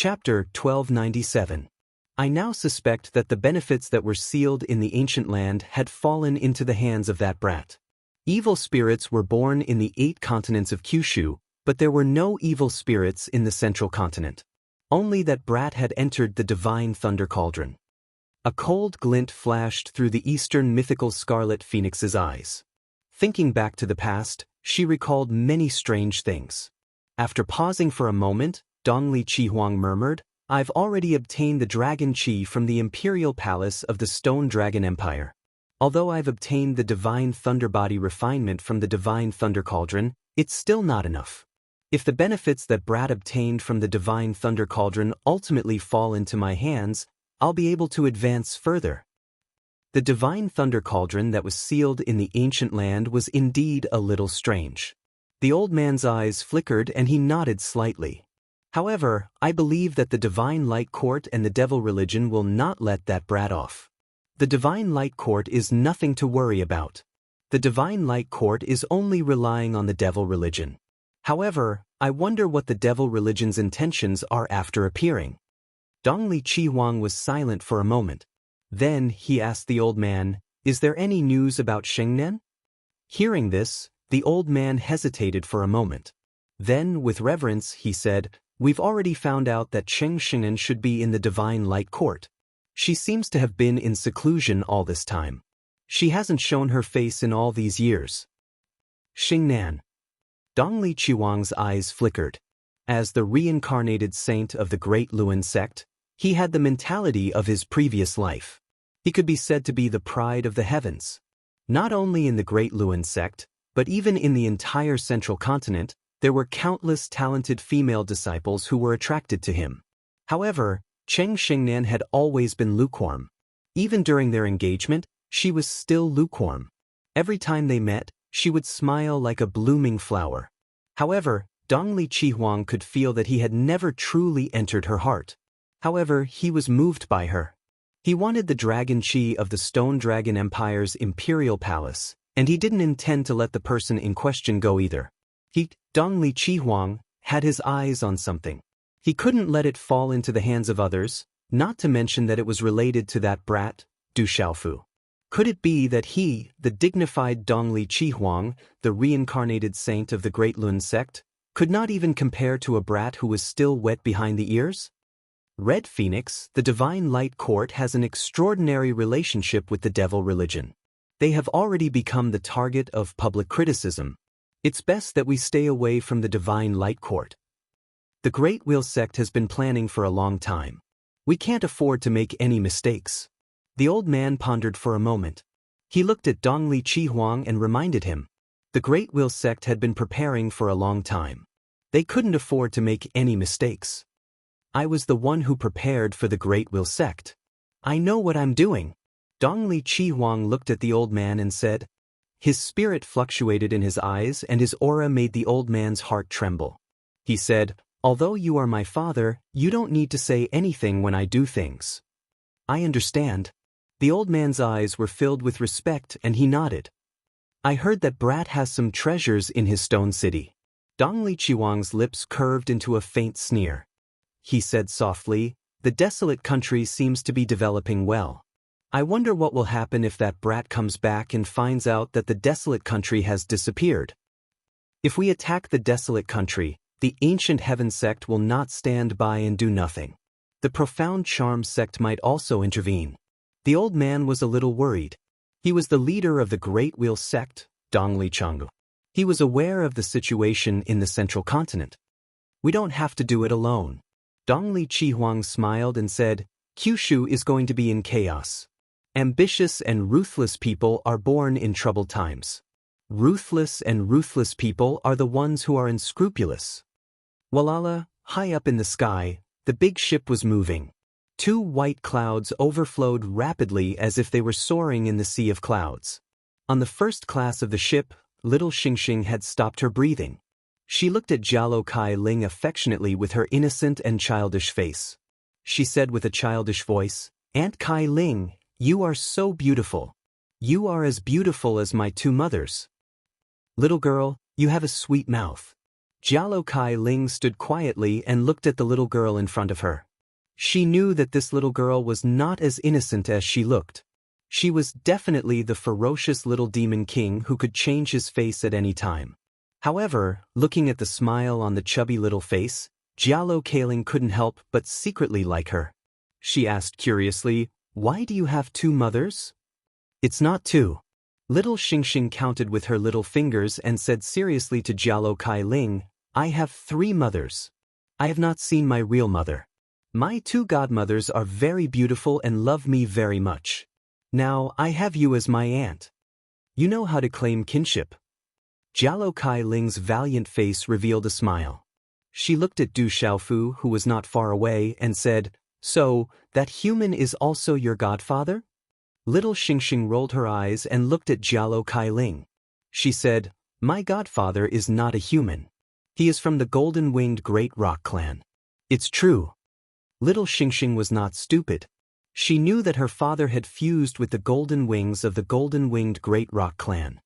Chapter 1297. I now suspect that the benefits that were sealed in the ancient land had fallen into the hands of that brat. Evil spirits were born in the 8 continents of Kyushu, but there were no evil spirits in the central continent. Only that brat had entered the divine thunder cauldron. A cold glint flashed through the eastern mythical scarlet phoenix's eyes. Thinking back to the past, she recalled many strange things. After pausing for a moment, Dongli Chihuang murmured, "I've already obtained the dragon chi from the imperial palace of the Stone Dragon Empire. Although I've obtained the divine thunder body refinement from the divine thunder cauldron, it's still not enough. If the benefits that brat obtained from the divine thunder cauldron ultimately fall into my hands, I'll be able to advance further." The divine thunder cauldron that was sealed in the ancient land was indeed a little strange. The old man's eyes flickered and he nodded slightly. "However, I believe that the Divine Light Court and the Devil Religion will not let that brat off. The Divine Light Court is nothing to worry about. The Divine Light Court is only relying on the Devil Religion. However, I wonder what the Devil Religion's intentions are after appearing." Dongli Chihuang was silent for a moment. Then he asked the old man, "Is there any news about Shengnen?" Hearing this, the old man hesitated for a moment. Then, with reverence, he said, "We've already found out that Shengnen should be in the Divine Light Court. She seems to have been in seclusion all this time. She hasn't shown her face in all these years." Shengnan. Dongli Chihuang's eyes flickered. As the reincarnated saint of the Great Luan sect, he had the mentality of his previous life. He could be said to be the pride of the heavens. Not only in the Great Luan sect, but even in the entire central continent, there were countless talented female disciples who were attracted to him. However, Cheng Shengnan had always been lukewarm. Even during their engagement, she was still lukewarm. Every time they met, she would smile like a blooming flower. However, Dongli Chihuang could feel that he had never truly entered her heart. However, he was moved by her. He wanted the dragon chi of the Stone Dragon Empire's imperial palace, and he didn't intend to let the person in question go either. Dongli Chihuang, had his eyes on something. He couldn't let it fall into the hands of others, not to mention that it was related to that brat, Du Xiaofu. Could it be that he, the dignified Dongli Chihuang, the reincarnated saint of the Great Lun sect, could not even compare to a brat who was still wet behind the ears? Red Phoenix, the Divine Light Court has an extraordinary relationship with the Devil Religion. They have already become the target of public criticism. It's best that we stay away from the Divine Light Court. The Great Wheel sect has been planning for a long time. We can't afford to make any mistakes. The old man pondered for a moment. He looked at Dongli Chihuang and reminded him. The Great Wheel sect had been preparing for a long time. They couldn't afford to make any mistakes. "I was the one who prepared for the Great Wheel sect. I know what I'm doing." Dongli Chihuang looked at the old man and said. His spirit fluctuated in his eyes and his aura made the old man's heart tremble. He said, "Although you are my father, you don't need to say anything when I do things." "I understand." The old man's eyes were filled with respect and he nodded. "I heard that brat has some treasures in his stone city." Dongli Chihuang's lips curved into a faint sneer. He said softly, "The desolate country seems to be developing well. I wonder what will happen if that brat comes back and finds out that the desolate country has disappeared. If we attack the desolate country, the ancient heaven sect will not stand by and do nothing. The profound charm sect might also intervene." The old man was a little worried. He was the leader of the Great Wheel sect, Dongli Changgu. He was aware of the situation in the central continent. "We don't have to do it alone." Dongli Chihuang smiled and said, "Kyushu is going to be in chaos. Ambitious and ruthless people are born in troubled times. Ruthless and ruthless people are the ones who are unscrupulous." Walala, high up in the sky, the big ship was moving. 2 white clouds overflowed rapidly as if they were soaring in the sea of clouds. On the first class of the ship, little Xingxing had stopped her breathing. She looked at Jialo Kai Ling affectionately with her innocent and childish face. She said with a childish voice, "Aunt Kai Ling, you are so beautiful. You are as beautiful as my 2 mothers. Little girl, you have a sweet mouth. Jialo Kai Ling stood quietly and looked at the little girl in front of her. She knew that this little girl was not as innocent as she looked. She was definitely the ferocious little demon king who could change his face at any time. However, looking at the smile on the chubby little face, Jialo Kailing couldn't help but secretly like her. She asked curiously, "Why do you have two mothers?" "It's not two." Little Xingxing counted with her little fingers and said seriously to Jialo Kailing, "I have three mothers. I have not seen my real mother. My two godmothers are very beautiful and love me very much. Now I have you as my aunt. You know how to claim kinship." Jialo Kailing's valiant face revealed a smile. She looked at Du Xiaofu, who was not far away, and said, "So, that human is also your godfather?" Little Xingxing rolled her eyes and looked at Jialo Kailing. She said, "My godfather is not a human. He is from the golden-winged Great Rock clan." "It's true." Little Xingxing was not stupid. She knew that her father had fused with the golden wings of the golden-winged Great Rock clan.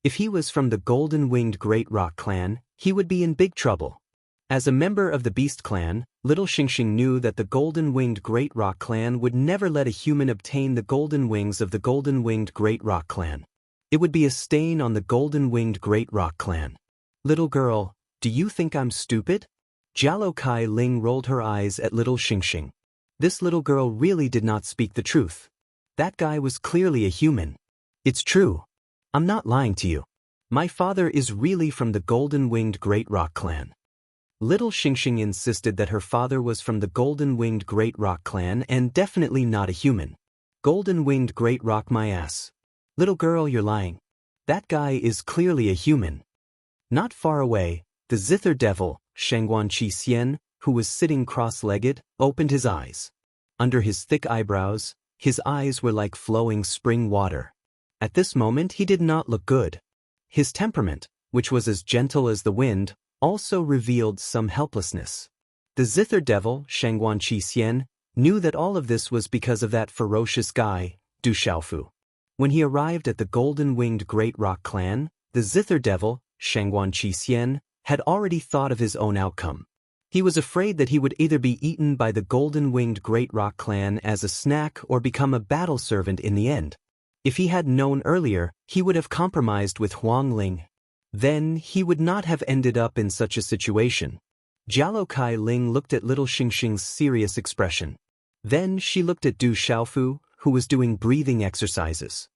If he was from the golden-winged Great Rock clan, he would be in big trouble. As a member of the Beast clan, Little Xingxing knew that the golden-winged Great Rock clan would never let a human obtain the golden wings of the golden-winged Great Rock clan. It would be a stain on the golden-winged Great Rock clan. "Little girl, do you think I'm stupid?" Jialo Kai Ling rolled her eyes at Little Xingxing. This little girl really did not speak the truth. That guy was clearly a human. "It's true. I'm not lying to you. My father is really from the golden-winged Great Rock clan." Little Xingxing insisted that her father was from the golden-winged Great Rock clan and definitely not a human. "Golden-winged Great Rock my ass. Little girl, you're lying. That guy is clearly a human." Not far away, the zither devil, Shangguan Qi Xian, who was sitting cross-legged, opened his eyes. Under his thick eyebrows, his eyes were like flowing spring water. At this moment he did not look good. His temperament, which was as gentle as the wind, also revealed some helplessness. The zither devil, Shangguan Qi Xian, knew that all of this was because of that ferocious guy, Du Xiaofu. When he arrived at the golden-winged Great Rock clan, the zither devil, Shangguan Qi Xian, had already thought of his own outcome. He was afraid that he would either be eaten by the golden-winged Great Rock clan as a snack or become a battle servant in the end. If he had known earlier, he would have compromised with Huang Ling. Then he would not have ended up in such a situation. Jialo Kai Ling looked at Little Xingxing's serious expression. Then she looked at Du Xiaofu, who was doing breathing exercises.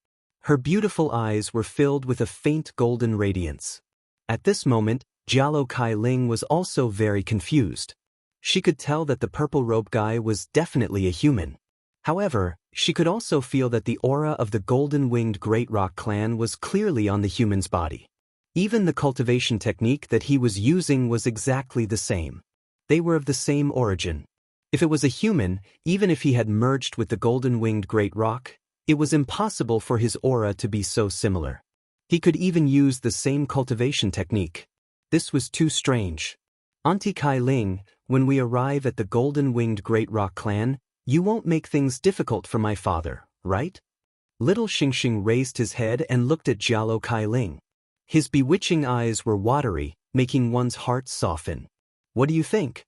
Her beautiful eyes were filled with a faint golden radiance. At this moment, Jialo Kai Ling was also very confused. She could tell that the purple robe guy was definitely a human. However, she could also feel that the aura of the golden-winged Great Rock clan was clearly on the human's body. Even the cultivation technique that he was using was exactly the same. They were of the same origin. If it was a human, even if he had merged with the golden-winged Great Rock, it was impossible for his aura to be so similar. He could even use the same cultivation technique. This was too strange. "Auntie Kai Ling, when we arrive at the golden-winged Great Rock clan, you won't make things difficult for my father, right?" Little Xingxing raised his head and looked at Jialo Kai Ling. His bewitching eyes were watery, making one's heart soften. "What do you think?"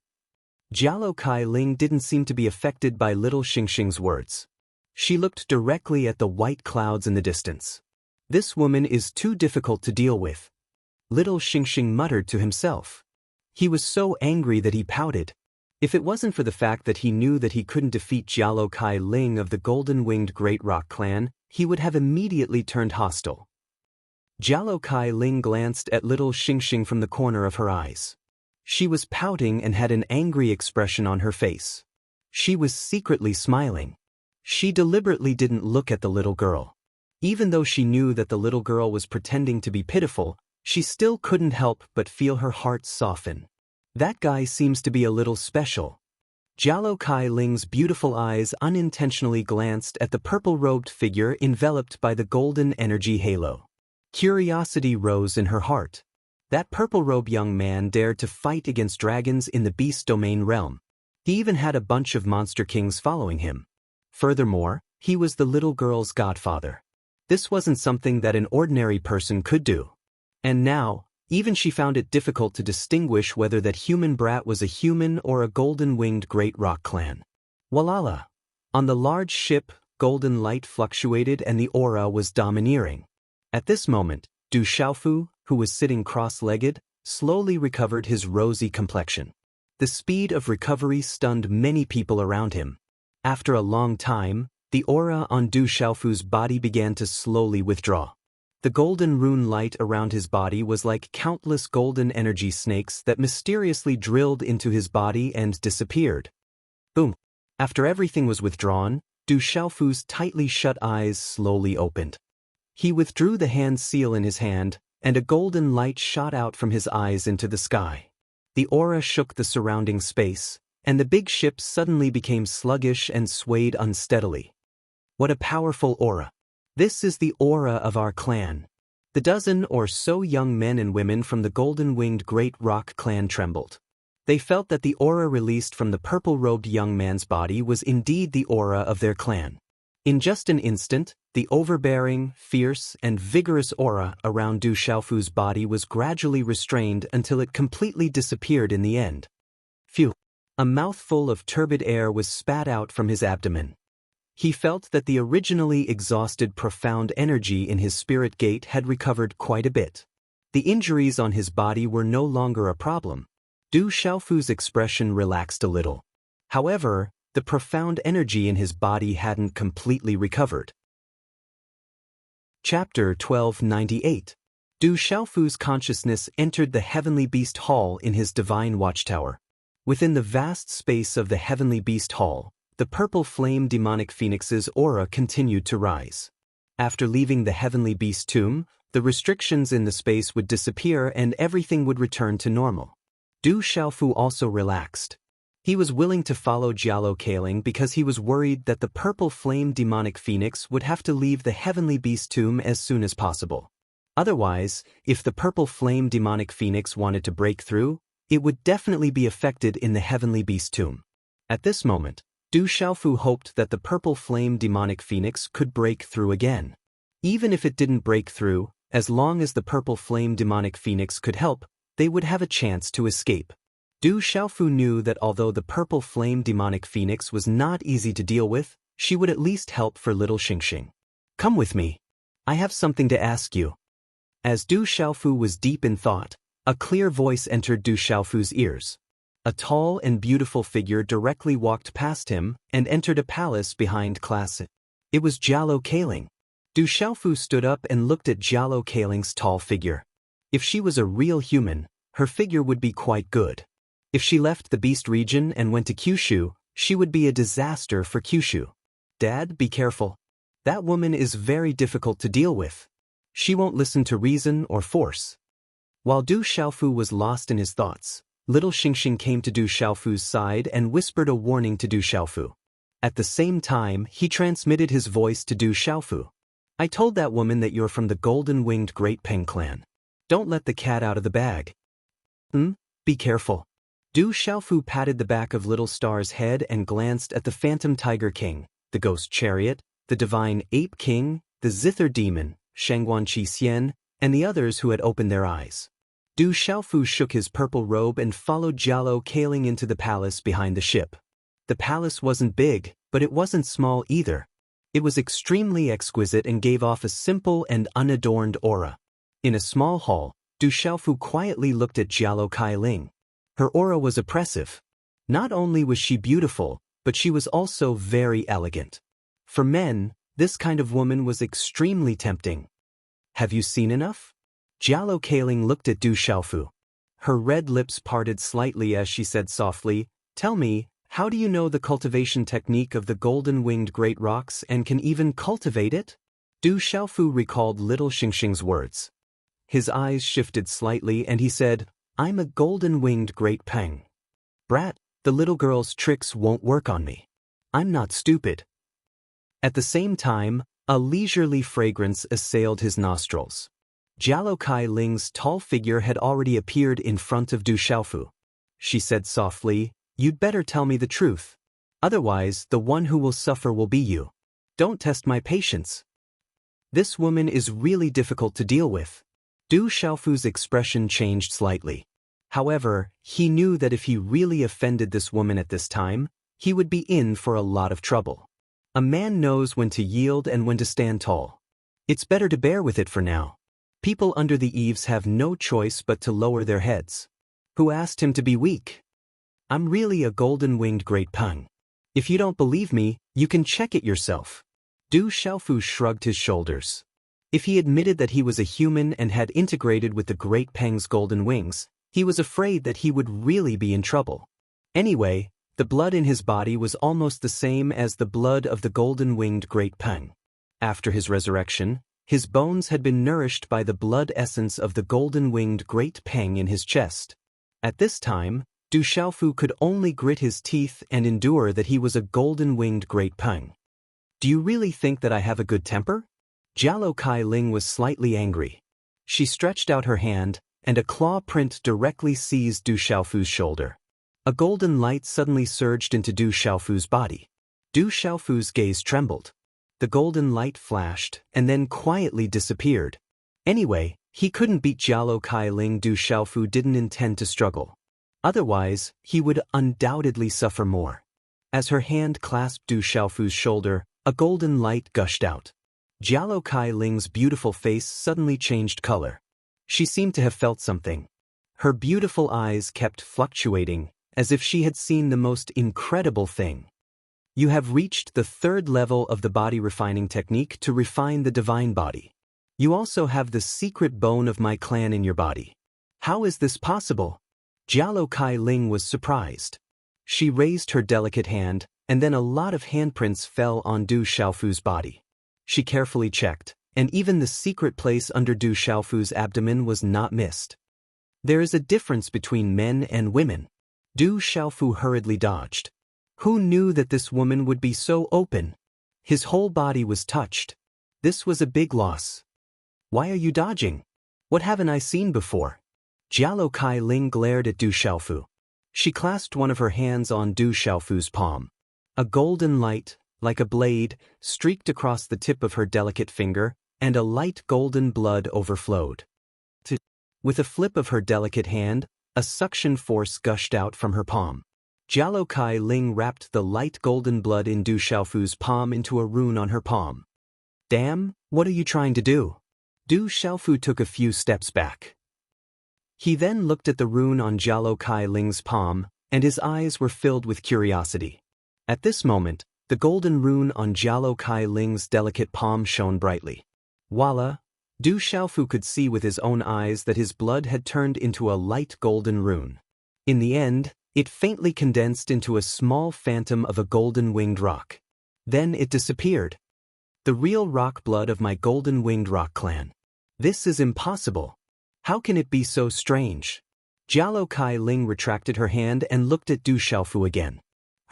Jialo Kai Ling didn't seem to be affected by Little Xingxing's words. She looked directly at the white clouds in the distance. "This woman is too difficult to deal with." Little Xingxing muttered to himself. He was so angry that he pouted. If it wasn't for the fact that he knew that he couldn't defeat Jialo Kai Ling of the golden-winged Great Rock clan, he would have immediately turned hostile. Jialo Kai Ling glanced at Little Xingxing from the corner of her eyes. She was pouting and had an angry expression on her face. She was secretly smiling. She deliberately didn't look at the little girl. Even though she knew that the little girl was pretending to be pitiful, she still couldn't help but feel her heart soften. That guy seems to be a little special. Jialo Kai Ling's beautiful eyes unintentionally glanced at the purple-robed figure enveloped by the golden energy halo. Curiosity rose in her heart. That purple-robed young man dared to fight against dragons in the beast domain realm. He even had a bunch of monster kings following him. Furthermore, he was the little girl's godfather. This wasn't something that an ordinary person could do. And now, Even she found it difficult to distinguish whether that human brat was a human or a golden-winged great rock clan. Walala. On the large ship, golden light fluctuated and the aura was domineering. At this moment, Du Xiaofu, who was sitting cross-legged, slowly recovered his rosy complexion. The speed of recovery stunned many people around him. After a long time, the aura on Du Xiaofu's body began to slowly withdraw. The golden rune light around his body was like countless golden energy snakes that mysteriously drilled into his body and disappeared. Boom. After everything was withdrawn, Du Xiaofu's tightly shut eyes slowly opened. He withdrew the hand seal in his hand, and a golden light shot out from his eyes into the sky. The aura shook the surrounding space, and the big ship suddenly became sluggish and swayed unsteadily. What a powerful aura! This is the aura of our clan. The dozen or so young men and women from the golden-winged Great Rock clan trembled. They felt that the aura released from the purple-robed young man's body was indeed the aura of their clan. In just an instant, the overbearing, fierce, and vigorous aura around Du Xiaofu's body was gradually restrained until it completely disappeared in the end. Phew! A mouthful of turbid air was spat out from his abdomen. He felt that the originally exhausted profound energy in his spirit gate had recovered quite a bit. The injuries on his body were no longer a problem. Du Xiaofu's expression relaxed a little. However, the profound energy in his body hadn't completely recovered. Chapter 1298. Du Xiaofu's consciousness entered the Heavenly Beast Hall in his divine watchtower. Within the vast space of the Heavenly Beast Hall, the purple flame demonic phoenix's aura continued to rise. After leaving the Heavenly Beast tomb, the restrictions in the space would disappear and everything would return to normal. Du Xiaofu also relaxed. He was willing to follow Jialo Kaling because he was worried that the purple flame demonic phoenix would have to leave the Heavenly Beast tomb as soon as possible. Otherwise, if the purple flame demonic phoenix wanted to break through, it would definitely be affected in the Heavenly Beast tomb. At this moment, Du Xiaofu hoped that the purple flame demonic phoenix could break through again. Even if it didn't break through, as long as the purple flame demonic phoenix could help, they would have a chance to escape. Du Xiaofu knew that although the purple flame demonic phoenix was not easy to deal with, she would at least help for little Xingxing. Come with me. I have something to ask you. As Du Xiaofu was deep in thought, a clear voice entered Du Xiaofu's ears. A tall and beautiful figure directly walked past him and entered a palace behind class. It was Jialo Kaling. Du Xiaofu stood up and looked at Jialo Kaling's tall figure. If she was a real human, her figure would be quite good. If she left the Beast region and went to Kyushu, she would be a disaster for Kyushu. Dad, be careful. That woman is very difficult to deal with. She won't listen to reason or force. While Du Xiaofu was lost in his thoughts, little Xingxing came to Du Xiaofu's side and whispered a warning to Du Xiaofu. At the same time, he transmitted his voice to Du Xiaofu. I told that woman that you're from the golden-winged Great Peng clan. Don't let the cat out of the bag. Be careful. Du Xiaofu patted the back of Little Star's head and glanced at the Phantom Tiger King, the Ghost Chariot, the Divine Ape King, the Zither Demon, Shangguan Qi Xian, and the others who had opened their eyes. Du Xiaofu shook his purple robe and followed Jialo Kaling into the palace behind the ship. The palace wasn't big, but it wasn't small either. It was extremely exquisite and gave off a simple and unadorned aura. In a small hall, Du Xiaofu quietly looked at Jialo Kaling. Her aura was oppressive. Not only was she beautiful, but she was also very elegant. For men, this kind of woman was extremely tempting. Have you seen enough? Jialo Kaling looked at Du Xiaofu. Her red lips parted slightly as she said softly, Tell me, how do you know the cultivation technique of the golden-winged great rocks and can even cultivate it? Du Xiaofu recalled little Xingxing's words. His eyes shifted slightly and he said, I'm a golden-winged great Peng. Brat, the little girl's tricks won't work on me. I'm not stupid. At the same time, a leisurely fragrance assailed his nostrils. Jialo Kailing's tall figure had already appeared in front of Du Xiaofu. She said softly, You'd better tell me the truth. Otherwise, the one who will suffer will be you. Don't test my patience. This woman is really difficult to deal with. Du Xiaofu's expression changed slightly. However, he knew that if he really offended this woman at this time, he would be in for a lot of trouble. A man knows when to yield and when to stand tall. It's better to bear with it for now. People under the eaves have no choice but to lower their heads. Who asked him to be weak? I'm really a golden-winged great peng. If you don't believe me, you can check it yourself. Du Xiaofu shrugged his shoulders. If he admitted that he was a human and had integrated with the great peng's golden wings, he was afraid that he would really be in trouble. Anyway, the blood in his body was almost the same as the blood of the golden-winged great peng. After his resurrection, his bones had been nourished by the blood essence of the golden-winged great peng in his chest. At this time, Du Xiaofu could only grit his teeth and endure that he was a golden-winged great peng. Do you really think that I have a good temper? Jialo Kai Ling was slightly angry. She stretched out her hand, and a claw print directly seized Du Xiaofu's shoulder. A golden light suddenly surged into Du Xiaofu's body. Du Xiaofu's gaze trembled. The golden light flashed and then quietly disappeared. Anyway, he couldn't beat Jialo Kai Ling. Du Xiaofu didn't intend to struggle. Otherwise, he would undoubtedly suffer more. As her hand clasped Du Xiaofu's shoulder, a golden light gushed out. Jialo Kai Ling's beautiful face suddenly changed color. She seemed to have felt something. Her beautiful eyes kept fluctuating, as if she had seen the most incredible thing. You have reached the third level of the body refining technique to refine the divine body. You also have the secret bone of my clan in your body. How is this possible? Jialo Kai Ling was surprised. She raised her delicate hand, and then a lot of handprints fell on Du Xiaofu's body. She carefully checked, and even the secret place under Du Xiaofu's abdomen was not missed. There is a difference between men and women. Du Xiaofu hurriedly dodged. Who knew that this woman would be so open? His whole body was touched. This was a big loss. Why are you dodging? What haven't I seen before? Jialo Kai Ling glared at Du Xiaofu. She clasped one of her hands on Du Xiaofu's palm. A golden light, like a blade, streaked across the tip of her delicate finger, and a light golden blood overflowed. With a flip of her delicate hand, a suction force gushed out from her palm. Jialo Kai Ling wrapped the light golden blood in Du Xiaofu's palm into a rune on her palm. Damn, what are you trying to do? Du Xiaofu took a few steps back. He then looked at the rune on Jialo Kai Ling's palm, and his eyes were filled with curiosity. At this moment, the golden rune on Jialo Kai Ling's delicate palm shone brightly. Voila! Du Xiaofu could see with his own eyes that his blood had turned into a light golden rune. In the end, it faintly condensed into a small phantom of a golden-winged rock. Then it disappeared. The real rock blood of my golden-winged rock clan. This is impossible. How can it be so strange? Jialo Kai Ling retracted her hand and looked at Du Xiaofu again.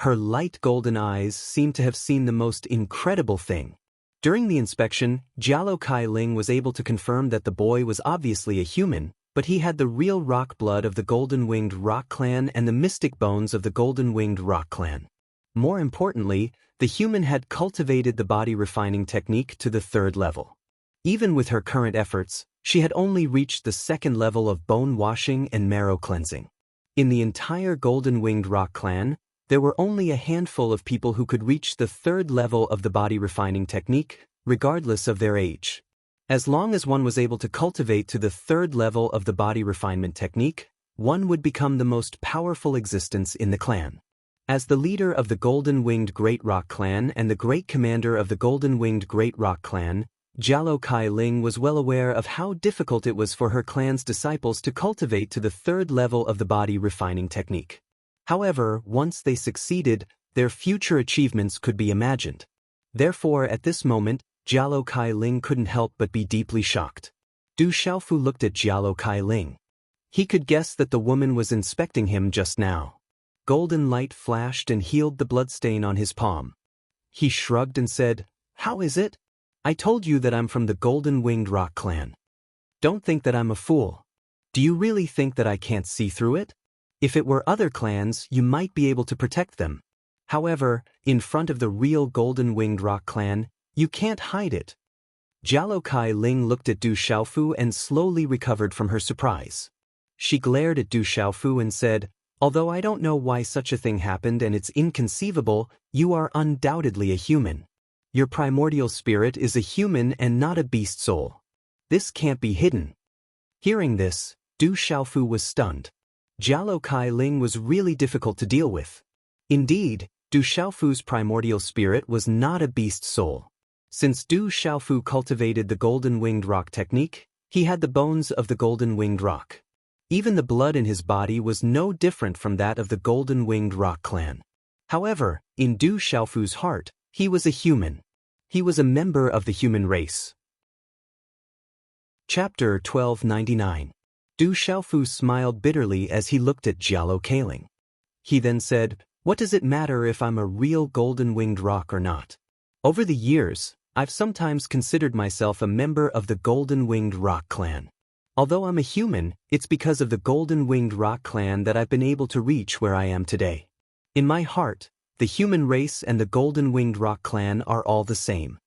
Her light golden eyes seemed to have seen the most incredible thing. During the inspection, Jialo Kai Ling was able to confirm that the boy was obviously a human, but he had the real rock blood of the golden-winged rock clan and the mystic bones of the golden-winged rock clan. More importantly, the human had cultivated the body refining technique to the third level. Even with her current efforts, she had only reached the second level of bone washing and marrow cleansing. In the entire golden-winged rock clan, there were only a handful of people who could reach the third level of the body refining technique, regardless of their age. As long as one was able to cultivate to the third level of the body refinement technique, one would become the most powerful existence in the clan. As the leader of the golden-winged Great Rock Clan and the great commander of the golden-winged Great Rock Clan, Jialo Kai Ling was well aware of how difficult it was for her clan's disciples to cultivate to the third level of the body refining technique. However, once they succeeded, their future achievements could be imagined. Therefore, at this moment, Jialo Kai Ling couldn't help but be deeply shocked. Du Xiaofu looked at Jialo Kai Ling. He could guess that the woman was inspecting him just now. Golden light flashed and healed the bloodstain on his palm. He shrugged and said, "How is it? I told you that I'm from the golden-winged rock clan. Don't think that I'm a fool. Do you really think that I can't see through it? If it were other clans, you might be able to protect them. However, in front of the real golden-winged rock clan, you can't hide it." Jialo Kai Ling looked at Du Xiaofu and slowly recovered from her surprise. She glared at Du Xiaofu and said, "Although I don't know why such a thing happened and it's inconceivable, you are undoubtedly a human. Your primordial spirit is a human and not a beast soul. This can't be hidden." Hearing this, Du Xiaofu was stunned. Jialo Kai Ling was really difficult to deal with. Indeed, Du Xiaofu's primordial spirit was not a beast soul. Since Du Xiaofu cultivated the Golden Winged Rock technique, he had the bones of the Golden Winged Rock. Even the blood in his body was no different from that of the Golden Winged Rock clan. However, in Du Xiaofu's heart, he was a human. He was a member of the human race. Chapter 1299. Du Xiaofu smiled bitterly as he looked at Jialo Kailing. He then said, "What does it matter if I'm a real Golden Winged Rock or not? Over the years, I've sometimes considered myself a member of the Golden Winged Rock clan. Although I'm a human, it's because of the Golden Winged Rock clan that I've been able to reach where I am today. In my heart, the human race and the Golden Winged Rock clan are all the same."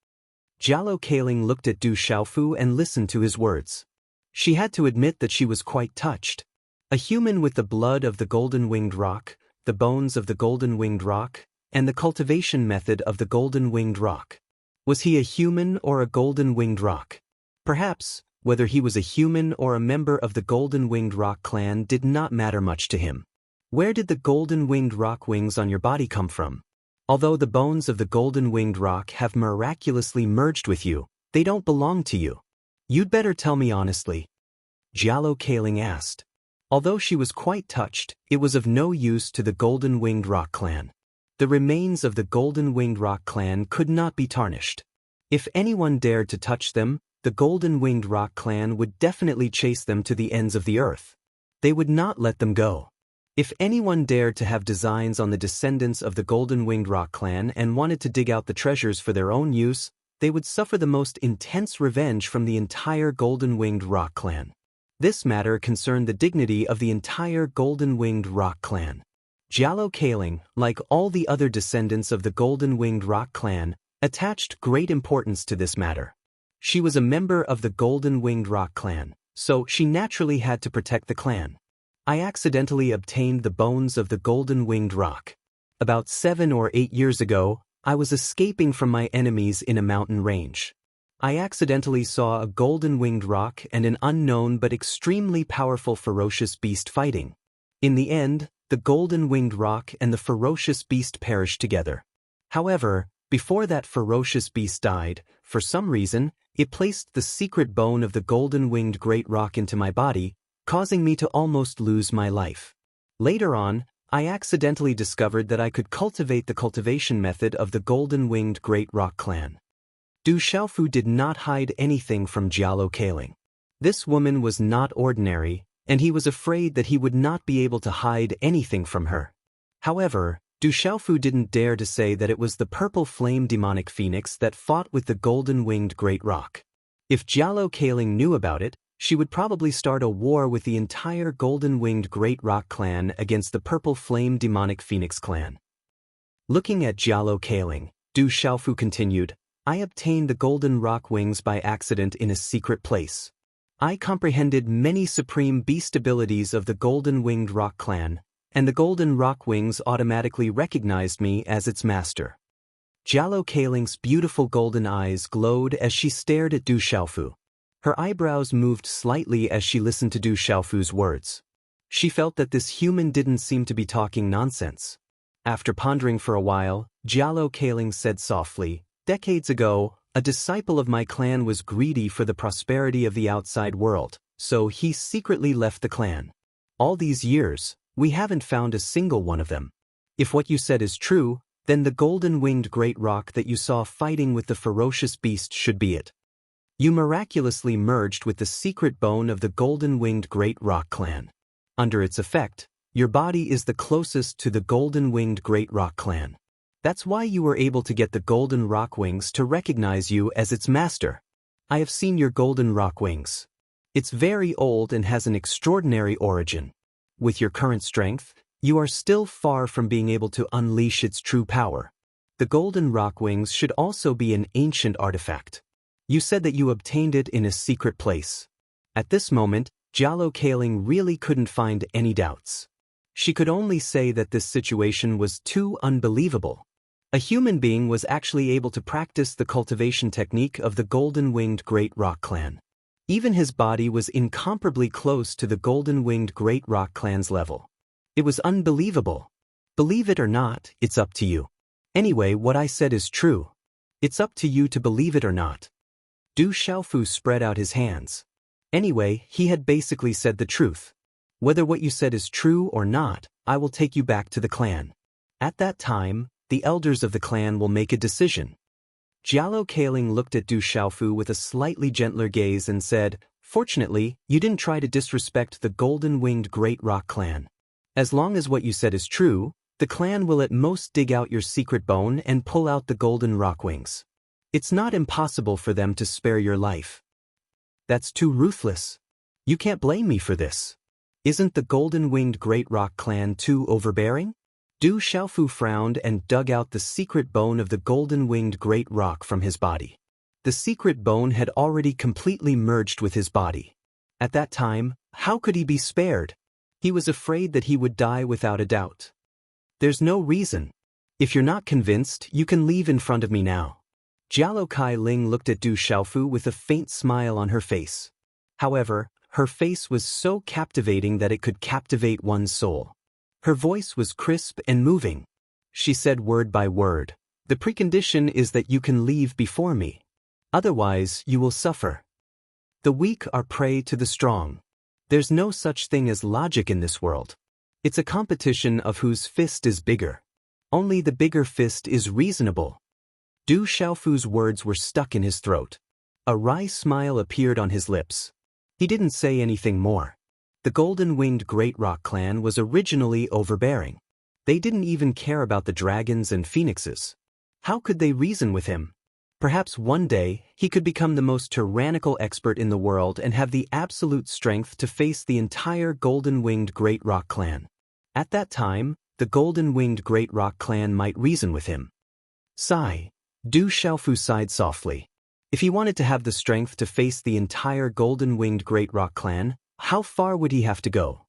Jialo Kailing looked at Du Xiaofu and listened to his words. She had to admit that she was quite touched. A human with the blood of the Golden Winged Rock, the bones of the Golden Winged Rock, and the cultivation method of the Golden Winged Rock. Was he a human or a Golden Winged Rock? Perhaps, whether he was a human or a member of the Golden Winged Rock clan did not matter much to him. Where did the Golden Winged Rock wings on your body come from? Although the bones of the Golden Winged Rock have miraculously merged with you, they don't belong to you. You'd better tell me honestly. Jialo Kailing asked. Although she was quite touched, it was of no use to the Golden Winged Rock clan. The remains of the Golden Winged Rock clan could not be tarnished. If anyone dared to touch them, the Golden Winged Rock clan would definitely chase them to the ends of the earth. They would not let them go. If anyone dared to have designs on the descendants of the Golden Winged Rock clan and wanted to dig out the treasures for their own use, they would suffer the most intense revenge from the entire Golden Winged Rock clan. This matter concerned the dignity of the entire Golden Winged Rock clan. Jialo Kailing, like all the other descendants of the Golden Winged Rock clan, attached great importance to this matter. She was a member of the Golden Winged Rock clan, so she naturally had to protect the clan. I accidentally obtained the bones of the Golden Winged Rock. About 7 or 8 years ago, I was escaping from my enemies in a mountain range. I accidentally saw a Golden Winged Rock and an unknown but extremely powerful ferocious beast fighting. In the end, the Golden Winged Rock and the ferocious beast perished together. However, before that ferocious beast died, for some reason, it placed the secret bone of the Golden Winged Great Rock into my body, causing me to almost lose my life. Later on, I accidentally discovered that I could cultivate the cultivation method of the Golden Winged Great Rock clan. Du Xiaofu did not hide anything from Jialo Kailing. This woman was not ordinary, and he was afraid that he would not be able to hide anything from her. However, Du Xiaofu didn't dare to say that it was the purple flame demonic phoenix that fought with the Golden Winged Great Rock. If Jialo Kailing knew about it, she would probably start a war with the entire Golden Winged Great Rock clan against the Purple Flame Demonic Phoenix clan. Looking at Jialo Kailing, Du Xiaofu continued, "I obtained the Golden Rock wings by accident in a secret place. I comprehended many supreme beast abilities of the Golden Winged Rock clan, and the Golden Rock wings automatically recognized me as its master." Jialo Kailing's beautiful golden eyes glowed as she stared at Du Xiaofu. Her eyebrows moved slightly as she listened to Du Xiaofu's words. She felt that this human didn't seem to be talking nonsense. After pondering for a while, Jialo Kailing said softly, "Decades ago, a disciple of my clan was greedy for the prosperity of the outside world, so he secretly left the clan. All these years, we haven't found a single one of them. If what you said is true, then the Golden Winged Great Rock that you saw fighting with the ferocious beast should be it. You miraculously merged with the secret bone of the Golden Winged Great Rock clan. Under its effect, your body is the closest to the Golden Winged Great Rock clan. That's why you were able to get the Golden Rock wings to recognize you as its master. I have seen your Golden Rock wings. It's very old and has an extraordinary origin. With your current strength, you are still far from being able to unleash its true power. The Golden Rock wings should also be an ancient artifact. You said that you obtained it in a secret place. At this moment, Jalo Kaling really couldn't find any doubts. She could only say that this situation was too unbelievable. A human being was actually able to practice the cultivation technique of the golden-winged Great Rock Clan. Even his body was incomparably close to the golden-winged Great Rock Clan's level. It was unbelievable. Believe it or not, it's up to you. Anyway, what I said is true. It's up to you to believe it or not. Du Xiaofu spread out his hands. Anyway, he had basically said the truth. Whether what you said is true or not, I will take you back to the clan. At that time, the elders of the clan will make a decision. Jalo Kaling looked at Du Xiaofu with a slightly gentler gaze and said, "Fortunately, you didn't try to disrespect the golden-winged Great Rock Clan. As long as what you said is true, the clan will at most dig out your secret bone and pull out the golden rock wings. It's not impossible for them to spare your life. That's too ruthless. You can't blame me for this. Isn't the golden-winged Great Rock Clan too overbearing?" Du Xiaofu frowned and dug out the secret bone of the golden-winged Great Rock from his body. The secret bone had already completely merged with his body. At that time, how could he be spared? He was afraid that he would die without a doubt. There's no reason. If you're not convinced, you can leave in front of me now. Jialo Kai Ling looked at Du Xiaofu with a faint smile on her face. However, her face was so captivating that it could captivate one's soul. Her voice was crisp and moving. She said word by word, "The precondition is that you can leave before me. Otherwise, you will suffer. The weak are prey to the strong. There's no such thing as logic in this world. It's a competition of whose fist is bigger. Only the bigger fist is reasonable." Du Xiaofu's words were stuck in his throat. A wry smile appeared on his lips. He didn't say anything more. The golden-winged Great Rock Clan was originally overbearing. They didn't even care about the dragons and phoenixes. How could they reason with him? Perhaps one day, he could become the most tyrannical expert in the world and have the absolute strength to face the entire golden-winged Great Rock Clan. At that time, the golden-winged Great Rock Clan might reason with him. Sigh. Du Xiaofu sighed softly. If he wanted to have the strength to face the entire golden-winged Great Rock Clan, how far would he have to go?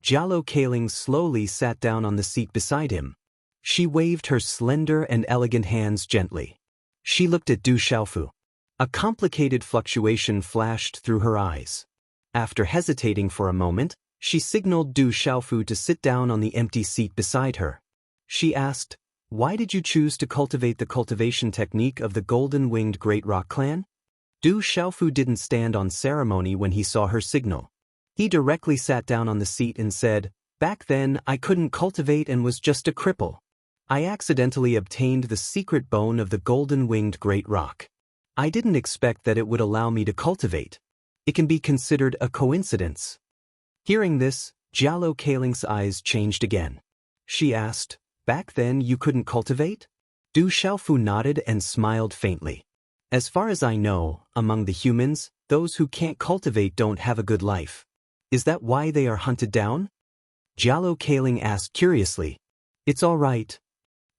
Jialo Kaling slowly sat down on the seat beside him. She waved her slender and elegant hands gently. She looked at Du Xiaofu. A complicated fluctuation flashed through her eyes. After hesitating for a moment, she signaled Du Xiaofu to sit down on the empty seat beside her. She asked, "Why did you choose to cultivate the cultivation technique of the golden-winged Great Rock Clan?" Du Xiaofu didn't stand on ceremony when he saw her signal. He directly sat down on the seat and said, "Back then, I couldn't cultivate and was just a cripple. I accidentally obtained the secret bone of the golden-winged Great Rock. I didn't expect that it would allow me to cultivate. It can be considered a coincidence." Hearing this, Jialo Kaling's eyes changed again. She asked, "Back then you couldn't cultivate?" Du Xiaofu nodded and smiled faintly. "As far as I know, among the humans, those who can't cultivate don't have a good life. Is that why they are hunted down?" Jialo Kaling asked curiously. "It's all right."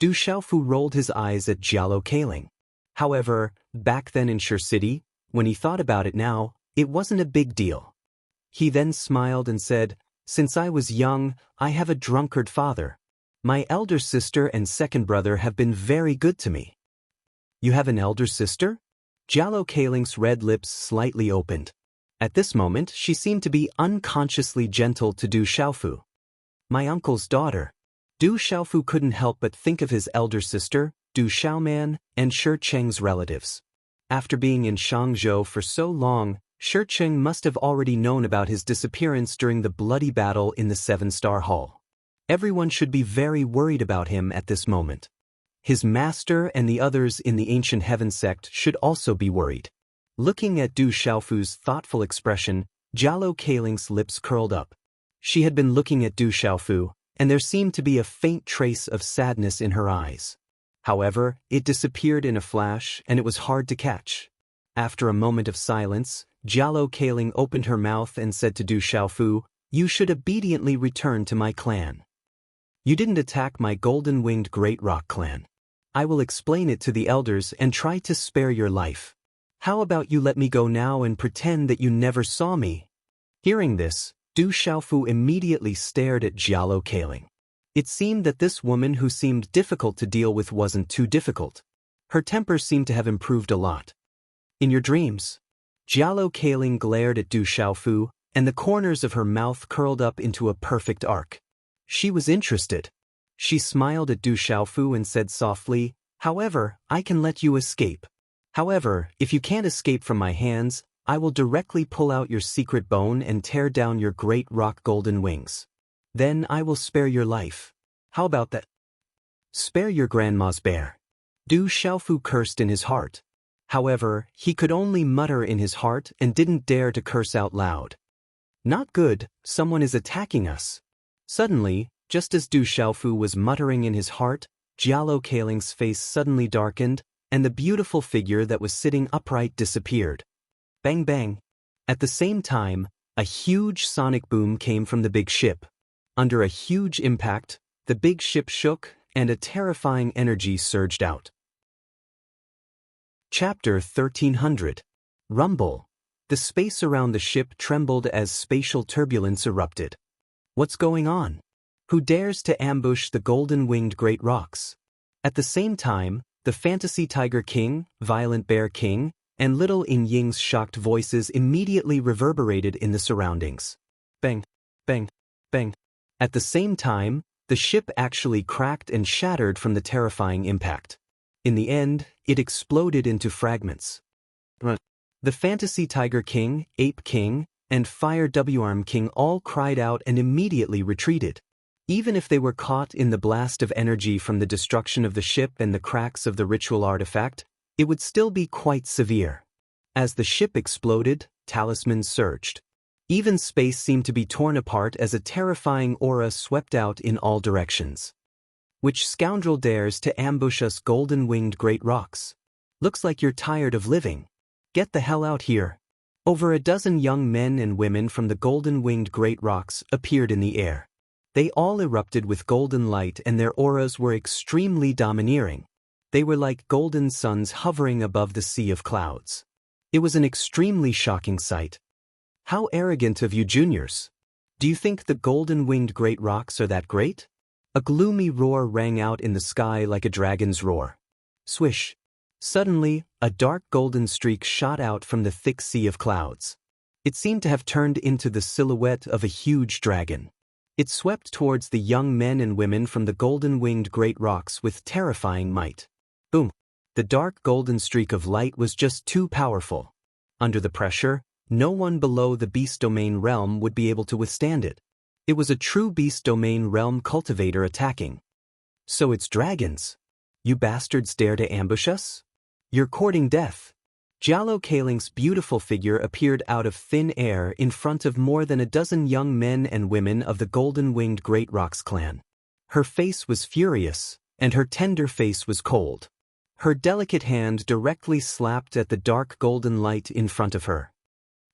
Du Xiaofu rolled his eyes at Jialo Kaling. However, back then in Shur City, when he thought about it now, it wasn't a big deal. He then smiled and said, "Since I was young, I have a drunkard father. My elder sister and second brother have been very good to me." "You have an elder sister?" Jialo Kaling's red lips slightly opened. At this moment, she seemed to be unconsciously gentle to Du Xiaofu. "My uncle's daughter." Du Xiaofu couldn't help but think of his elder sister, Du Xiaoman, and Shi Cheng's relatives. After being in Shangzhou for so long, Shi Cheng must have already known about his disappearance during the bloody battle in the Seven-Star Hall. Everyone should be very worried about him at this moment. His master and the others in the Ancient Heaven sect should also be worried. Looking at Du Xiaofu's thoughtful expression, Jialo Kaling's lips curled up. She had been looking at Du Xiaofu, and there seemed to be a faint trace of sadness in her eyes. However, it disappeared in a flash, and it was hard to catch. After a moment of silence, Jialo Kaling opened her mouth and said to Du Xiaofu, "You should obediently return to my clan. You didn't attack my golden-winged Great Rock Clan. I will explain it to the elders and try to spare your life. How about you let me go now and pretend that you never saw me? Hearing this, Du Xiaofu immediately stared at Jialo Kaling. It seemed that this woman who seemed difficult to deal with wasn't too difficult. Her temper seemed to have improved a lot. In your dreams? Jialo Kaling glared at Du Xiaofu, and the corners of her mouth curled up into a perfect arc. She was interested. She smiled at Du Xiaofu and said softly, "However, I can let you escape. However, if you can't escape from my hands, I will directly pull out your secret bone and tear down your great rock golden wings. Then I will spare your life. How about that? Spare your grandma's bear." Du Xiaofu cursed in his heart. However, he could only mutter in his heart and didn't dare to curse out loud. Not good, someone is attacking us. Suddenly, just as Du Xiaofu was muttering in his heart, Jialo Kaling's face suddenly darkened, and the beautiful figure that was sitting upright disappeared. Bang bang. At the same time, a huge sonic boom came from the big ship. Under a huge impact, the big ship shook, and a terrifying energy surged out. Chapter 1300. Rumble. The space around the ship trembled as spatial turbulence erupted. What's going on? Who dares to ambush the golden-winged great rocks? At the same time, the Fantasy Tiger King, Violent Bear King, and Little In Ying's shocked voices immediately reverberated in the surroundings. Bang, bang, bang. At the same time, the ship actually cracked and shattered from the terrifying impact. In the end, it exploded into fragments. The Fantasy Tiger King, Ape King, and Fire W-Arm King all cried out and immediately retreated. Even if they were caught in the blast of energy from the destruction of the ship and the cracks of the ritual artifact, it would still be quite severe. As the ship exploded, talismans surged. Even space seemed to be torn apart as a terrifying aura swept out in all directions. Which scoundrel dares to ambush us golden-winged great rocks? Looks like you're tired of living. Get the hell out here. Over a dozen young men and women from the golden-winged great rocks appeared in the air. They all erupted with golden light and their auras were extremely domineering. They were like golden suns hovering above the sea of clouds. It was an extremely shocking sight. How arrogant of you juniors. Do you think the golden-winged great rocks are that great? A gloomy roar rang out in the sky like a dragon's roar. Swish. Suddenly, a dark golden streak shot out from the thick sea of clouds. It seemed to have turned into the silhouette of a huge dragon. It swept towards the young men and women from the golden-winged great rocks with terrifying might. Boom! The dark golden streak of light was just too powerful. Under the pressure, no one below the Beast Domain realm would be able to withstand it. It was a true Beast Domain realm cultivator attacking. So it's dragons. You bastards dare to ambush us? You're courting death. Jialo Kaling's beautiful figure appeared out of thin air in front of more than a dozen young men and women of the golden-winged Great Rocks clan. Her face was furious, and her tender face was cold. Her delicate hand directly slapped at the dark golden light in front of her.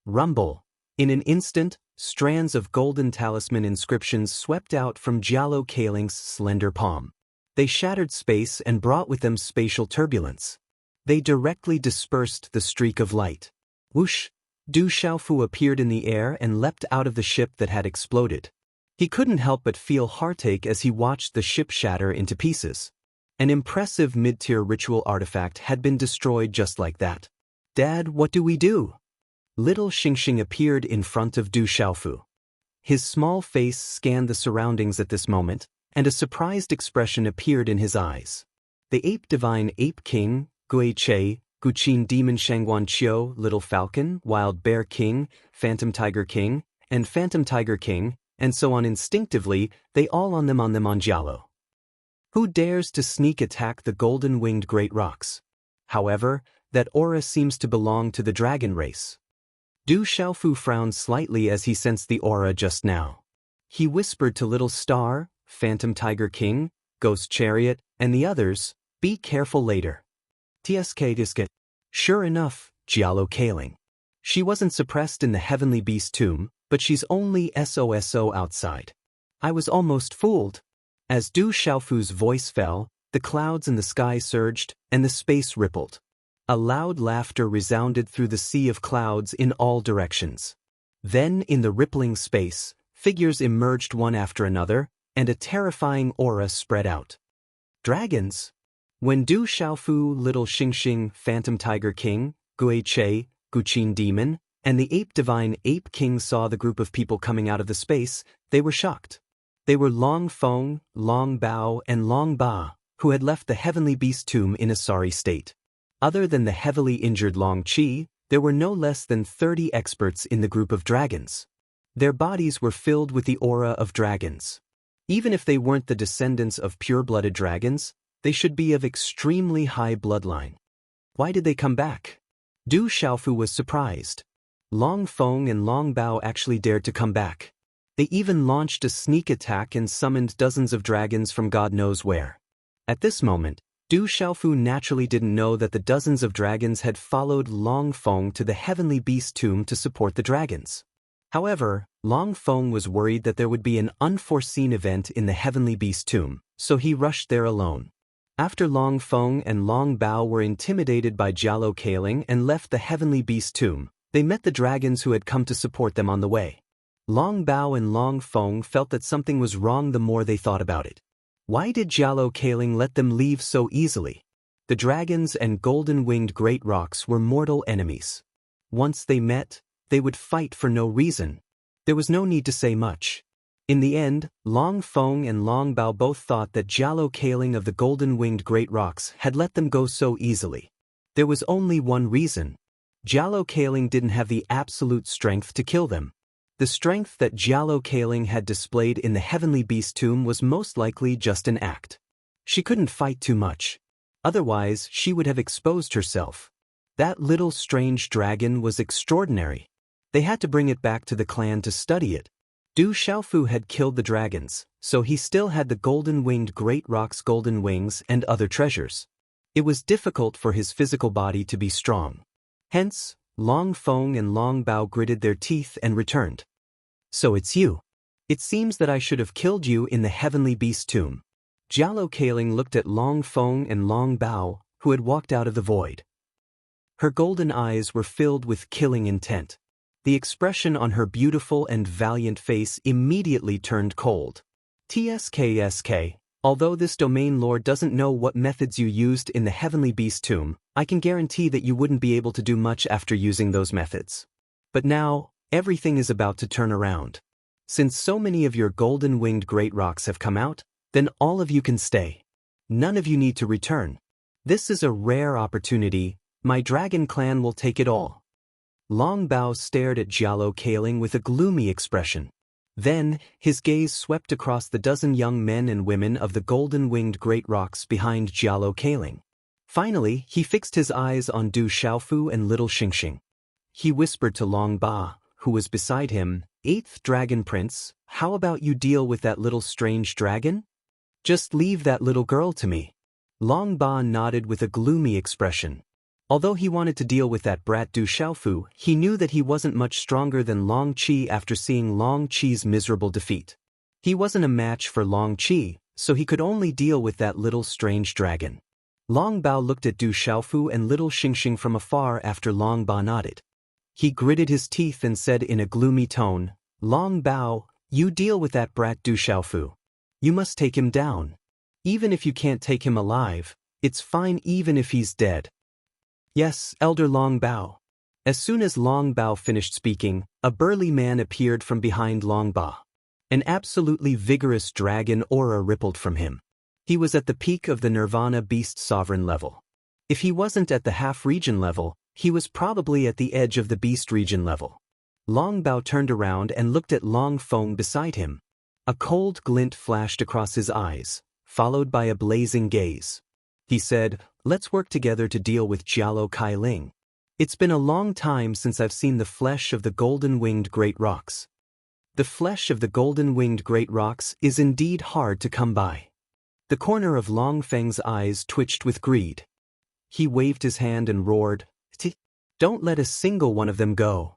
Rumble. In an instant, strands of golden talisman inscriptions swept out from Jialo Kaling's slender palm. They shattered space and brought with them spatial turbulence. They directly dispersed the streak of light. Whoosh! Du Xiaofu appeared in the air and leapt out of the ship that had exploded. He couldn't help but feel heartache as he watched the ship shatter into pieces. An impressive mid-tier ritual artifact had been destroyed just like that. Dad, what do we do? Little Xingxing appeared in front of Du Xiaofu. His small face scanned the surroundings at this moment, and a surprised expression appeared in his eyes. The Ape Divine Ape King, Gui Che, Guqin Demon Shangguan Qiu, Little Falcon, Wild Bear King, Phantom Tiger King, and Phantom Tiger King, and so on instinctively, they all on them Jialo. Who dares to sneak attack the golden-winged great rocks? However, that aura seems to belong to the dragon race. Du Xiaofu frowned slightly as he sensed the aura just now. He whispered to Little Star, Phantom Tiger King, Ghost Chariot, and the others, "Be careful later." Tsk. Sure enough, Jialo Kaling. She wasn't suppressed in the heavenly beast tomb, but she's only SOSO outside. I was almost fooled. As Du Xiaofu's voice fell, the clouds in the sky surged, and the space rippled. A loud laughter resounded through the sea of clouds in all directions. Then, in the rippling space, figures emerged one after another, and a terrifying aura spread out. Dragons! When Du Xiaofu, Little Xingxing, Phantom Tiger King, Gui Che, Guqin Demon, and the Ape Divine Ape King saw the group of people coming out of the space, they were shocked. They were Long Feng, Long Bao, and Long Ba, who had left the Heavenly Beast tomb in a sorry state. Other than the heavily injured Long Qi, there were no less than 30 experts in the group of dragons. Their bodies were filled with the aura of dragons. Even if they weren't the descendants of pure-blooded dragons, they should be of extremely high bloodline. Why did they come back? Du Xiaofu was surprised. Long Feng and Long Bao actually dared to come back. They even launched a sneak attack and summoned dozens of dragons from God knows where. At this moment, Du Xiaofu naturally didn't know that the dozens of dragons had followed Long Feng to the Heavenly Beast tomb to support the dragons. However, Long Feng was worried that there would be an unforeseen event in the Heavenly Beast tomb, so he rushed there alone. After Long Feng and Long Bao were intimidated by Jialo Kaling and left the Heavenly Beast tomb, they met the dragons who had come to support them on the way. Long Bao and Long Feng felt that something was wrong the more they thought about it. Why did Jialo Kaling let them leave so easily? The dragons and golden-winged great rocks were mortal enemies. Once they met, they would fight for no reason. There was no need to say much. In the end, Long Feng and Long Bao both thought that Jialo Kaling of the golden-winged great rocks had let them go so easily. There was only one reason. Jialo Kaling didn't have the absolute strength to kill them. The strength that Jialo Kaling had displayed in the Heavenly Beast tomb was most likely just an act. She couldn't fight too much. Otherwise, she would have exposed herself. That little strange dragon was extraordinary. They had to bring it back to the clan to study it. Du Xiaofu had killed the dragons, so he still had the golden-winged great rock's golden wings and other treasures. It was difficult for his physical body to be strong. Hence, Long Feng and Long Bao gritted their teeth and returned. So it's you. It seems that I should have killed you in the Heavenly Beast tomb. Jialo Kaling looked at Long Feng and Long Bao, who had walked out of the void. Her golden eyes were filled with killing intent. The expression on her beautiful and valiant face immediately turned cold. TSKSK, although this domain lord doesn't know what methods you used in the Heavenly Beast tomb, I can guarantee that you wouldn't be able to do much after using those methods. But now, everything is about to turn around. Since so many of your golden-winged great rocks have come out, then all of you can stay. None of you need to return. This is a rare opportunity. My dragon clan will take it all. Long Bao stared at Jialo Kaling with a gloomy expression. Then, his gaze swept across the dozen young men and women of the golden-winged great rocks behind Jialo Kaling. Finally, he fixed his eyes on Du Xiaofu and Little Xingxing. He whispered to Long Ba, who was beside him, "Eighth Dragon Prince, how about you deal with that little strange dragon? Just leave that little girl to me." Long Ba nodded with a gloomy expression. Although he wanted to deal with that brat Du Xiaofu, he knew that he wasn't much stronger than Long Qi after seeing Long Qi's miserable defeat. He wasn't a match for Long Qi, so he could only deal with that little strange dragon. Long Bao looked at Du Xiaofu and Little Xingxing from afar after Long Ba nodded. He gritted his teeth and said in a gloomy tone, "Long Bao, you deal with that brat Du Xiaofu. You must take him down. Even if you can't take him alive, it's fine even if he's dead." "Yes, Elder Long Bao." As soon as Long Bao finished speaking, a burly man appeared from behind Long Ba. An absolutely vigorous dragon aura rippled from him. He was at the peak of the Nirvana Beast Sovereign level. If he wasn't at the half-region level, he was probably at the edge of the Beast region level. Long Bao turned around and looked at Long Feng beside him. A cold glint flashed across his eyes, followed by a blazing gaze. He said, "Let's work together to deal with Jialo Kaling. It's been a long time since I've seen the flesh of the golden-winged great rocks. The flesh of the golden-winged great rocks is indeed hard to come by." The corner of Long Feng's eyes twitched with greed. He waved his hand and roared, "Don't let a single one of them go.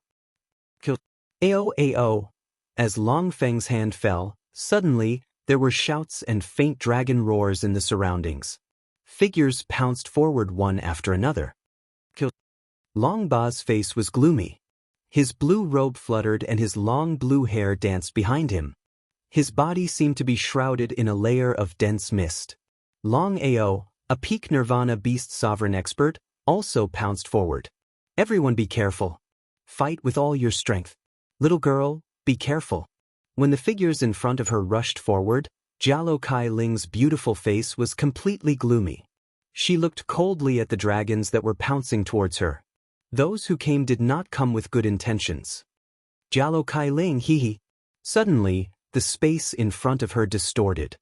Kill." "Ao ao." As Long Feng's hand fell, suddenly, there were shouts and faint dragon roars in the surroundings. Figures pounced forward one after another. Long Ba's face was gloomy. His blue robe fluttered and his long blue hair danced behind him. His body seemed to be shrouded in a layer of dense mist. Long Ao, a peak Nirvana beast sovereign expert, also pounced forward. Everyone be careful. Fight with all your strength. Little girl, be careful. When the figures in front of her rushed forward, Jialo Kai Ling's beautiful face was completely gloomy. She looked coldly at the dragons that were pouncing towards her. Those who came did not come with good intentions. Jialo Kai Ling hee. Suddenly, the space in front of her distorted.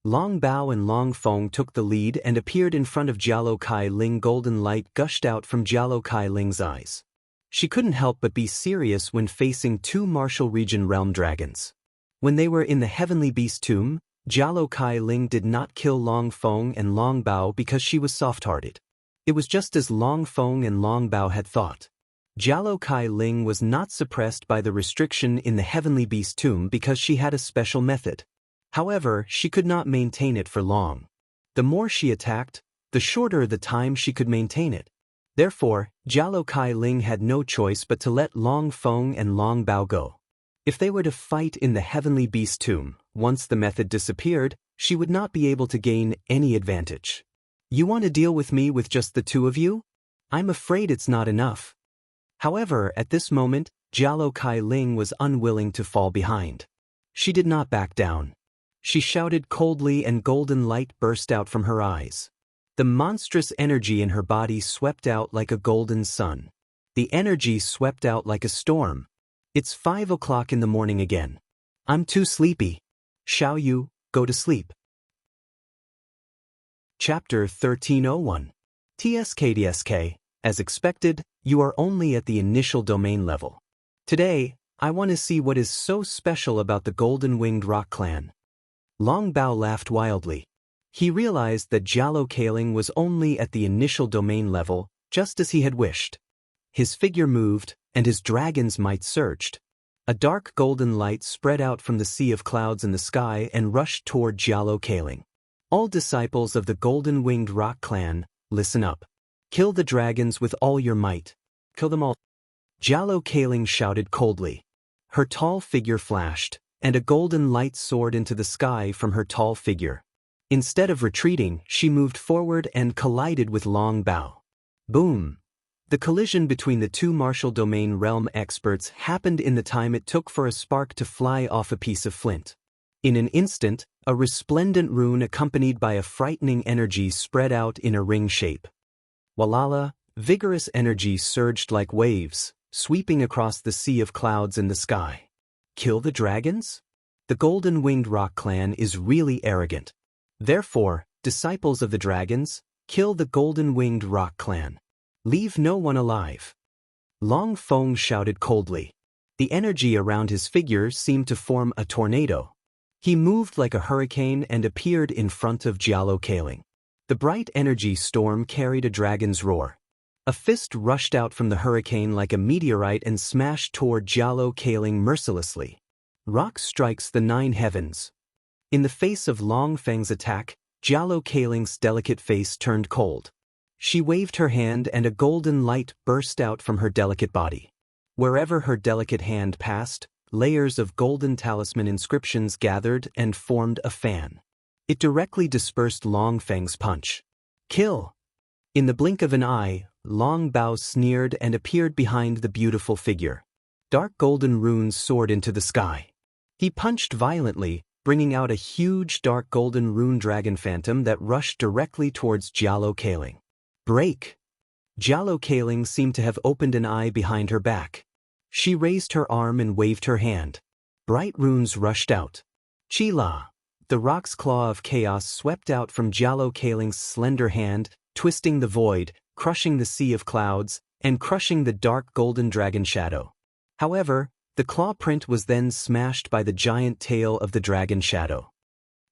Long Bao and Long Feng took the lead and appeared in front of Jialo Kai Ling. Golden light gushed out from Jialo Kai Ling's eyes. She couldn't help but be serious when facing two Martial Region Realm dragons. When they were in the Heavenly Beast Tomb, Jialo Kai Ling did not kill Long Feng and Long Bao because she was soft-hearted. It was just as Long Feng and Long Bao had thought. Jialo Kai Ling was not suppressed by the restriction in the Heavenly Beast Tomb because she had a special method. However, she could not maintain it for long. The more she attacked, the shorter the time she could maintain it. Therefore, Jialo Kai Ling had no choice but to let Long Feng and Long Bao go. If they were to fight in the Heavenly Beast Tomb, once the method disappeared, she would not be able to gain any advantage. You want to deal with me with just the two of you? I'm afraid it's not enough. However, at this moment, Jialo Kai Ling was unwilling to fall behind. She did not back down. She shouted coldly and golden light burst out from her eyes. The monstrous energy in her body swept out like a golden sun. The energy swept out like a storm. It's 5 o'clock in the morning again. I'm too sleepy. Xiao Yu, go to sleep. Chapter 1301. TSK. As expected, you are only at the initial domain level. Today, I want to see what is so special about the Golden-Winged Rock Clan. Long Bao laughed wildly. He realized that Jialo Kai Ling was only at the initial domain level, just as he had wished. His figure moved, and his dragon's might surged. A dark golden light spread out from the sea of clouds in the sky and rushed toward Jialo Kai Ling. All disciples of the Golden-Winged Rock Clan, listen up. Kill the dragons with all your might. Kill them all. Jialo Kai Ling shouted coldly. Her tall figure flashed, and a golden light soared into the sky from her tall figure. Instead of retreating, she moved forward and collided with Long Bao. Boom! The collision between the two Martial Domain Realm experts happened in the time it took for a spark to fly off a piece of flint. In an instant, a resplendent rune accompanied by a frightening energy spread out in a ring shape. Walala, vigorous energy surged like waves, sweeping across the sea of clouds in the sky. Kill the dragons? The Golden-Winged Rock Clan is really arrogant. Therefore, disciples of the dragons, kill the Golden-Winged Rock Clan. Leave no one alive. Long Feng shouted coldly. The energy around his figure seemed to form a tornado. He moved like a hurricane and appeared in front of Jialo Kai Ling. The bright energy storm carried a dragon's roar. A fist rushed out from the hurricane like a meteorite and smashed toward Jialo Kai Ling mercilessly. Rock strikes the 9 heavens. In the face of Long Feng's attack, Jialo Kai Ling's delicate face turned cold. She waved her hand and a golden light burst out from her delicate body. Wherever her delicate hand passed, layers of golden talisman inscriptions gathered and formed a fan. It directly dispersed Long Feng's punch. Kill! In the blink of an eye, Long Bao sneered and appeared behind the beautiful figure. Dark golden runes soared into the sky. He punched violently, bringing out a huge dark golden rune dragon phantom that rushed directly towards Jialo Kai Ling. Break! Jialo Kai Ling seemed to have opened an eye behind her back. She raised her arm and waved her hand. Bright runes rushed out. Chi-La! The rock's claw of chaos swept out from Jialo Kai Ling's slender hand, twisting the void, crushing the sea of clouds, and crushing the dark golden dragon shadow. However, the claw print was then smashed by the giant tail of the dragon shadow.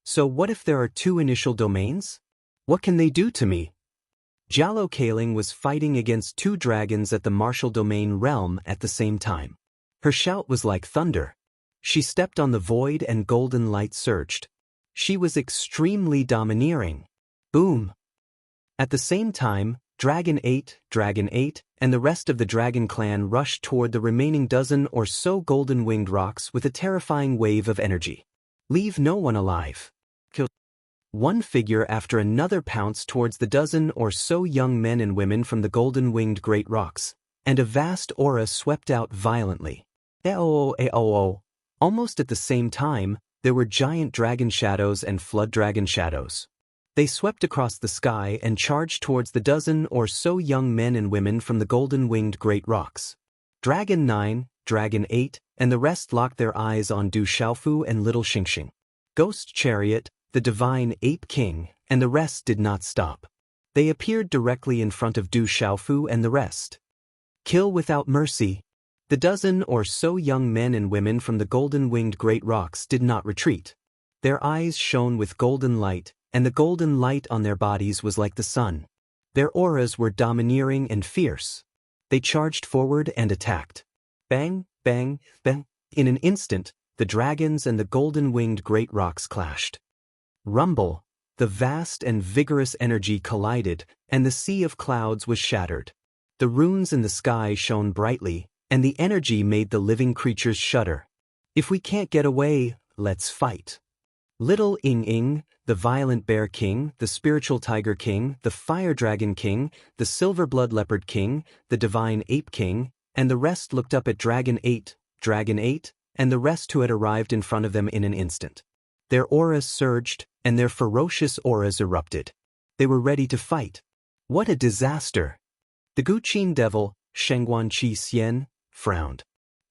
So what if there are 2 initial domains? What can they do to me? Jialo Kai Ling was fighting against 2 dragons at the Martial Domain realm at the same time. Her shout was like thunder. She stepped on the void and golden light surged. She was extremely domineering. Boom! At the same time, Dragon 8, and the rest of the dragon clan rushed toward the remaining dozen or so golden-winged rocks with a terrifying wave of energy. Leave no one alive. Kill. One figure after another pounced towards the dozen or so young men and women from the golden-winged great rocks, and a vast aura swept out violently. Almost at the same time, there were giant dragon shadows and flood dragon shadows. They swept across the sky and charged towards the dozen or so young men and women from the golden-winged great rocks. Dragon 9, Dragon 8, and the rest locked their eyes on Du Xiaofu and Little Xingxing. Ghost Chariot, the Divine Ape King, and the rest did not stop. They appeared directly in front of Du Xiaofu and the rest. Kill without mercy. The dozen or so young men and women from the golden-winged great rocks did not retreat. Their eyes shone with golden light, and the golden light on their bodies was like the sun. Their auras were domineering and fierce. They charged forward and attacked. Bang, bang, bang. In an instant, the dragons and the golden-winged great rocks clashed. Rumble, the vast and vigorous energy collided, and the sea of clouds was shattered. The runes in the sky shone brightly, and the energy made the living creatures shudder. If we can't get away, let's fight. Little Ing, the Violent Bear King, the Spiritual Tiger King, the Fire Dragon King, the Silver Blood Leopard King, the Divine Ape King, and the rest looked up at Dragon 8, and the rest who had arrived in front of them in an instant. Their auras surged, and their ferocious auras erupted. They were ready to fight. What a disaster! The Guqin Devil, Shengguan Qi Xian, frowned.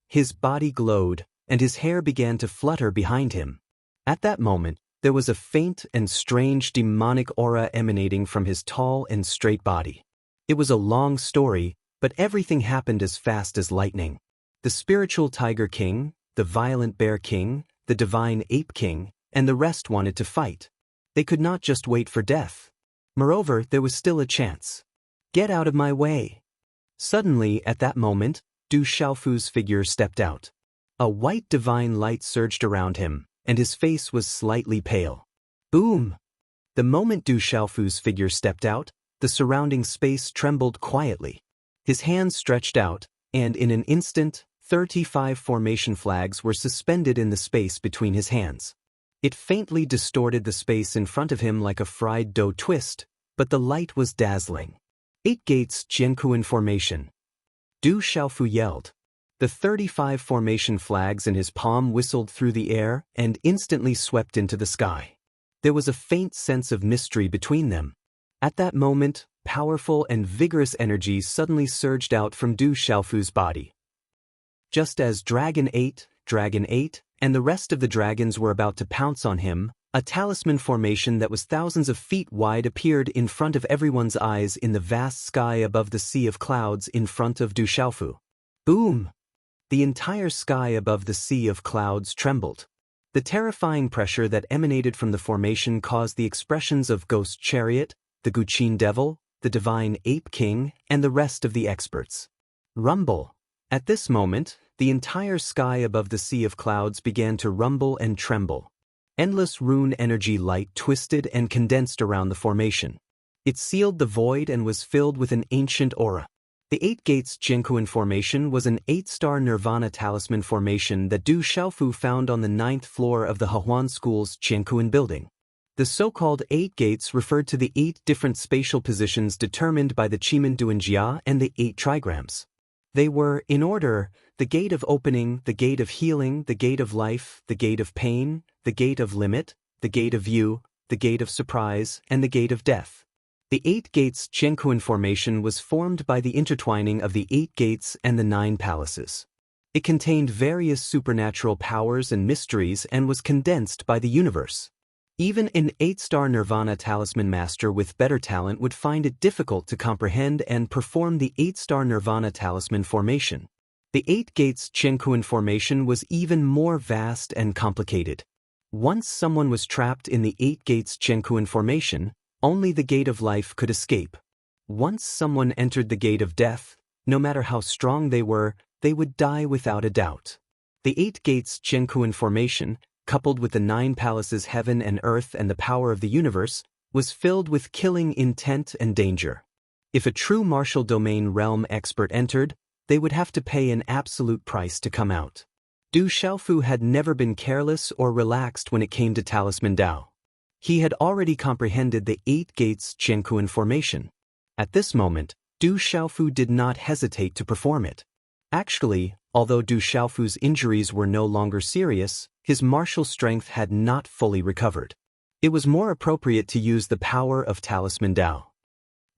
His body glowed, and his hair began to flutter behind him. At that moment, there was a faint and strange demonic aura emanating from his tall and straight body. It was a long story, but everything happened as fast as lightning. The Spiritual Tiger King, the Violent Bear King, the Divine Ape King, and the rest wanted to fight. They could not just wait for death. Moreover, there was still a chance. Get out of my way. Suddenly, at that moment, Du Xiaofu's figure stepped out. A white divine light surged around him, and his face was slightly pale. Boom! The moment Du Xiaofu's figure stepped out, the surrounding space trembled quietly. His hands stretched out, and in an instant, 35 formation flags were suspended in the space between his hands. It faintly distorted the space in front of him like a fried dough twist, but the light was dazzling. 8 gates Jiankuan formation. Du Xiaofu yelled. The 35 formation flags in his palm whistled through the air and instantly swept into the sky. There was a faint sense of mystery between them. At that moment, powerful and vigorous energy suddenly surged out from Du Xiaofu's body. Just as Dragon 8, and the rest of the dragons were about to pounce on him, a talisman formation that was thousands of feet wide appeared in front of everyone's eyes in the vast sky above the sea of clouds in front of Du Xiaofu. Boom! The entire sky above the sea of clouds trembled. The terrifying pressure that emanated from the formation caused the expressions of Ghost Chariot, the Guqin Devil, the Divine Ape King, and the rest of the experts. Rumble. At this moment, the entire sky above the sea of clouds began to rumble and tremble. Endless rune energy light twisted and condensed around the formation. It sealed the void and was filled with an ancient aura. The 8 gates Jiankuan formation was an 8-star Nirvana talisman formation that Du Xiaofu found on the 9th floor of the Hehuan School's Jiankuan building. The so-called 8 gates referred to the 8 different spatial positions determined by the Qimen Duanjia and the 8 trigrams. They were, in order, the gate of opening, the gate of healing, the gate of life, the gate of pain, the gate of limit, the gate of view, the gate of surprise, and the gate of death. The 8 gates Jiankuan formation was formed by the intertwining of the 8 gates and the 9 palaces. It contained various supernatural powers and mysteries and was condensed by the universe. Even an 8-star Nirvana talisman master with better talent would find it difficult to comprehend and perform the 8-star Nirvana talisman formation. The 8 gates Jiankuan formation was even more vast and complicated. Once someone was trapped in the 8 gates Jiankuan formation, only the gate of life could escape. Once someone entered the gate of death, no matter how strong they were, they would die without a doubt. The 8 gates Jiankuan formation, coupled with the 9 palaces heaven and earth and the power of the universe, was filled with killing intent and danger. If a true martial domain realm expert entered, they would have to pay an absolute price to come out. Du Xiaofu had never been careless or relaxed when it came to Talisman Dao. He had already comprehended the 8 gates Zhengkuan formation. At this moment, Du Xiaofu did not hesitate to perform it. Actually, although Du Xiaofu's injuries were no longer serious, his martial strength had not fully recovered. It was more appropriate to use the power of Talisman Dao.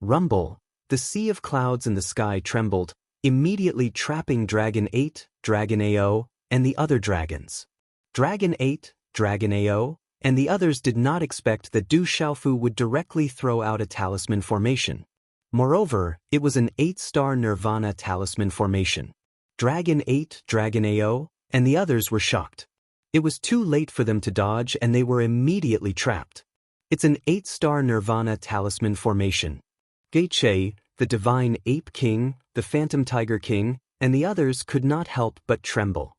Rumble, the sea of clouds in the sky trembled, immediately trapping Dragon 8, Dragon AO, and the other dragons. Dragon 8, Dragon AO, and the others did not expect that Du Xiaofu would directly throw out a talisman formation. Moreover, it was an 8-star Nirvana talisman formation. Dragon 8, Dragon AO, and the others were shocked. It was too late for them to dodge and they were immediately trapped. It's an 8-star Nirvana talisman formation. Geiche, the Divine Ape King, the Phantom Tiger King, and the others could not help but tremble.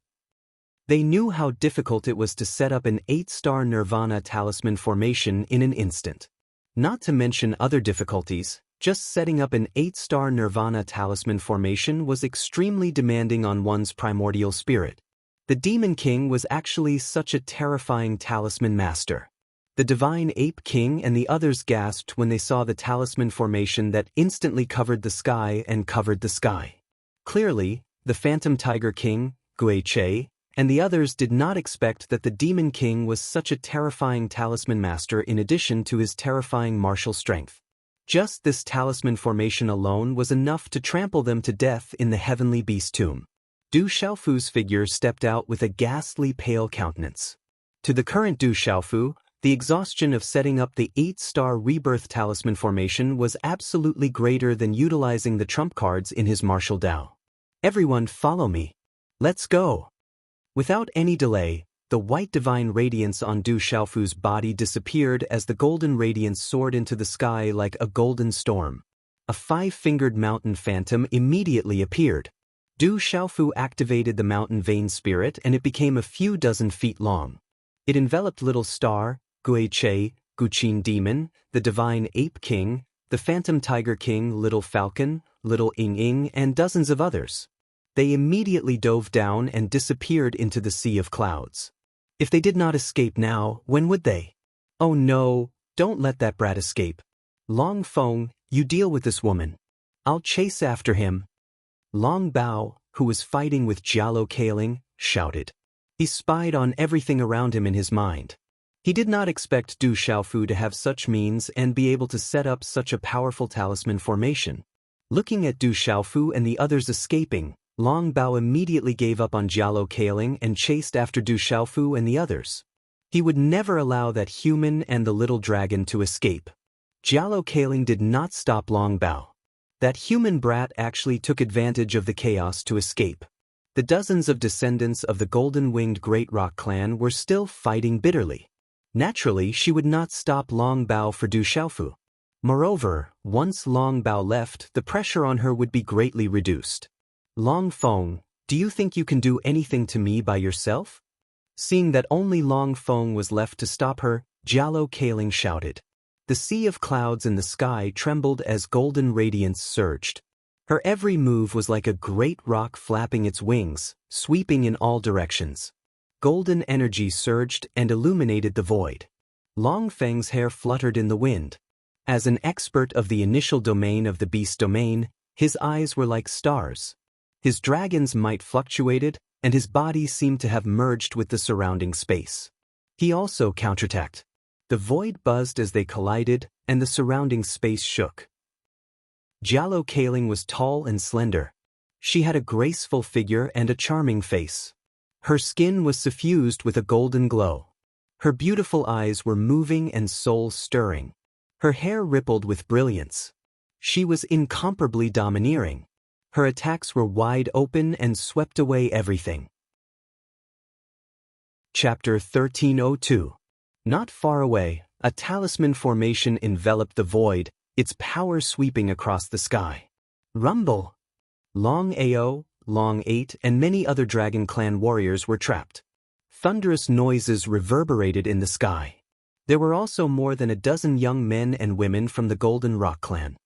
They knew how difficult it was to set up an 8-star Nirvana talisman formation in an instant. Not to mention other difficulties, just setting up an 8-star Nirvana talisman formation was extremely demanding on one's primordial spirit. The Demon King was actually such a terrifying talisman master. The Divine Ape King and the others gasped when they saw the talisman formation that instantly covered the sky and covered the sky. Clearly, the Phantom Tiger King, Guiche, and the others did not expect that the Demon King was such a terrifying talisman master in addition to his terrifying martial strength. Just this talisman formation alone was enough to trample them to death in the heavenly beast tomb. Du Xiaofu's figure stepped out with a ghastly pale countenance. To the current Du Xiaofu, the exhaustion of setting up the 8-star rebirth talisman formation was absolutely greater than utilizing the trump cards in his martial Dao. Everyone follow me. Let's go. Without any delay, the white divine radiance on Du Xiaofu's body disappeared as the golden radiance soared into the sky like a golden storm. A 5-fingered mountain phantom immediately appeared. Du Xiaofu activated the mountain vein spirit and it became a few dozen feet long. It enveloped Little Star, Guiche, Guqin Demon, the Divine Ape King, the Phantom Tiger King, Little Falcon, Little Ying, and dozens of others. They immediately dove down and disappeared into the sea of clouds. If they did not escape now, when would they? Oh no, don't let that brat escape. Long Feng, you deal with this woman. I'll chase after him. Long Bao, who was fighting with Jialo Kaling, shouted. He spied on everything around him in his mind. He did not expect Du Xiaofu to have such means and be able to set up such a powerful talisman formation. Looking at Du Xiaofu and the others escaping, Long Bao immediately gave up on Jialo Kaling and chased after Du Xiaofu and the others. He would never allow that human and the little dragon to escape. Jialo Kaling did not stop Long Bao. That human brat actually took advantage of the chaos to escape. The dozens of descendants of the golden-winged Great Rock clan were still fighting bitterly. Naturally, she would not stop Long Bao for Du Xiaofu. Moreover, once Long Bao left, the pressure on her would be greatly reduced. Long Feng, do you think you can do anything to me by yourself? Seeing that only Long Feng was left to stop her, Jialo Kaling shouted. The sea of clouds in the sky trembled as golden radiance surged. Her every move was like a great rock flapping its wings, sweeping in all directions. Golden energy surged and illuminated the void. Long Feng's hair fluttered in the wind. As an expert of the initial domain of the beast domain, his eyes were like stars. His dragon's might fluctuated, and his body seemed to have merged with the surrounding space. He also counterattacked. The void buzzed as they collided, and the surrounding space shook. Jialo Kaling was tall and slender. She had a graceful figure and a charming face. Her skin was suffused with a golden glow. Her beautiful eyes were moving and soul-stirring. Her hair rippled with brilliance. She was incomparably domineering. Her attacks were wide open and swept away everything. Chapter 1302. Not far away, a talisman formation enveloped the void, its power sweeping across the sky. Rumble! Long Ao, Long 8, and many other Dragon Clan warriors were trapped. Thunderous noises reverberated in the sky. There were also more than a dozen young men and women from the Golden Rock Clan.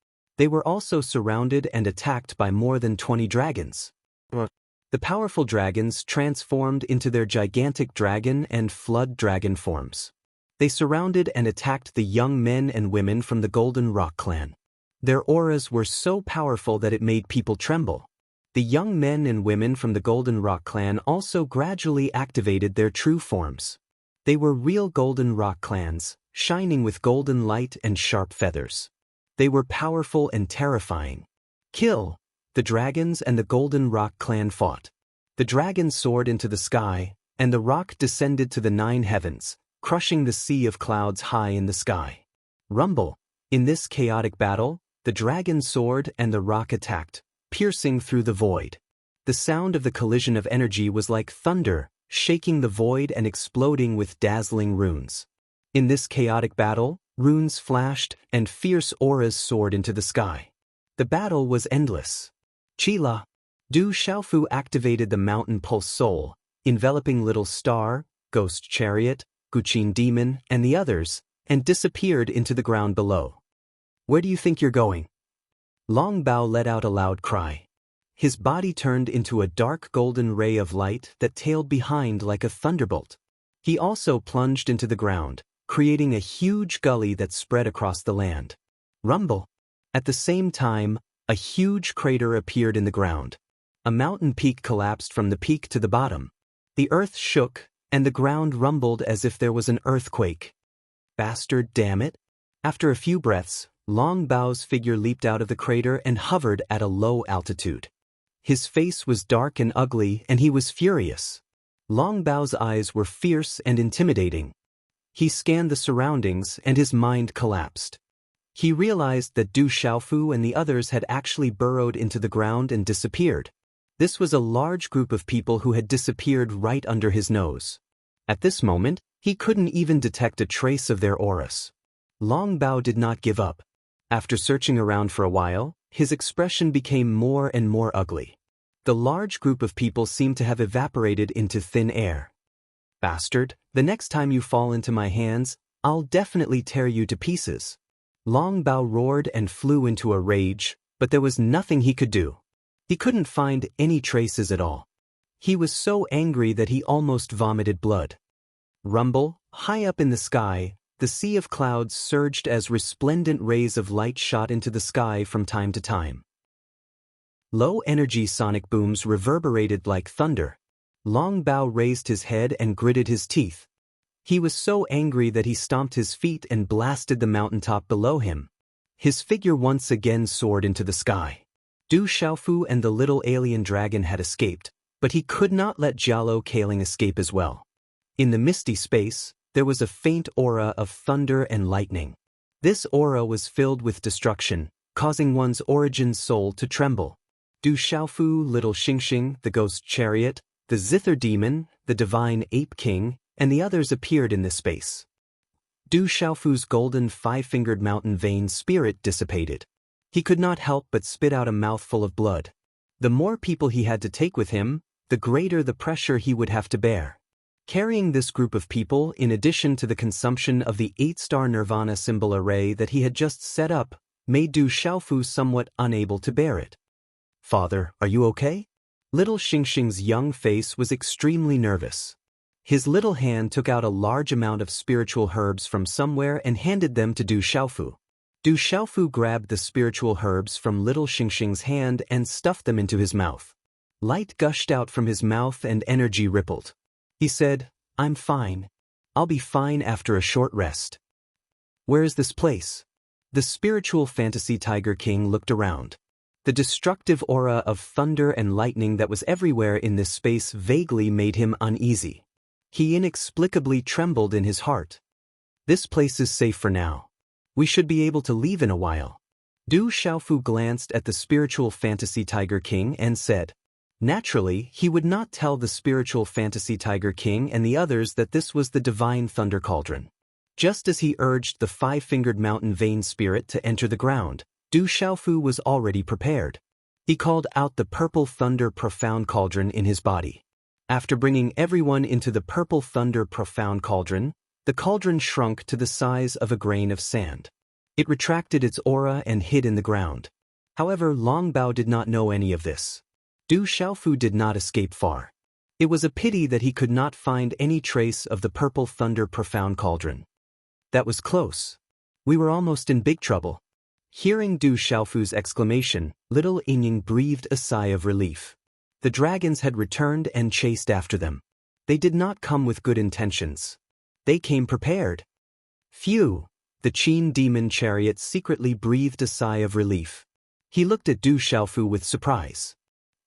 They were also surrounded and attacked by more than 20 dragons. The powerful dragons transformed into their gigantic dragon and flood dragon forms. They surrounded and attacked the young men and women from the Golden Rock clan. Their auras were so powerful that it made people tremble. The young men and women from the Golden Rock clan also gradually activated their true forms. They were real Golden Rock clans, shining with golden light and sharp feathers. They were powerful and terrifying. Kill! The dragons and the Golden Rock clan fought. The dragons soared into the sky, and the rock descended to the 9 heavens, crushing the sea of clouds high in the sky. Rumble! In this chaotic battle, the dragon soared and the rock attacked, piercing through the void. The sound of the collision of energy was like thunder, shaking the void and exploding with dazzling runes. In this chaotic battle, runes flashed and fierce auras soared into the sky. The battle was endless. Chila! Du Xiaofu activated the Mountain Pulse Soul, enveloping Little Star, Ghost Chariot, Guqin Demon, and the others, and disappeared into the ground below. Where do you think you're going? Long Bao let out a loud cry. His body turned into a dark golden ray of light that tailed behind like a thunderbolt. He also plunged into the ground, creating a huge gully that spread across the land. Rumble! At the same time, a huge crater appeared in the ground. A mountain peak collapsed from the peak to the bottom. The earth shook, and the ground rumbled as if there was an earthquake. Bastard, damn it! After a few breaths, Long Bao's figure leaped out of the crater and hovered at a low altitude. His face was dark and ugly, and he was furious. Long Bao's eyes were fierce and intimidating. He scanned the surroundings, and his mind collapsed. He realized that Du Xiaofu and the others had actually burrowed into the ground and disappeared. This was a large group of people who had disappeared right under his nose. At this moment, he couldn't even detect a trace of their auras. Long Bao did not give up. After searching around for a while, his expression became more and more ugly. The large group of people seemed to have evaporated into thin air. Bastard, the next time you fall into my hands, I'll definitely tear you to pieces. Long Bao roared and flew into a rage, but there was nothing he could do. He couldn't find any traces at all. He was so angry that he almost vomited blood. Rumble, high up in the sky, the sea of clouds surged as resplendent rays of light shot into the sky from time to time. Low-energy sonic booms reverberated like thunder. Long Bao raised his head and gritted his teeth. He was so angry that he stomped his feet and blasted the mountaintop below him. His figure once again soared into the sky. Du Xiaofu and the little alien dragon had escaped, but he could not let Jialo Kaling escape as well. In the misty space, there was a faint aura of thunder and lightning. This aura was filled with destruction, causing one's origin soul to tremble. Du Xiaofu, Little Xingxing, the Ghost Chariot, the Zither Demon, the Divine Ape King, and the others appeared in this space. Du Xiaofu's golden 5-fingered mountain vein spirit dissipated. He could not help but spit out a mouthful of blood. The more people he had to take with him, the greater the pressure he would have to bear. Carrying this group of people in addition to the consumption of the 8-star Nirvana symbol array that he had just set up, made Du Xiaofu somewhat unable to bear it. Father, are you okay? Little Xingxing's young face was extremely nervous. His little hand took out a large amount of spiritual herbs from somewhere and handed them to Du Xiaofu. Du Xiaofu grabbed the spiritual herbs from Little Xingxing's hand and stuffed them into his mouth. Light gushed out from his mouth and energy rippled. He said, "I'm fine. I'll be fine after a short rest." Where is this place? The spiritual fantasy Tiger King looked around. The destructive aura of thunder and lightning that was everywhere in this space vaguely made him uneasy. He inexplicably trembled in his heart. This place is safe for now. We should be able to leave in a while. Du Xiaofu glanced at the spiritual fantasy Tiger King and said. Naturally, he would not tell the spiritual fantasy Tiger King and the others that this was the divine thunder cauldron. Just as he urged the 5-fingered mountain vein spirit to enter the ground, Du Xiaofu was already prepared. He called out the purple thunder profound cauldron in his body. After bringing everyone into the purple thunder profound cauldron, the cauldron shrunk to the size of a grain of sand. It retracted its aura and hid in the ground. However, Long Bao did not know any of this. Du Xiaofu did not escape far. It was a pity that he could not find any trace of the purple thunder profound cauldron. That was close. We were almost in big trouble. Hearing Du Xiaofu's exclamation, little Yingying breathed a sigh of relief. The dragons had returned and chased after them. They did not come with good intentions. They came prepared. Phew! The Qin demon chariot secretly breathed a sigh of relief. He looked at Du Xiaofu with surprise.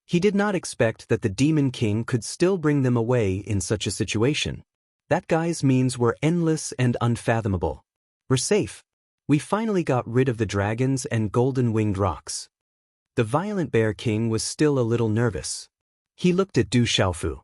He did not expect that the Demon King could still bring them away in such a situation. That guy's means were endless and unfathomable. We're safe. We finally got rid of the dragons and golden-winged rocks. The Violent Bear King was still a little nervous. He looked at Du Xiaofu.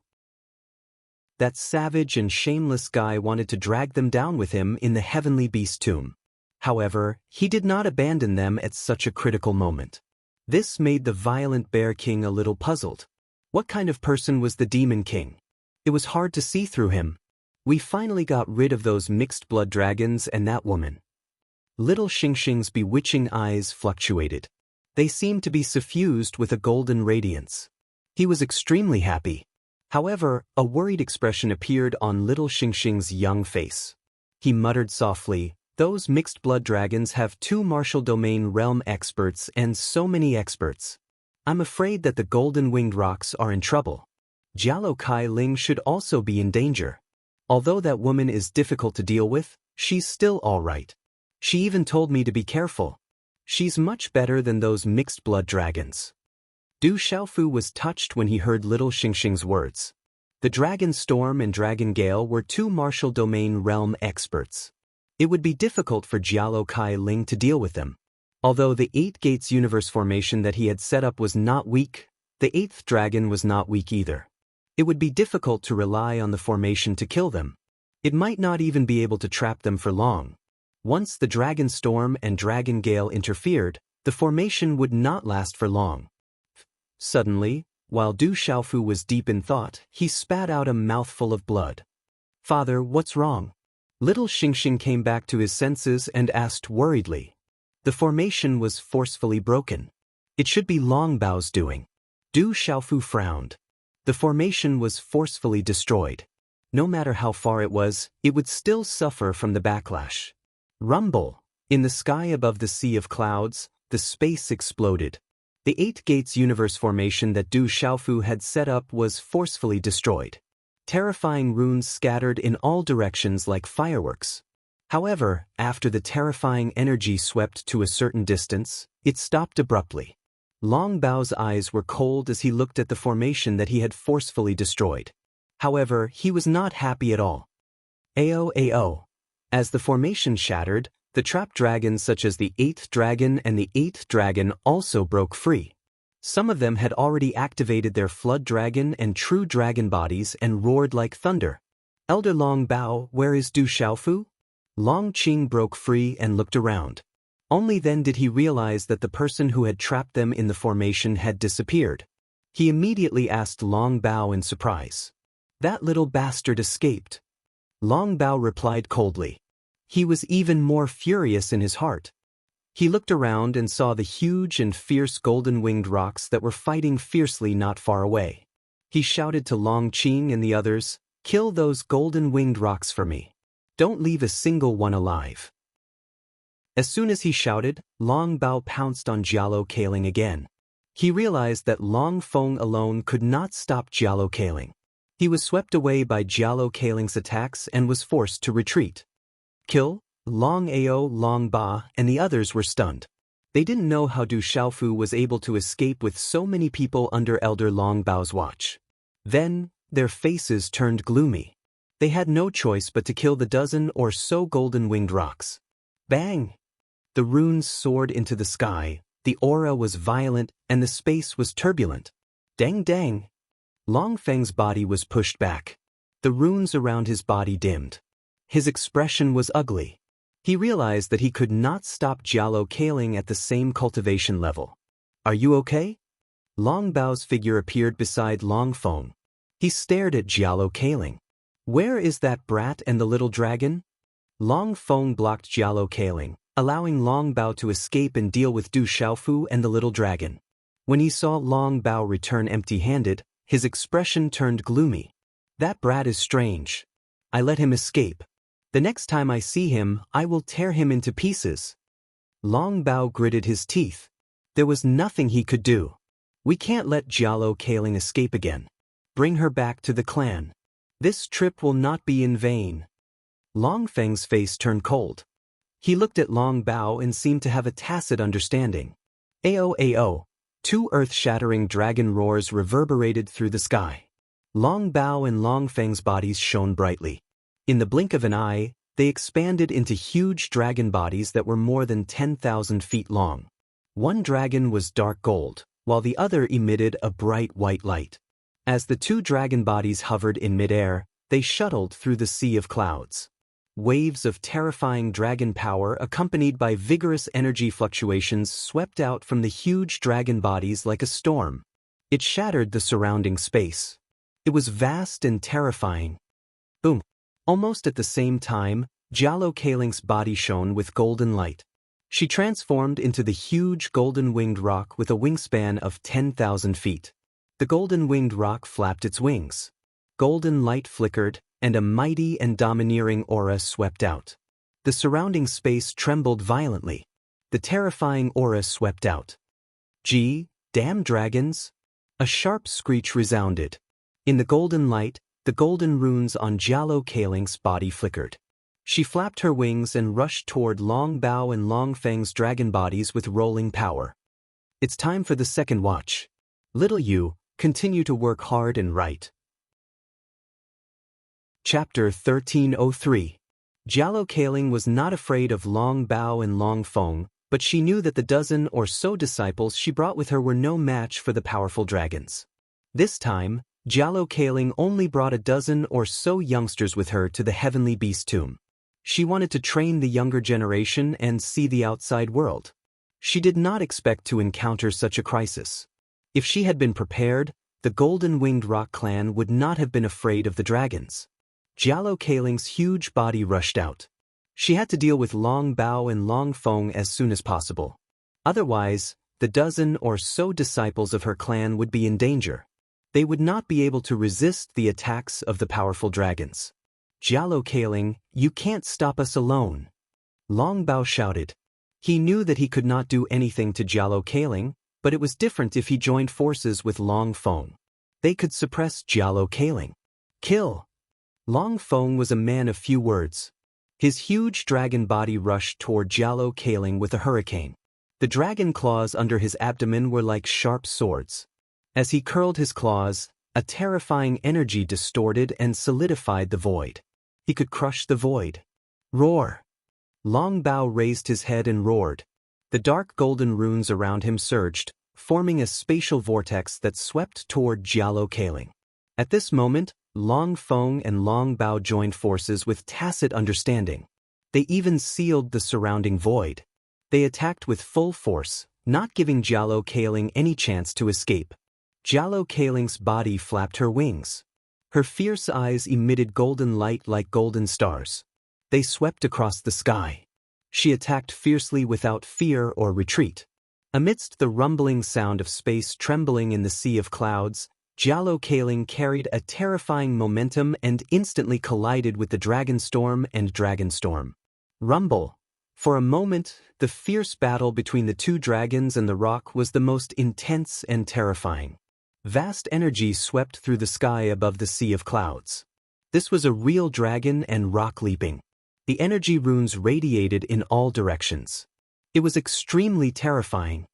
That savage and shameless guy wanted to drag them down with him in the heavenly beast tomb. However, he did not abandon them at such a critical moment. This made the Violent Bear King a little puzzled. What kind of person was the Demon King? It was hard to see through him. We finally got rid of those mixed-blood dragons and that woman. Little Xingxing's bewitching eyes fluctuated. They seemed to be suffused with a golden radiance. He was extremely happy. However, a worried expression appeared on little Xingxing's young face. He muttered softly, "Those mixed-blood dragons have 2 martial domain realm experts and so many experts. I'm afraid that the golden-winged rocks are in trouble. Jialo Kai Ling should also be in danger. Although that woman is difficult to deal with, she's still all right. She even told me to be careful. She's much better than those mixed-blood dragons." Du Xiaofu was touched when he heard little Xingxing's words. The Dragon Storm and Dragon Gale were 2 martial domain realm experts. It would be difficult for Jialo Kai Ling to deal with them. Although the 8 Gates universe formation that he had set up was not weak, the 8th dragon was not weak either. It would be difficult to rely on the formation to kill them. It might not even be able to trap them for long. Once the Dragon Storm and Dragon Gale interfered, the formation would not last for long. Suddenly, while Du Xiaofu was deep in thought, he spat out a mouthful of blood. "Father, what's wrong?" Little Xingxing came back to his senses and asked worriedly. The formation was forcefully broken. It should be Long Bao's doing. Du Xiaofu frowned. The formation was forcefully destroyed. No matter how far it would still suffer from the backlash. Rumble! In the sky above the sea of clouds, the space exploded. The 8 Gates universe formation that Du Xiaofu had set up was forcefully destroyed. Terrifying runes scattered in all directions like fireworks. However, after the terrifying energy swept to a certain distance, it stopped abruptly. Long Bao's eyes were cold as he looked at the formation that he had forcefully destroyed. However, he was not happy at all. Ao. As the formation shattered, the trapped dragons such as the 8th dragon and the 8th dragon also broke free. Some of them had already activated their flood dragon and true dragon bodies and roared like thunder. "Elder Long Bao, where is Du Xiaofu?" Long Qing broke free and looked around. Only then did he realize that the person who had trapped them in the formation had disappeared. He immediately asked Long Bao in surprise. "That little bastard escaped." Long Bao replied coldly. He was even more furious in his heart. He looked around and saw the huge and fierce golden-winged rocks that were fighting fiercely not far away. He shouted to Long Qing and the others, "Kill those golden-winged rocks for me. Don't leave a single one alive." As soon as he shouted, Long Bao pounced on Jialo Kaling again. He realized that Long Feng alone could not stop Jialo Kaling. He was swept away by Jialo Kaling's attacks and was forced to retreat. Kill, Long Ao, Long Ba, and the others were stunned. They didn't know how Du Xiaofu was able to escape with so many people under Elder Long Bao's watch. Then, their faces turned gloomy. They had no choice but to kill the dozen or so golden-winged rocks. Bang! The runes soared into the sky, the aura was violent, and the space was turbulent. Dang dang! Long Feng's body was pushed back. The runes around his body dimmed. His expression was ugly. He realized that he could not stop Jialo Kaling at the same cultivation level. "Are you okay?" Long Bao's figure appeared beside Long Feng. He stared at Jialo Kaling. "Where is that brat and the little dragon?" Long Feng blocked Jialo Kaling. allowing Long Bao to escape and deal with Du Xiaofu and the little dragon. When he saw Long Bao return empty-handed, his expression turned gloomy. That brat is strange. I let him escape. The next time I see him, I will tear him into pieces. Long Bao gritted his teeth. There was nothing he could do. We can't let Jialo Kaling escape again. Bring her back to the clan. This trip will not be in vain. Long Feng's face turned cold. He looked at Long Bao and seemed to have a tacit understanding. Ao. Two earth-shattering dragon roars reverberated through the sky. Long Bao and Long Feng's bodies shone brightly. In the blink of an eye, they expanded into huge dragon bodies that were more than 10,000 feet long. One dragon was dark gold, while the other emitted a bright white light. As the two dragon bodies hovered in midair, they shuttled through the sea of clouds. Waves of terrifying dragon power accompanied by vigorous energy fluctuations swept out from the huge dragon bodies like a storm. It shattered the surrounding space. It was vast and terrifying. Boom! Almost at the same time, Jialo Kaling's body shone with golden light. She transformed into the huge golden-winged rock with a wingspan of 10,000 feet. The golden-winged rock flapped its wings. Golden light flickered, and a mighty and domineering aura swept out. The surrounding space trembled violently. The terrifying aura swept out. Gee, damn dragons! A sharp screech resounded. In the golden light, the golden runes on Jialo Kaling's body flickered. She flapped her wings and rushed toward Long Bao and Long Feng's dragon bodies with rolling power. It's time for the second watch. Little you, continue to work hard and write. Chapter 1303. Jialo Kaling was not afraid of Long Bao and Long Feng, but she knew that the dozen or so disciples she brought with her were no match for the powerful dragons. This time, Jialo Kaling only brought a dozen or so youngsters with her to the heavenly beast tomb. She wanted to train the younger generation and see the outside world. She did not expect to encounter such a crisis. If she had been prepared, the Golden-Winged Rock clan would not have been afraid of the dragons. Jialo Kaling's huge body rushed out. She had to deal with Long Bao and Long Feng as soon as possible. Otherwise, the dozen or so disciples of her clan would be in danger. They would not be able to resist the attacks of the powerful dragons. Jialo Kaling, you can't stop us alone. Long Bao shouted. He knew that he could not do anything to Jialo Kaling, but it was different if he joined forces with Long Feng. They could suppress Jialo Kaling. Kill! Long Feng was a man of few words. His huge dragon body rushed toward Jialo Kaling with a hurricane. The dragon claws under his abdomen were like sharp swords. As he curled his claws, a terrifying energy distorted and solidified the void. He could crush the void. Roar! Long Bao raised his head and roared. The dark golden runes around him surged, forming a spatial vortex that swept toward Jialo Kaling. At this moment, Long Feng and Long Bao joined forces with tacit understanding. They even sealed the surrounding void. They attacked with full force, not giving Jialo Kaling any chance to escape. Jialo Kaling's body flapped her wings. Her fierce eyes emitted golden light like golden stars. They swept across the sky. She attacked fiercely without fear or retreat. Amidst the rumbling sound of space trembling in the sea of clouds, Jialo Kaling carried a terrifying momentum and instantly collided with the Dragon Storm and Dragon Storm. Rumble! For a moment, the fierce battle between the two dragons and the rock was the most intense and terrifying. Vast energy swept through the sky above the sea of clouds. This was a real dragon and rock leaping. The energy runes radiated in all directions. It was extremely terrifying.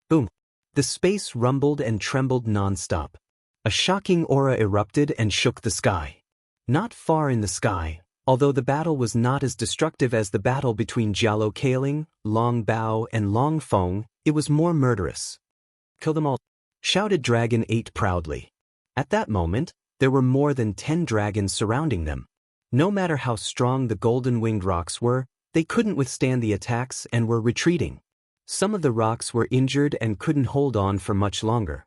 Boom! The space rumbled and trembled non-stop. A shocking aura erupted and shook the sky. Not far in the sky, although the battle was not as destructive as the battle between Jialo Kaling, Long Bao, and Long Feng, it was more murderous. Kill them all, shouted Dragon 8 proudly. At that moment, there were more than 10 dragons surrounding them. No matter how strong the golden-winged rocks were, they couldn't withstand the attacks and were retreating. Some of the rocks were injured and couldn't hold on for much longer.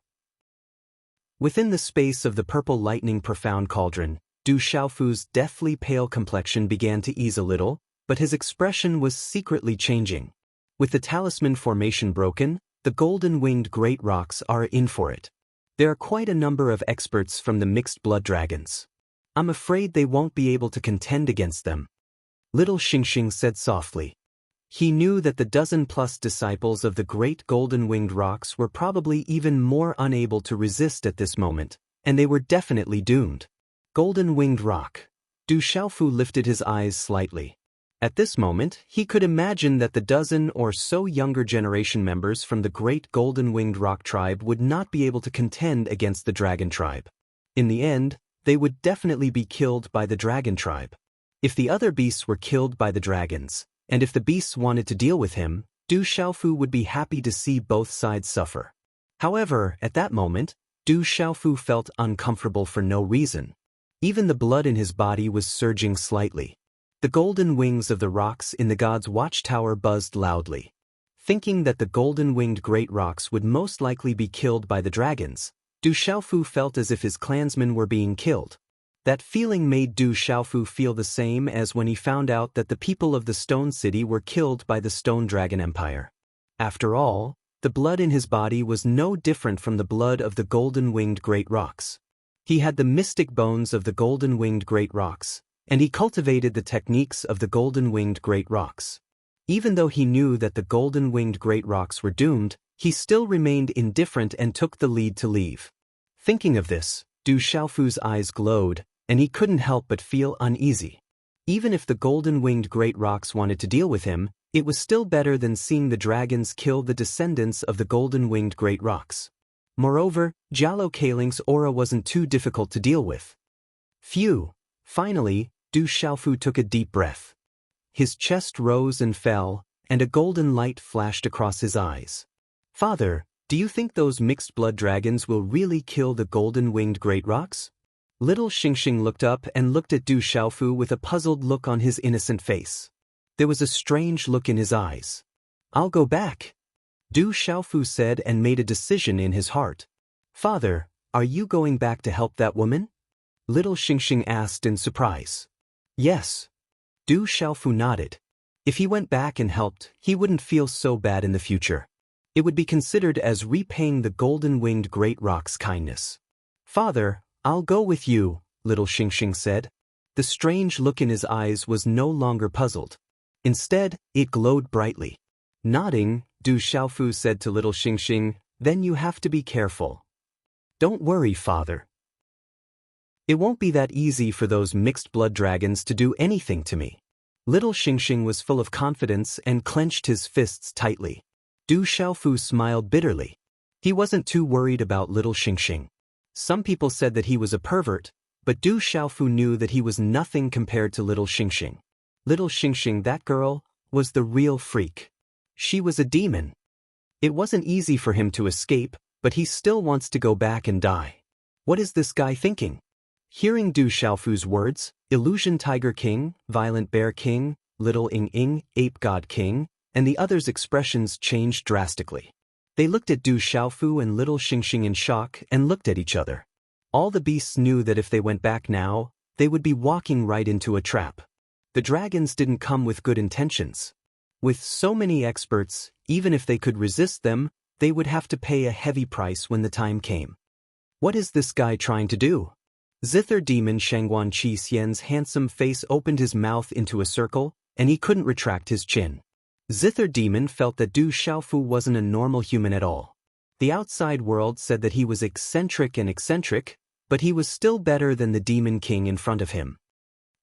Within the space of the purple lightning profound cauldron, Du Xiaofu's deathly pale complexion began to ease a little, but his expression was secretly changing. With the talisman formation broken, the golden-winged great rocks are in for it. There are quite a number of experts from the mixed blood dragons. I'm afraid they won't be able to contend against them. Little Xingxing said softly. He knew that the dozen-plus disciples of the great golden-winged rocks were probably even more unable to resist at this moment, and they were definitely doomed. Golden-winged rock. Du Xiaofu lifted his eyes slightly. At this moment, he could imagine that the dozen or so younger generation members from the great golden-winged rock tribe would not be able to contend against the dragon tribe. In the end, they would definitely be killed by the dragon tribe. If the other beasts were killed by the dragons, and if the beasts wanted to deal with him, Du Xiaofu would be happy to see both sides suffer. However, at that moment, Du Xiaofu felt uncomfortable for no reason. Even the blood in his body was surging slightly. The golden wings of the rocks in the god's watchtower buzzed loudly. Thinking that the golden-winged great rocks would most likely be killed by the dragons, Du Xiaofu felt as if his clansmen were being killed. That feeling made Du Xiaofu feel the same as when he found out that the people of the Stone City were killed by the Stone Dragon Empire. After all, the blood in his body was no different from the blood of the golden-winged great rocks. He had the mystic bones of the golden-winged great rocks, and he cultivated the techniques of the golden-winged great rocks. Even though he knew that the golden-winged great rocks were doomed, he still remained indifferent and took the lead to leave. Thinking of this, Du Xiaofu's eyes glowed, and he couldn't help but feel uneasy. Even if the golden-winged great rocks wanted to deal with him, it was still better than seeing the dragons kill the descendants of the golden-winged great rocks. Moreover, Jialo Kailing's aura wasn't too difficult to deal with. Phew! Finally, Du Xiaofu took a deep breath. His chest rose and fell, and a golden light flashed across his eyes. Father, do you think those mixed blood dragons will really kill the golden-winged great rocks? Little Xingxing looked up and looked at Du Xiaofu with a puzzled look on his innocent face. There was a strange look in his eyes. I'll go back, Du Xiaofu said and made a decision in his heart. Father, are you going back to help that woman? Little Xingxing asked in surprise. Yes. Du Xiaofu nodded. If he went back and helped, he wouldn't feel so bad in the future. It would be considered as repaying the golden-winged great rock's kindness. Father, I'll go with you, Little Xingxing said. The strange look in his eyes was no longer puzzled. Instead, it glowed brightly. Nodding, Du Xiaofu said to Little Xingxing, then you have to be careful. Don't worry, Father. It won't be that easy for those mixed blood dragons to do anything to me. Little Xingxing was full of confidence and clenched his fists tightly. Du Xiaofu smiled bitterly. He wasn't too worried about Little Xingxing. Some people said that he was a pervert, but Du Xiaofu knew that he was nothing compared to Little Xingxing. Little Xingxing, that girl, was the real freak. She was a demon. It wasn't easy for him to escape, but he still wants to go back and die. What is this guy thinking? Hearing Du Xiaofu's words, Illusion Tiger King, Violent Bear King, Little Ing Ing, Ape God King, and the others' expressions changed drastically. They looked at Du Xiaofu and Little Xingxing in shock and looked at each other. All the beasts knew that if they went back now, they would be walking right into a trap. The dragons didn't come with good intentions. With so many experts, even if they could resist them, they would have to pay a heavy price when the time came. What is this guy trying to do? Zither demon Shangguan Qi Xian's handsome face opened his mouth into a circle, and he couldn't retract his chin. Zither demon felt that Du Xiaofu wasn't a normal human at all. The outside world said that he was eccentric, but he was still better than the demon king in front of him.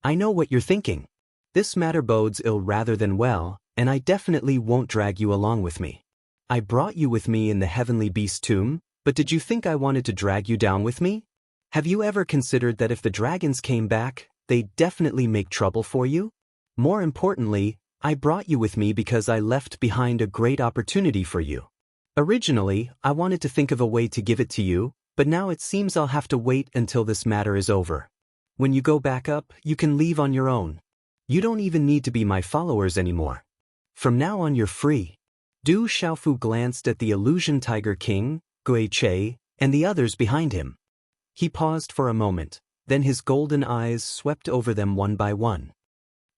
I know what you're thinking. This matter bodes ill rather than well, and I definitely won't drag you along with me. I brought you with me in the heavenly beast tomb, but did you think I wanted to drag you down with me? Have you ever considered that if the dragons came back, they'd definitely make trouble for you? More importantly, I brought you with me because I left behind a great opportunity for you. Originally, I wanted to think of a way to give it to you, but now it seems I'll have to wait until this matter is over. When you go back up, you can leave on your own. You don't even need to be my followers anymore. From now on you're free. Du Xiaofu glanced at the Illusion Tiger King, Gui Che, and the others behind him. He paused for a moment, then his golden eyes swept over them one by one.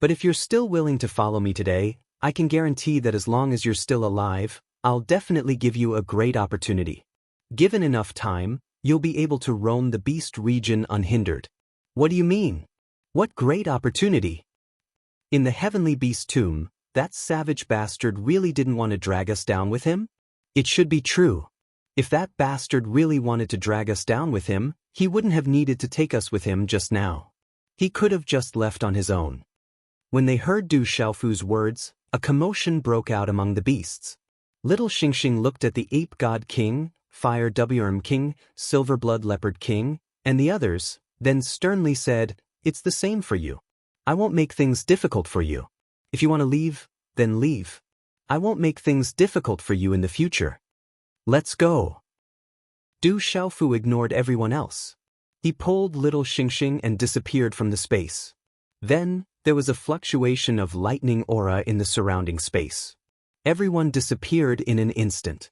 But if you're still willing to follow me today, I can guarantee that as long as you're still alive, I'll definitely give you a great opportunity. Given enough time, you'll be able to roam the beast region unhindered. What do you mean? What great opportunity! In the heavenly beast tomb, that savage bastard really didn't want to drag us down with him? It should be true. If that bastard really wanted to drag us down with him, he wouldn't have needed to take us with him just now. He could have just left on his own. When they heard Du Xiaofu's words, a commotion broke out among the beasts. Little Xingxing looked at the Ape God King, Fire Wurm King, Silver Blood Leopard King, and the others, then sternly said, "It's the same for you. I won't make things difficult for you. If you want to leave, then leave. I won't make things difficult for you in the future. Let's go." Du Xiaofu ignored everyone else. He pulled Little Xingxing and disappeared from the space. Then, there was a fluctuation of lightning aura in the surrounding space. Everyone disappeared in an instant.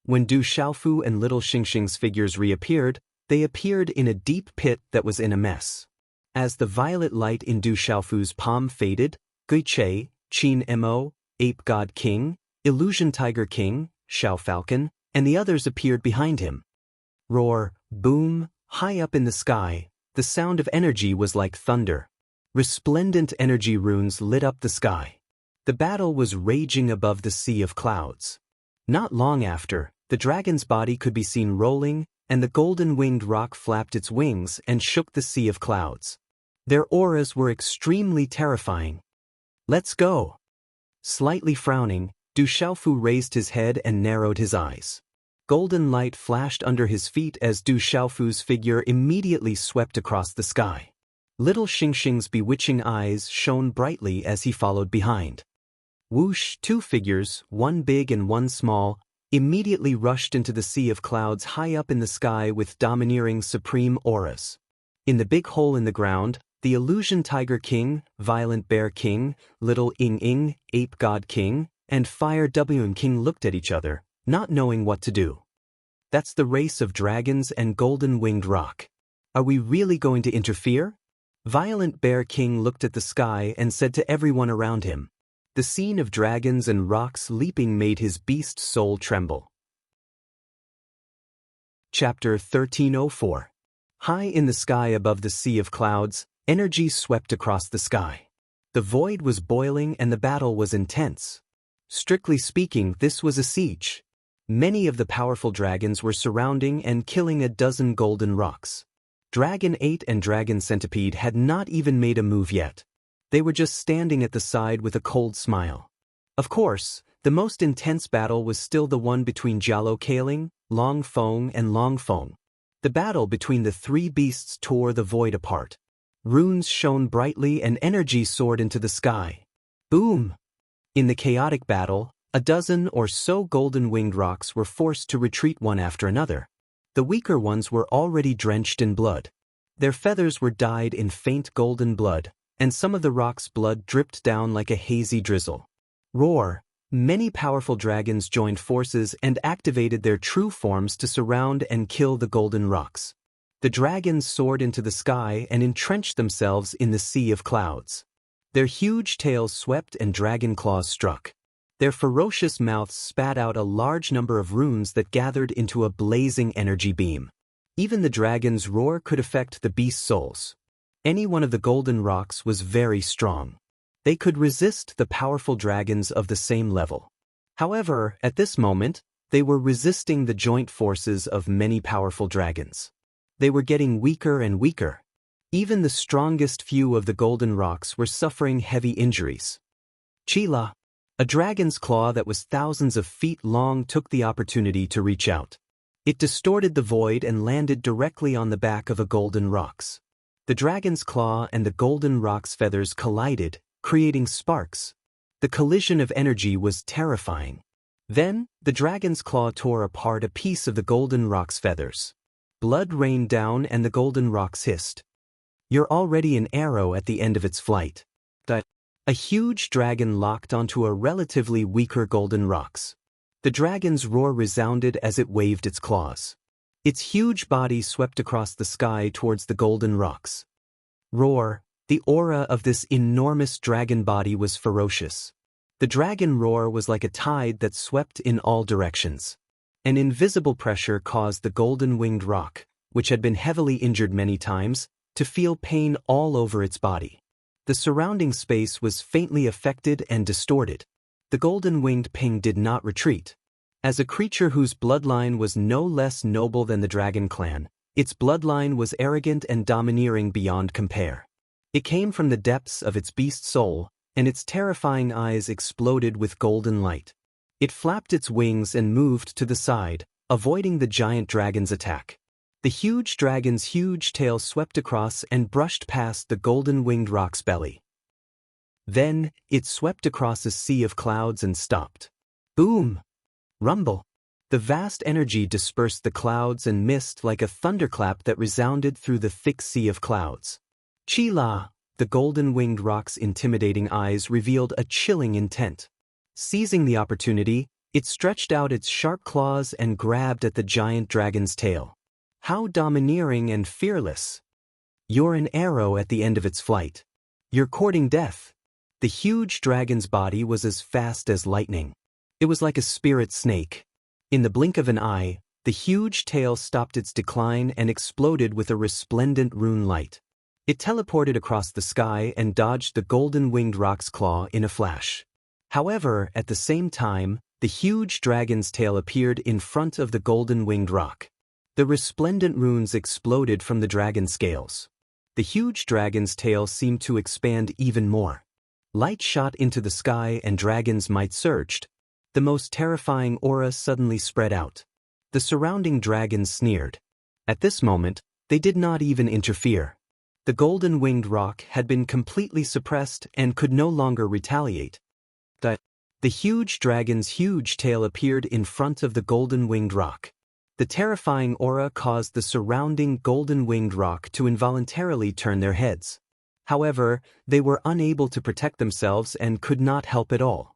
When Du Xiaofu and Little Xingxing's figures reappeared, they appeared in a deep pit that was in a mess. As the violet light in Du Xiaofu's palm faded, Gui Che, Qin Mo, Ape God King, Illusion Tiger King, Xiao Falcon, and the others appeared behind him. Roar, boom, high up in the sky, the sound of energy was like thunder. Resplendent energy runes lit up the sky. The battle was raging above the sea of clouds. Not long after, the dragon's body could be seen rolling, and the golden-winged rock flapped its wings and shook the sea of clouds. Their auras were extremely terrifying. "Let's go." Slightly frowning, Du Xiaofu raised his head and narrowed his eyes. Golden light flashed under his feet as Du Xiaofu's figure immediately swept across the sky. Little Xingxing's bewitching eyes shone brightly as he followed behind. Whoosh, two figures, one big and one small, immediately rushed into the sea of clouds high up in the sky with domineering supreme auras. In the big hole in the ground, the Illusion Tiger King, Violent Bear King, Little Ing, Ape God King, and Fire Wurm King looked at each other, not knowing what to do. That's the race of dragons and golden-winged rock. Are we really going to interfere? Violent Bear King looked at the sky and said to everyone around him. The scene of dragons and rocks leaping made his beast soul tremble. Chapter 1304. High in the sky above the sea of clouds, energy swept across the sky. The void was boiling and the battle was intense. Strictly speaking, this was a siege. Many of the powerful dragons were surrounding and killing a dozen golden rocks. Dragon 8 and Dragon Centipede had not even made a move yet. They were just standing at the side with a cold smile. Of course, the most intense battle was still the one between Jialo Kaling, Long Feng and Long Feng. The battle between the three beasts tore the void apart. Runes shone brightly and energy soared into the sky. Boom! In the chaotic battle, a dozen or so golden-winged rocks were forced to retreat one after another. The weaker ones were already drenched in blood. Their feathers were dyed in faint golden blood, and some of the rock's blood dripped down like a hazy drizzle. Roar! Many powerful dragons joined forces and activated their true forms to surround and kill the golden rocks. The dragons soared into the sky and entrenched themselves in the sea of clouds. Their huge tails swept and dragon claws struck. Their ferocious mouths spat out a large number of runes that gathered into a blazing energy beam. Even the dragon's roar could affect the beast's souls. Any one of the golden rocks was very strong. They could resist the powerful dragons of the same level. However, at this moment, they were resisting the joint forces of many powerful dragons. They were getting weaker and weaker. Even the strongest few of the golden rocks were suffering heavy injuries. Chila, a dragon's claw that was thousands of feet long, took the opportunity to reach out. It distorted the void and landed directly on the back of a golden rocks. The dragon's claw and the golden rock's feathers collided, creating sparks. The collision of energy was terrifying. Then, the dragon's claw tore apart a piece of the golden rock's feathers. Blood rained down and the golden rocks hissed. You're already an arrow at the end of its flight. A huge dragon locked onto a relatively weaker golden rocks. The dragon's roar resounded as it waved its claws. Its huge body swept across the sky towards the golden rocks. Roar! The aura of this enormous dragon body was ferocious. The dragon roar was like a tide that swept in all directions. An invisible pressure caused the golden-winged roc, which had been heavily injured many times, to feel pain all over its body. The surrounding space was faintly affected and distorted. The golden-winged ping did not retreat. As a creature whose bloodline was no less noble than the dragon clan, its bloodline was arrogant and domineering beyond compare. It came from the depths of its beast soul, and its terrifying eyes exploded with golden light. It flapped its wings and moved to the side, avoiding the giant dragon's attack. The huge dragon's huge tail swept across and brushed past the golden-winged roc's belly. Then, it swept across a sea of clouds and stopped. Boom! Rumble! The vast energy dispersed the clouds and mist like a thunderclap that resounded through the thick sea of clouds. Chila! The golden-winged roc's intimidating eyes revealed a chilling intent. Seizing the opportunity, it stretched out its sharp claws and grabbed at the giant dragon's tail. How domineering and fearless! You're an arrow at the end of its flight. You're courting death. The huge dragon's body was as fast as lightning. It was like a spirit snake. In the blink of an eye, the huge tail stopped its decline and exploded with a resplendent rune light. It teleported across the sky and dodged the golden-winged roc's claw in a flash. However, at the same time, the huge dragon's tail appeared in front of the golden-winged roc. The resplendent runes exploded from the dragon's scales. The huge dragon's tail seemed to expand even more. Light shot into the sky and dragon's might surged. The most terrifying aura suddenly spread out. The surrounding dragons sneered. At this moment, they did not even interfere. The golden-winged roc had been completely suppressed and could no longer retaliate. The huge dragon's huge tail appeared in front of the golden-winged roc. The terrifying aura caused the surrounding golden-winged roc to involuntarily turn their heads. However, they were unable to protect themselves and could not help at all.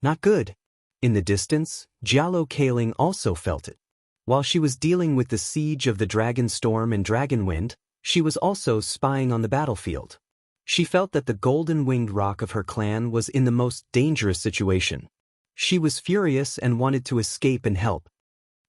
Not good. In the distance, Jialo Kaling also felt it. While she was dealing with the siege of the Dragon Storm and Dragon Wind, she was also spying on the battlefield. She felt that the golden-winged roc of her clan was in the most dangerous situation. She was furious and wanted to escape and help.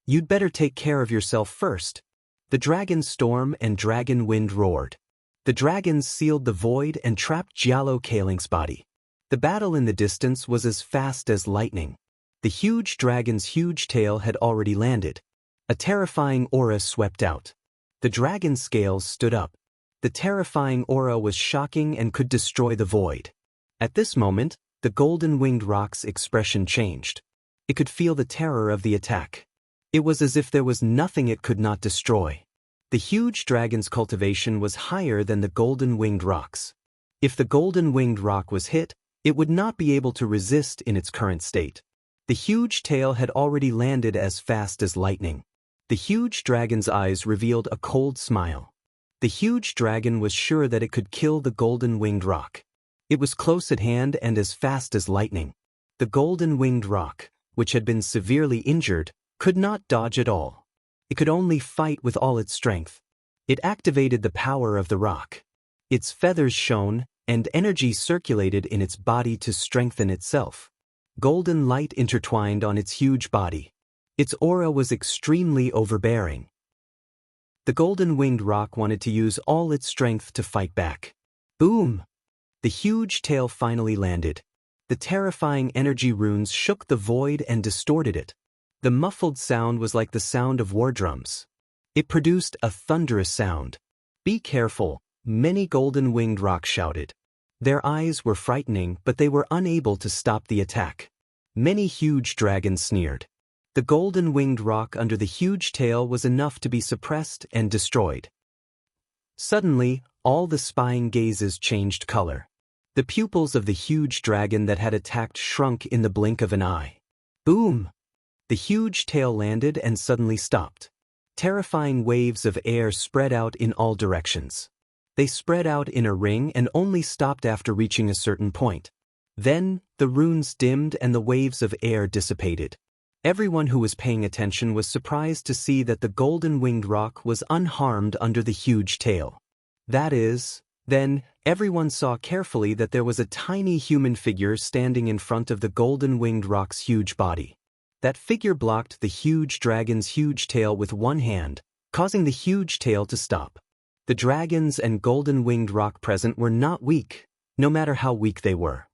You'd better take care of yourself first. The Dragon Storm and Dragon Wind roared. The dragons sealed the void and trapped Jialo Kaling's body. The battle in the distance was as fast as lightning. The huge dragon's huge tail had already landed. A terrifying aura swept out. The dragon's scales stood up. The terrifying aura was shocking and could destroy the void. At this moment, the golden-winged roc's expression changed. It could feel the terror of the attack. It was as if there was nothing it could not destroy. The huge dragon's cultivation was higher than the golden-winged roc's. If the golden-winged roc was hit, it would not be able to resist in its current state. The huge tail had already landed as fast as lightning. The huge dragon's eyes revealed a cold smile. The huge dragon was sure that it could kill the golden-winged roc. It was close at hand and as fast as lightning. The golden-winged roc, which had been severely injured, could not dodge at all. It could only fight with all its strength. It activated the power of the roc. Its feathers shone, and energy circulated in its body to strengthen itself. Golden light intertwined on its huge body. Its aura was extremely overbearing. The golden-winged roc wanted to use all its strength to fight back. Boom! The huge tail finally landed. The terrifying energy runes shook the void and distorted it. The muffled sound was like the sound of war drums. It produced a thunderous sound. Be careful, many golden-winged rocs shouted. Their eyes were frightening, but they were unable to stop the attack. Many huge dragons sneered. The golden-winged roc under the huge tail was enough to be suppressed and destroyed. Suddenly, all the spying gazes changed color. The pupils of the huge dragon that had attacked shrunk in the blink of an eye. Boom! The huge tail landed and suddenly stopped. Terrifying waves of air spread out in all directions. They spread out in a ring and only stopped after reaching a certain point. Then, the runes dimmed and the waves of air dissipated. Everyone who was paying attention was surprised to see that the golden-winged roc was unharmed under the huge tail. That is, Then, everyone saw carefully that there was a tiny human figure standing in front of the golden-winged rock's huge body. That figure blocked the huge dragon's huge tail with one hand, causing the huge tail to stop. The dragons and golden-winged rock present were not weak, no matter how weak they were.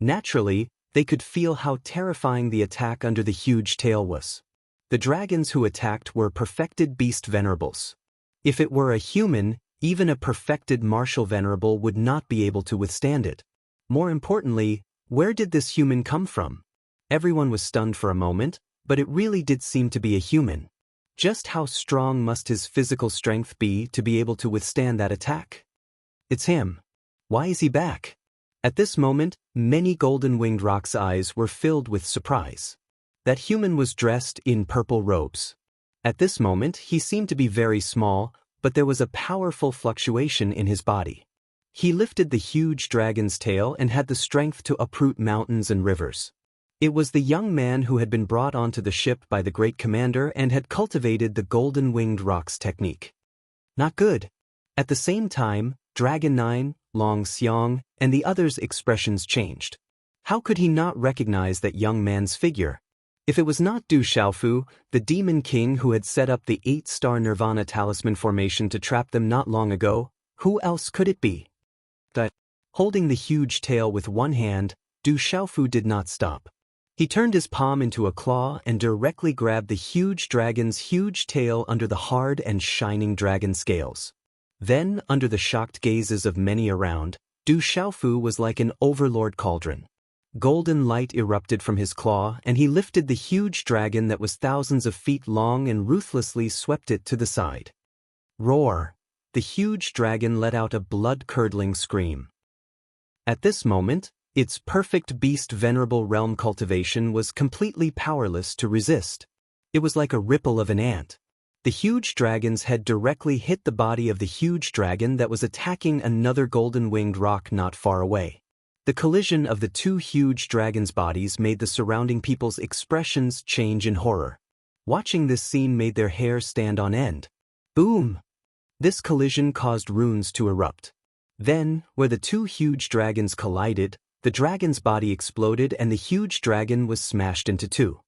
Naturally, they could feel how terrifying the attack under the huge tail was. The dragons who attacked were perfected beast venerables. If it were a human, even a perfected martial venerable would not be able to withstand it. More importantly, where did this human come from? Everyone was stunned for a moment, but it really did seem to be a human. Just how strong must his physical strength be to be able to withstand that attack? It's him. Why is he back? At this moment, many golden-winged rock's eyes were filled with surprise. That human was dressed in purple robes. At this moment, he seemed to be very small, but there was a powerful fluctuation in his body. He lifted the huge dragon's tail and had the strength to uproot mountains and rivers. It was the young man who had been brought onto the ship by the great commander and had cultivated the golden-winged rock's technique. Not good. At the same time, Dragon 9, Long Xiong, and the others' expressions changed. How could he not recognize that young man's figure? If it was not Du Xiaofu, the demon king who had set up the 8-star Nirvana talisman formation to trap them not long ago, who else could it be? Holding the huge tail with one hand, Du Xiaofu did not stop. He turned his palm into a claw and directly grabbed the huge dragon's huge tail under the hard and shining dragon scales. Then, under the shocked gazes of many around, Du Xiaofu was like an overlord cauldron. Golden light erupted from his claw, and he lifted the huge dragon that was thousands of feet long and ruthlessly swept it to the side. Roar! The huge dragon let out a blood-curdling scream. At this moment, its perfect beast venerable realm cultivation was completely powerless to resist. It was like a ripple of an ant. The huge dragon's head directly hit the body of the huge dragon that was attacking another golden-winged rock not far away. The collision of the two huge dragons' bodies made the surrounding people's expressions change in horror. Watching this scene made their hair stand on end. Boom! This collision caused runes to erupt. Then, where the two huge dragons collided, the dragon's body exploded and the huge dragon was smashed into two.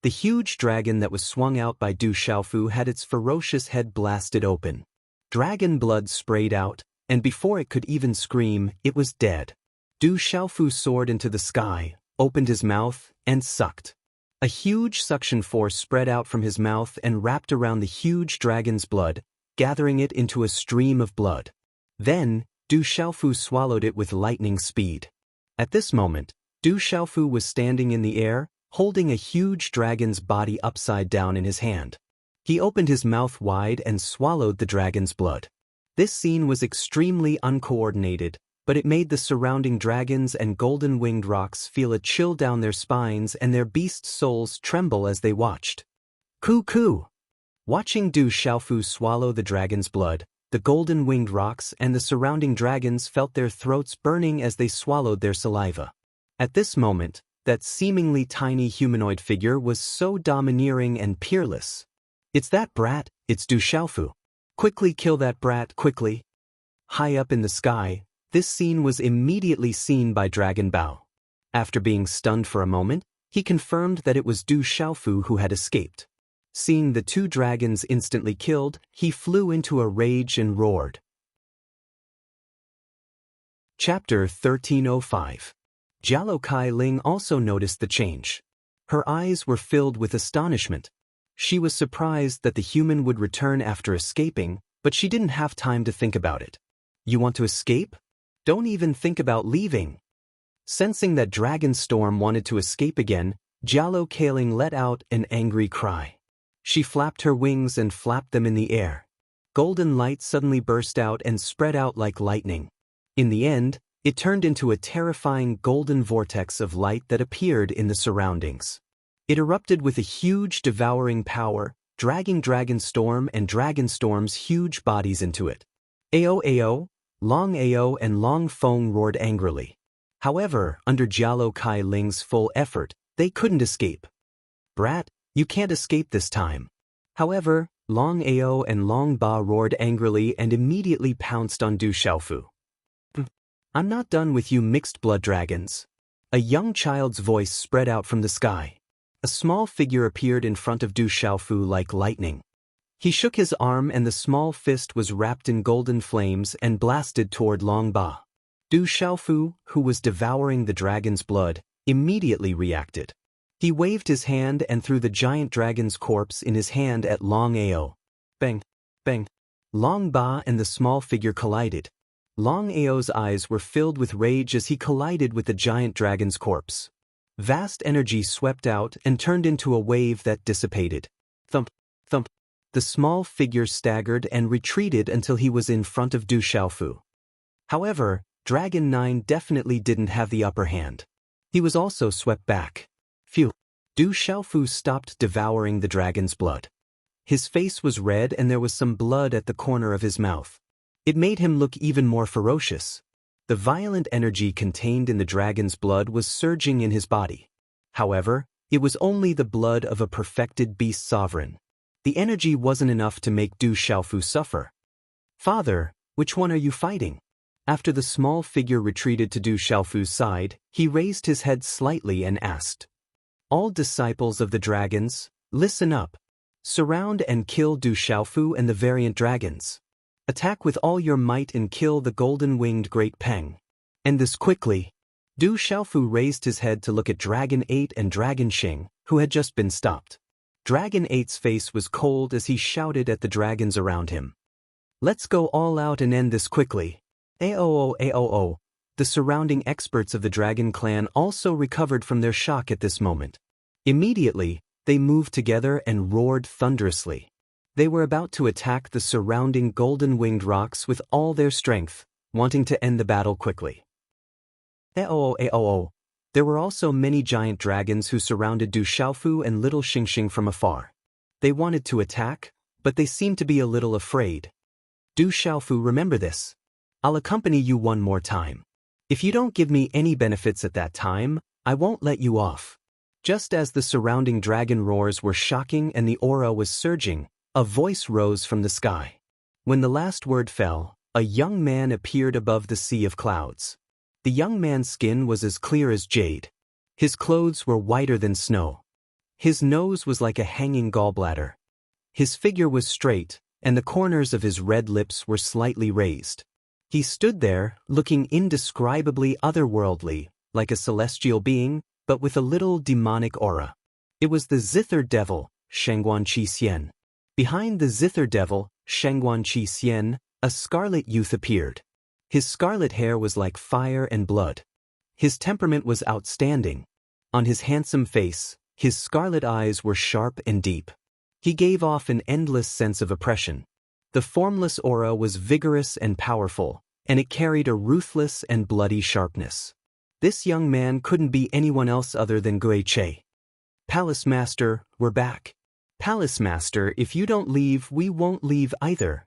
The huge dragon that was swung out by Du Xiaofu had its ferocious head blasted open. Dragon blood sprayed out, and before it could even scream, it was dead. Du Xiaofu soared into the sky, opened his mouth, and sucked. A huge suction force spread out from his mouth and wrapped around the huge dragon's blood, gathering it into a stream of blood. Then, Du Xiaofu swallowed it with lightning speed. At this moment, Du Xiaofu was standing in the air, holding a huge dragon's body upside down in his hand. He opened his mouth wide and swallowed the dragon's blood. This scene was extremely uncoordinated, but it made the surrounding dragons and golden-winged rocks feel a chill down their spines and their beast souls tremble as they watched. Coo-coo! Watching Du Xiaofu swallow the dragon's blood, the golden-winged rocks and the surrounding dragons felt their throats burning as they swallowed their saliva. At this moment, that seemingly tiny humanoid figure was so domineering and peerless. It's that brat, it's Du Xiaofu. Quickly kill that brat, quickly. High up in the sky, this scene was immediately seen by Dragon Bao. After being stunned for a moment, he confirmed that it was Du Xiaofu who had escaped. Seeing the two dragons instantly killed, he flew into a rage and roared. Chapter 1305. Jialo Kai Ling also noticed the change. Her eyes were filled with astonishment. She was surprised that the human would return after escaping, but she didn't have time to think about it. You want to escape? Don't even think about leaving. Sensing that Dragon Storm wanted to escape again, Jialo Kai Ling let out an angry cry. She flapped her wings and flapped them in the air. Golden light suddenly burst out and spread out like lightning. In the end, it turned into a terrifying golden vortex of light that appeared in the surroundings. It erupted with a huge devouring power, dragging Dragon Storm and Dragon Storm's huge bodies into it. Ao Ao, Long Ao and Long Feng roared angrily. However, under Jialo Kai Ling's full effort, they couldn't escape. Brat, you can't escape this time. However, Long Ao and Long Ba roared angrily and immediately pounced on Du Xiaofu. I'm not done with you mixed-blood dragons. A young child's voice spread out from the sky. A small figure appeared in front of Du Xiaofu like lightning. He shook his arm and the small fist was wrapped in golden flames and blasted toward Long Ba. Du Xiaofu, who was devouring the dragon's blood, immediately reacted. He waved his hand and threw the giant dragon's corpse in his hand at Long Ao. Bang! Bang! Long Ba and the small figure collided. Long Ao's eyes were filled with rage as he collided with the giant dragon's corpse. Vast energy swept out and turned into a wave that dissipated. Thump! Thump! The small figure staggered and retreated until he was in front of Du Xiaofu. However, Dragon 9 definitely didn't have the upper hand. He was also swept back. Phew! Du Xiaofu stopped devouring the dragon's blood. His face was red and there was some blood at the corner of his mouth. It made him look even more ferocious. The violent energy contained in the dragon's blood was surging in his body. However, it was only the blood of a perfected beast sovereign. The energy wasn't enough to make Du Xiaofu suffer. Father, which one are you fighting? After the small figure retreated to Du Xiaofu's side, he raised his head slightly and asked. All disciples of the dragons, listen up. Surround and kill Du Xiaofu and the variant dragons. Attack with all your might and kill the golden-winged Great Peng. End this quickly. Du Xiaofu raised his head to look at Dragon 8 and Dragon Xing, who had just been stopped. Dragon 8's face was cold as he shouted at the dragons around him. Let's go all out and end this quickly. Aoo aoo. The surrounding experts of the Dragon Clan also recovered from their shock at this moment. Immediately, they moved together and roared thunderously. They were about to attack the surrounding golden-winged rocks with all their strength, wanting to end the battle quickly. Aoo. There were also many giant dragons who surrounded Du Xiaofu and little Xingxing from afar. They wanted to attack, but they seemed to be a little afraid. Du Xiaofu, remember this. I'll accompany you one more time. If you don't give me any benefits at that time, I won't let you off. Just as the surrounding dragon roars were shocking and the aura was surging, a voice rose from the sky. When the last word fell, a young man appeared above the sea of clouds. The young man's skin was as clear as jade. His clothes were whiter than snow. His nose was like a hanging gallbladder. His figure was straight, and the corners of his red lips were slightly raised. He stood there, looking indescribably otherworldly, like a celestial being, but with a little demonic aura. It was the Zither Devil, Shangguan Qi Xian. Behind the Zither Devil, Shangguan Qi Xian, a scarlet youth appeared. His scarlet hair was like fire and blood. His temperament was outstanding. On his handsome face, his scarlet eyes were sharp and deep. He gave off an endless sense of oppression. The formless aura was vigorous and powerful, and it carried a ruthless and bloody sharpness. This young man couldn't be anyone else other than Gui Che. Palace Master, we're back. Palace Master, if you don't leave, we won't leave either.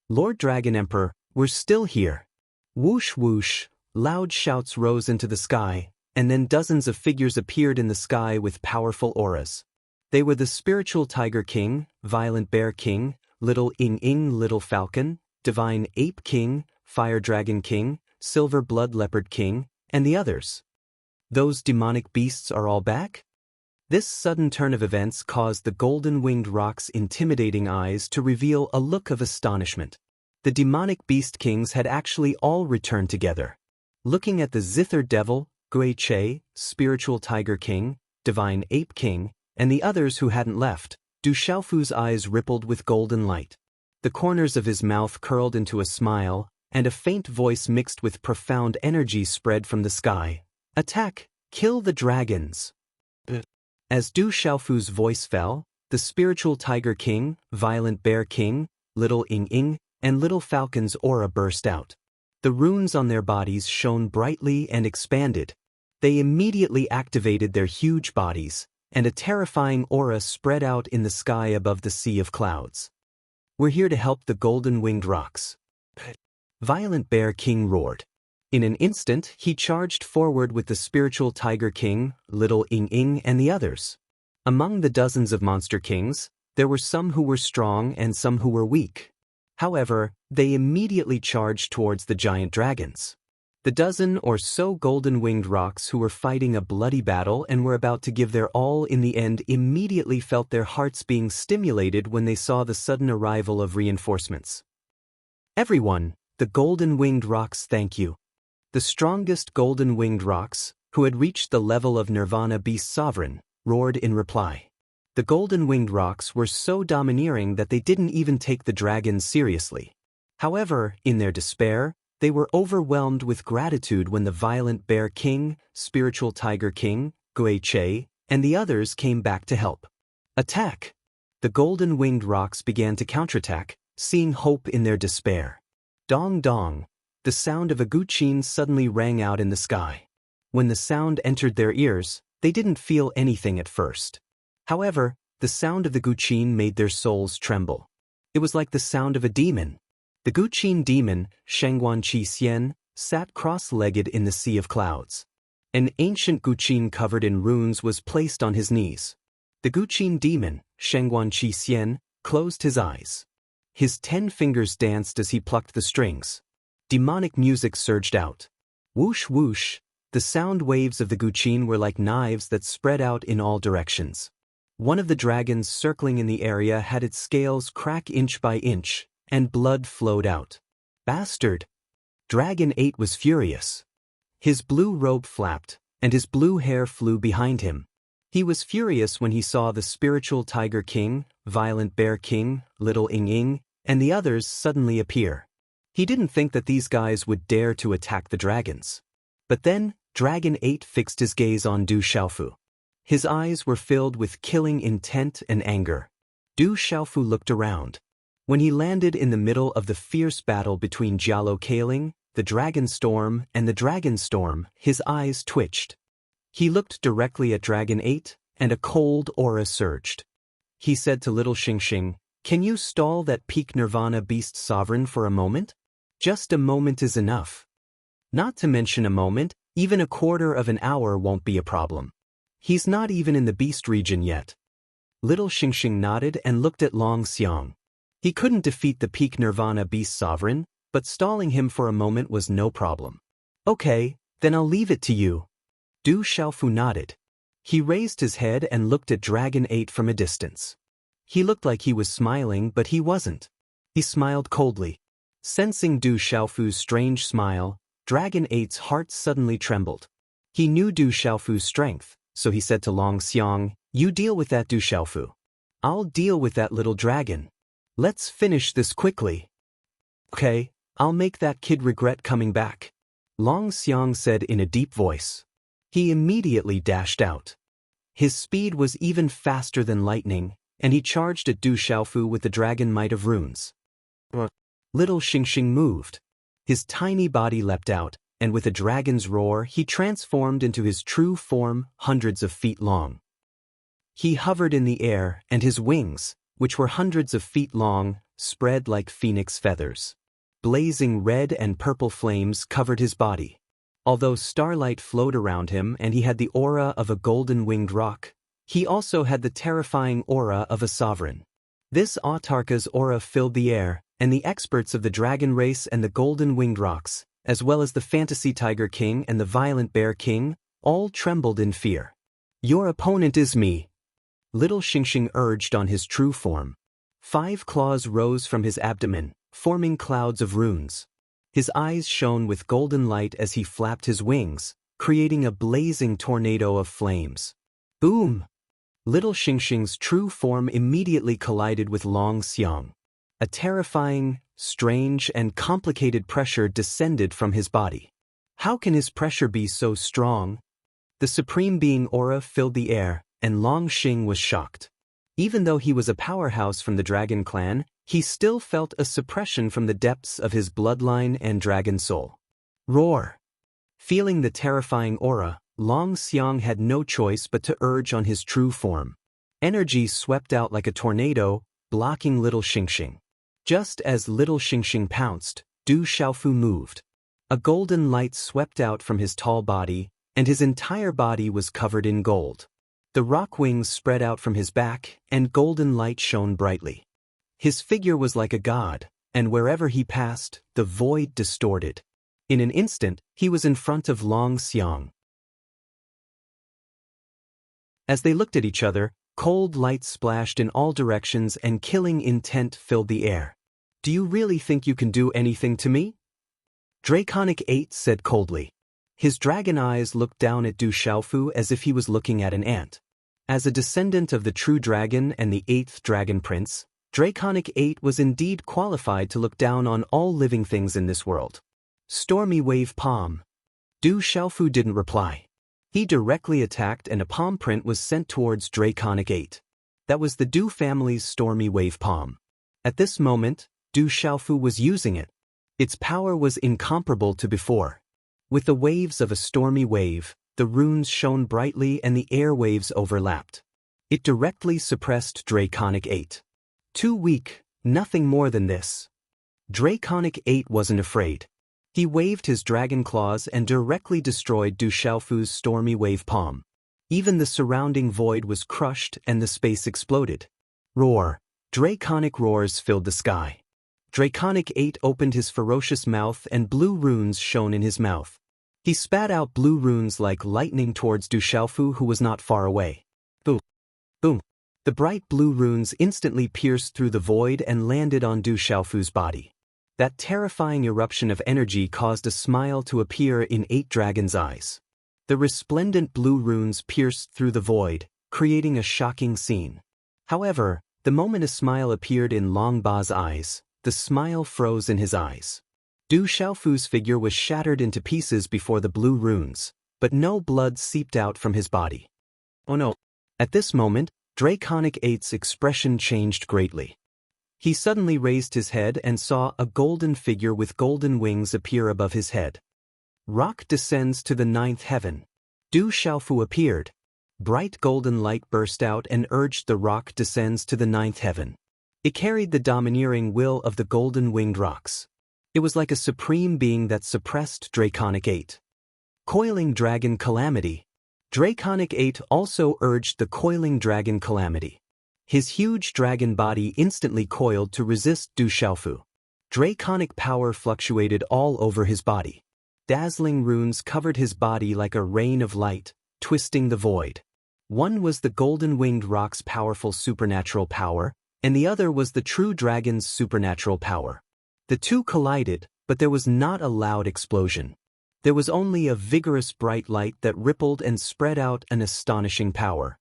Lord Dragon Emperor, we're still here. Whoosh whoosh, loud shouts rose into the sky, and then dozens of figures appeared in the sky with powerful auras. They were the Spiritual Tiger King, Violent Bear King, Little Ing, Little Falcon, Divine Ape King, Fire Dragon King, Silver Blood Leopard King, and the others. Those demonic beasts are all back? This sudden turn of events caused the golden-winged rock's intimidating eyes to reveal a look of astonishment. The demonic beast kings had actually all returned together. Looking at the Zither Devil, Gui Che, Spiritual Tiger King, Divine Ape King, and the others who hadn't left, Du Xiaofu's eyes rippled with golden light. The corners of his mouth curled into a smile, and a faint voice mixed with profound energy spread from the sky. Attack! Kill the dragons! As Du Xiaofu's voice fell, the Spiritual Tiger King, Violent Bear King, Little Ing, and Little Falcon's aura burst out. The runes on their bodies shone brightly and expanded. They immediately activated their huge bodies, and a terrifying aura spread out in the sky above the sea of clouds. We're here to help the golden-winged rocks. Violent Bear King roared. In an instant, he charged forward with the Spiritual Tiger King, Little Ing, and the others. Among the dozens of monster kings, there were some who were strong and some who were weak. However, they immediately charged towards the giant dragons. The dozen or so golden-winged rocks who were fighting a bloody battle and were about to give their all in the end immediately felt their hearts being stimulated when they saw the sudden arrival of reinforcements. Everyone, the golden-winged rocks thank you. The strongest golden-winged rocks, who had reached the level of Nirvana Beast Sovereign, roared in reply. The golden-winged rocks were so domineering that they didn't even take the dragons seriously. However, in their despair, they were overwhelmed with gratitude when the violent Bear King, Spiritual Tiger King, Gui Che, and the others came back to help. Attack! The golden-winged rocks began to counterattack, seeing hope in their despair. Dong dong! The sound of a guqin suddenly rang out in the sky. When the sound entered their ears, they didn't feel anything at first. However, the sound of the guqin made their souls tremble. It was like the sound of a demon. The guqin demon, Shengguan Qi Xian, sat cross-legged in the sea of clouds. An ancient guqin covered in runes was placed on his knees. The guqin demon, Shengguan Qi Xian, closed his eyes. His 10 fingers danced as he plucked the strings. Demonic music surged out. Whoosh whoosh, the sound waves of the guqin were like knives that spread out in all directions. One of the dragons circling in the area had its scales crack inch by inch, and blood flowed out. Bastard! Dragon 8 was furious. His blue robe flapped, and his blue hair flew behind him. He was furious when he saw the Spiritual Tiger King, Violent Bear King, Little Ing Ing, and the others suddenly appear. He didn't think that these guys would dare to attack the dragons. But then, Dragon 8 fixed his gaze on Du Xiaofu. His eyes were filled with killing intent and anger. Du Xiaofu looked around. When he landed in the middle of the fierce battle between Jialo Kaling, the Dragon Storm, and the Dragon Storm, his eyes twitched. He looked directly at Dragon 8, and a cold aura surged. He said to Little Xingxing, "Can you stall that peak Nirvana Beast Sovereign for a moment? Just a moment is enough. Not to mention a moment, even a quarter of an hour won't be a problem. He's not even in the Beast region yet." Little Xingxing nodded and looked at Long Xiang. He couldn't defeat the peak Nirvana Beast Sovereign, but stalling him for a moment was no problem. "Okay, then I'll leave it to you." Du Xiaofu nodded. He raised his head and looked at Dragon 8 from a distance. He looked like he was smiling, but he wasn't. He smiled coldly. Sensing Du Xiaofu's strange smile, Dragon 8's heart suddenly trembled. He knew Du Xiaofu's strength, so he said to Long Xiang, "You deal with that, Du Xiaofu. I'll deal with that little dragon. Let's finish this quickly." "Okay, I'll make that kid regret coming back," Long Xiang said in a deep voice. He immediately dashed out. His speed was even faster than lightning, and he charged at Du Xiaofu with the dragon might of runes. Little Xingxing moved. His tiny body leapt out, and with a dragon's roar he transformed into his true form, hundreds of feet long. He hovered in the air, and his wings, which were hundreds of feet long, spread like phoenix feathers. Blazing red and purple flames covered his body. Although starlight flowed around him and he had the aura of a golden-winged rock, he also had the terrifying aura of a sovereign. This Autarka's aura filled the air, and the experts of the dragon race and the golden-winged rocks, as well as the Fantasy Tiger King and the Violent Bear King, all trembled in fear. "Your opponent is me," Little Xingxing urged on his true form. 5 claws rose from his abdomen, forming clouds of runes. His eyes shone with golden light as he flapped his wings, creating a blazing tornado of flames. Boom! Little Xingxing's true form immediately collided with Long Xiang. A terrifying, strange, and complicated pressure descended from his body. How can his pressure be so strong? The Supreme Being aura filled the air, and Long Xing was shocked. Even though he was a powerhouse from the Dragon Clan, he still felt a suppression from the depths of his bloodline and dragon soul. Roar! Feeling the terrifying aura, Long Xiang had no choice but to urge on his true form. Energy swept out like a tornado, blocking Little Xingxing. Just as Little Xingxing pounced, Du Xiaofu moved. A golden light swept out from his tall body, and his entire body was covered in gold. The rock wings spread out from his back, and golden light shone brightly. His figure was like a god, and wherever he passed, the void distorted. In an instant, he was in front of Long Xiang. As they looked at each other, cold light splashed in all directions and killing intent filled the air. "Do you really think you can do anything to me?" Draconic 8 said coldly. His dragon eyes looked down at Du Xiaofu as if he was looking at an ant. As a descendant of the true dragon and the 8th dragon prince, Draconic 8 was indeed qualified to look down on all living things in this world. Stormy wave palm. Du Xiaofu didn't reply. He directly attacked and a palm print was sent towards Draconic 8. That was the Du family's stormy wave palm. At this moment, Du Xiaofu was using it. Its power was incomparable to before. With the waves of a stormy wave, the runes shone brightly and the air waves overlapped. It directly suppressed Draconic 8. Too weak, nothing more than this. Draconic 8 wasn't afraid. He waved his dragon claws and directly destroyed Du Xiaofu's stormy wave palm. Even the surrounding void was crushed and the space exploded. Roar. Draconic roars filled the sky. Draconic 8 opened his ferocious mouth and blue runes shone in his mouth. He spat out blue runes like lightning towards Du Xiaofu, who was not far away. Boom. Boom. The bright blue runes instantly pierced through the void and landed on Du Xiaofu's body. That terrifying eruption of energy caused a smile to appear in 8 dragons' eyes. The resplendent blue runes pierced through the void, creating a shocking scene. However, the moment a smile appeared in Long Ba's eyes, the smile froze in his eyes. Du Xiaofu's figure was shattered into pieces before the blue runes, but no blood seeped out from his body. Oh no! At this moment, Draconic 8's expression changed greatly. He suddenly raised his head and saw a golden figure with golden wings appear above his head. Rock descends to the 9th heaven. Du Xiaofu appeared. Bright golden light burst out and urged the rock descends to the 9th heaven. It carried the domineering will of the golden-winged rocks. It was like a supreme being that suppressed Draconic 8. Coiling Dragon Calamity. Draconic 8 also urged the Coiling Dragon Calamity. His huge dragon body instantly coiled to resist Du Xiaofu. Draconic power fluctuated all over his body. Dazzling runes covered his body like a rain of light, twisting the void. One was the golden-winged rock's powerful supernatural power, and the other was the true dragon's supernatural power. The two collided, but there was not a loud explosion. There was only a vigorous bright light that rippled and spread out an astonishing power.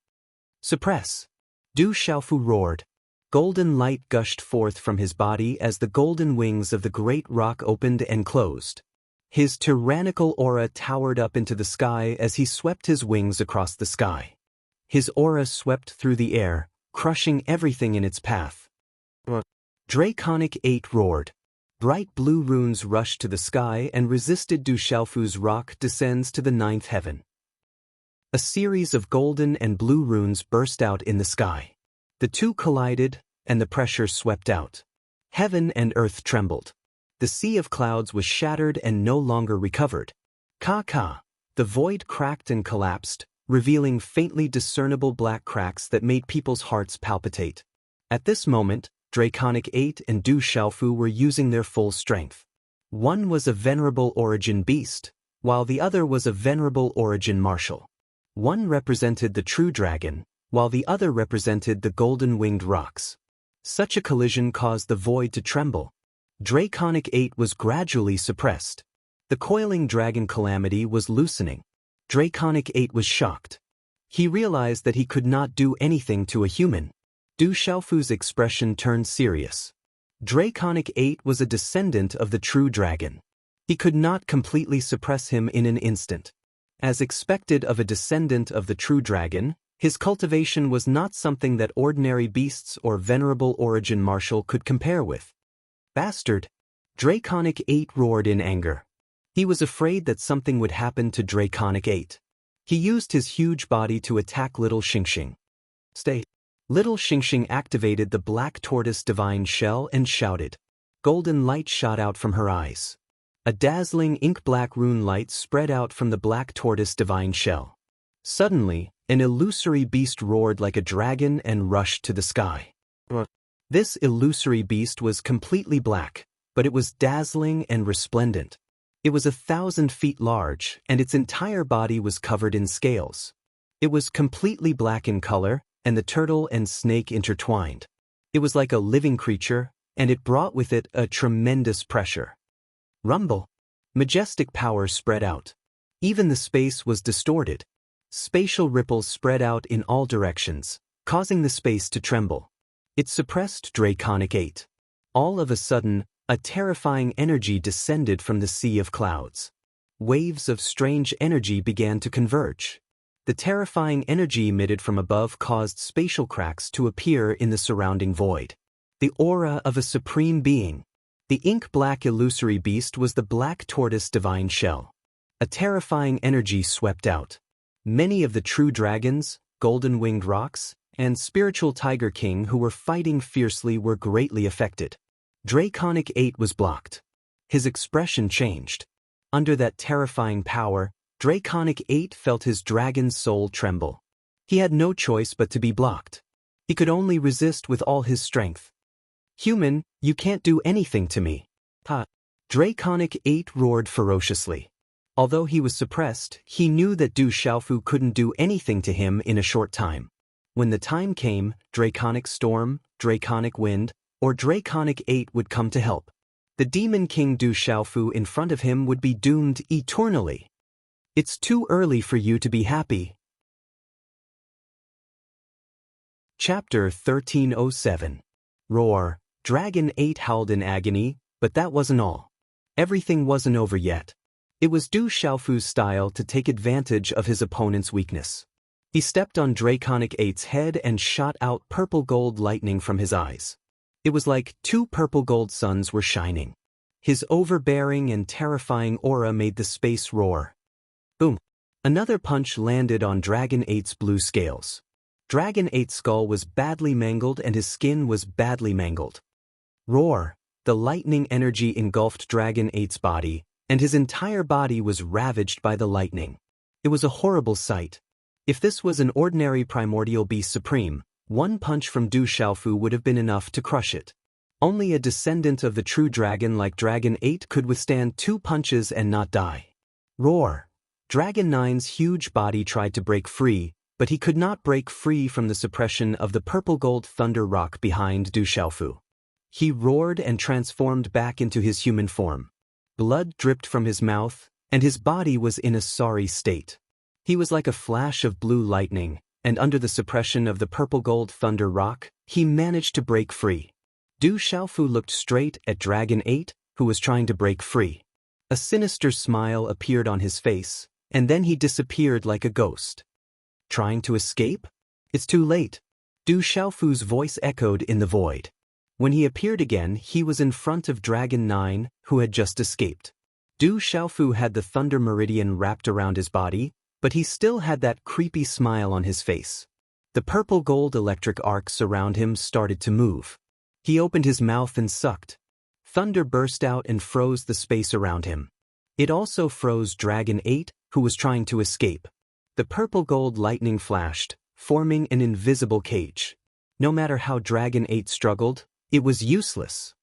Suppress! Du Xiaofu roared. Golden light gushed forth from his body as the golden wings of the great rock opened and closed. His tyrannical aura towered up into the sky as he swept his wings across the sky. His aura swept through the air, crushing everything in its path. Draconic 8 roared. Bright blue runes rushed to the sky and resisted Du Xiaofu's rock descends to the 9th heaven. A series of golden and blue runes burst out in the sky. The two collided, and the pressure swept out. Heaven and earth trembled. The sea of clouds was shattered and no longer recovered. Ka-ka! The void cracked and collapsed, revealing faintly discernible black cracks that made people's hearts palpitate. At this moment, Draconic 8 and Du Xiaofu were using their full strength. One was a venerable origin beast, while the other was a venerable origin martial. One represented the true dragon, while the other represented the golden-winged rocks. Such a collision caused the void to tremble. Draconic 8 was gradually suppressed. The coiling dragon calamity was loosening. Draconic 8 was shocked. He realized that he could not do anything to a human. Du Xiaofu's expression turned serious. Draconic 8 was a descendant of the true dragon. He could not completely suppress him in an instant. As expected of a descendant of the true dragon, his cultivation was not something that ordinary beasts or venerable origin martial could compare with. Bastard! Draconic 8 roared in anger. He was afraid that something would happen to Draconic 8. He used his huge body to attack Little Xingxing. Stay! Little Xingxing activated the black tortoise divine shell and shouted. Golden light shot out from her eyes. A dazzling ink-black rune light spread out from the black tortoise divine shell. Suddenly, an illusory beast roared like a dragon and rushed to the sky. This illusory beast was completely black, but it was dazzling and resplendent. It was 1,000 feet large, and its entire body was covered in scales. It was completely black in color, and the turtle and snake intertwined. It was like a living creature, and it brought with it a tremendous pressure. Rumble. Majestic power spread out. Even the space was distorted. Spatial ripples spread out in all directions, causing the space to tremble. It suppressed Draconic 8. All of a sudden, a terrifying energy descended from the sea of clouds. Waves of strange energy began to converge. The terrifying energy emitted from above caused spatial cracks to appear in the surrounding void. The aura of a supreme being. The ink-black illusory beast was the black tortoise divine shell. A terrifying energy swept out. Many of the true dragons, golden-winged rocks, and spiritual tiger king who were fighting fiercely were greatly affected. Draconic 8 was blocked. His expression changed. Under that terrifying power, Draconic 8 felt his dragon's soul tremble. He had no choice but to be blocked. He could only resist with all his strength. "Human, you can't do anything to me." Ha! Draconic 8 roared ferociously. Although he was suppressed, he knew that Du Xiaofu couldn't do anything to him in a short time. When the time came, Draconic Storm, Draconic Wind, or Draconic 8 would come to help. The Demon King Du Xiaofu in front of him would be doomed eternally. It's too early for you to be happy. Chapter 1307. Roar. Dragon 8 howled in agony, but that wasn't all. Everything wasn't over yet. It was Du Xiaofu's style to take advantage of his opponent's weakness. He stepped on Draconic 8's head and shot out purple-gold lightning from his eyes. It was like 2 purple-gold suns were shining. His overbearing and terrifying aura made the space roar. Boom! Another punch landed on Dragon 8's blue scales. Dragon 8's skull was badly mangled and his skin was badly mangled. Roar! The lightning energy engulfed Dragon 8's body, and his entire body was ravaged by the lightning. It was a horrible sight. If this was an ordinary primordial beast supreme, one punch from Du Xiaofu would have been enough to crush it. Only a descendant of the true dragon like Dragon 8 could withstand 2 punches and not die. Roar! Dragon 9's huge body tried to break free, but he could not break free from the suppression of the purple-gold thunder rock behind Du Xiaofu. He roared and transformed back into his human form. Blood dripped from his mouth, and his body was in a sorry state. He was like a flash of blue lightning, and under the suppression of the purple-gold thunder rock, he managed to break free. Du Xiaofu looked straight at Dragon 8, who was trying to break free. A sinister smile appeared on his face, and then he disappeared like a ghost. Trying to escape? It's too late. Du Xiaofu's voice echoed in the void. When he appeared again, he was in front of Dragon 9, who had just escaped. Du Xiaofu had the thunder meridian wrapped around his body, but he still had that creepy smile on his face. The purple-gold electric arcs around him started to move. He opened his mouth and sucked. Thunder burst out and froze the space around him. It also froze Dragon 8, who was trying to escape. The purple-gold lightning flashed, forming an invisible cage. No matter how Dragon 8 struggled, it was useless.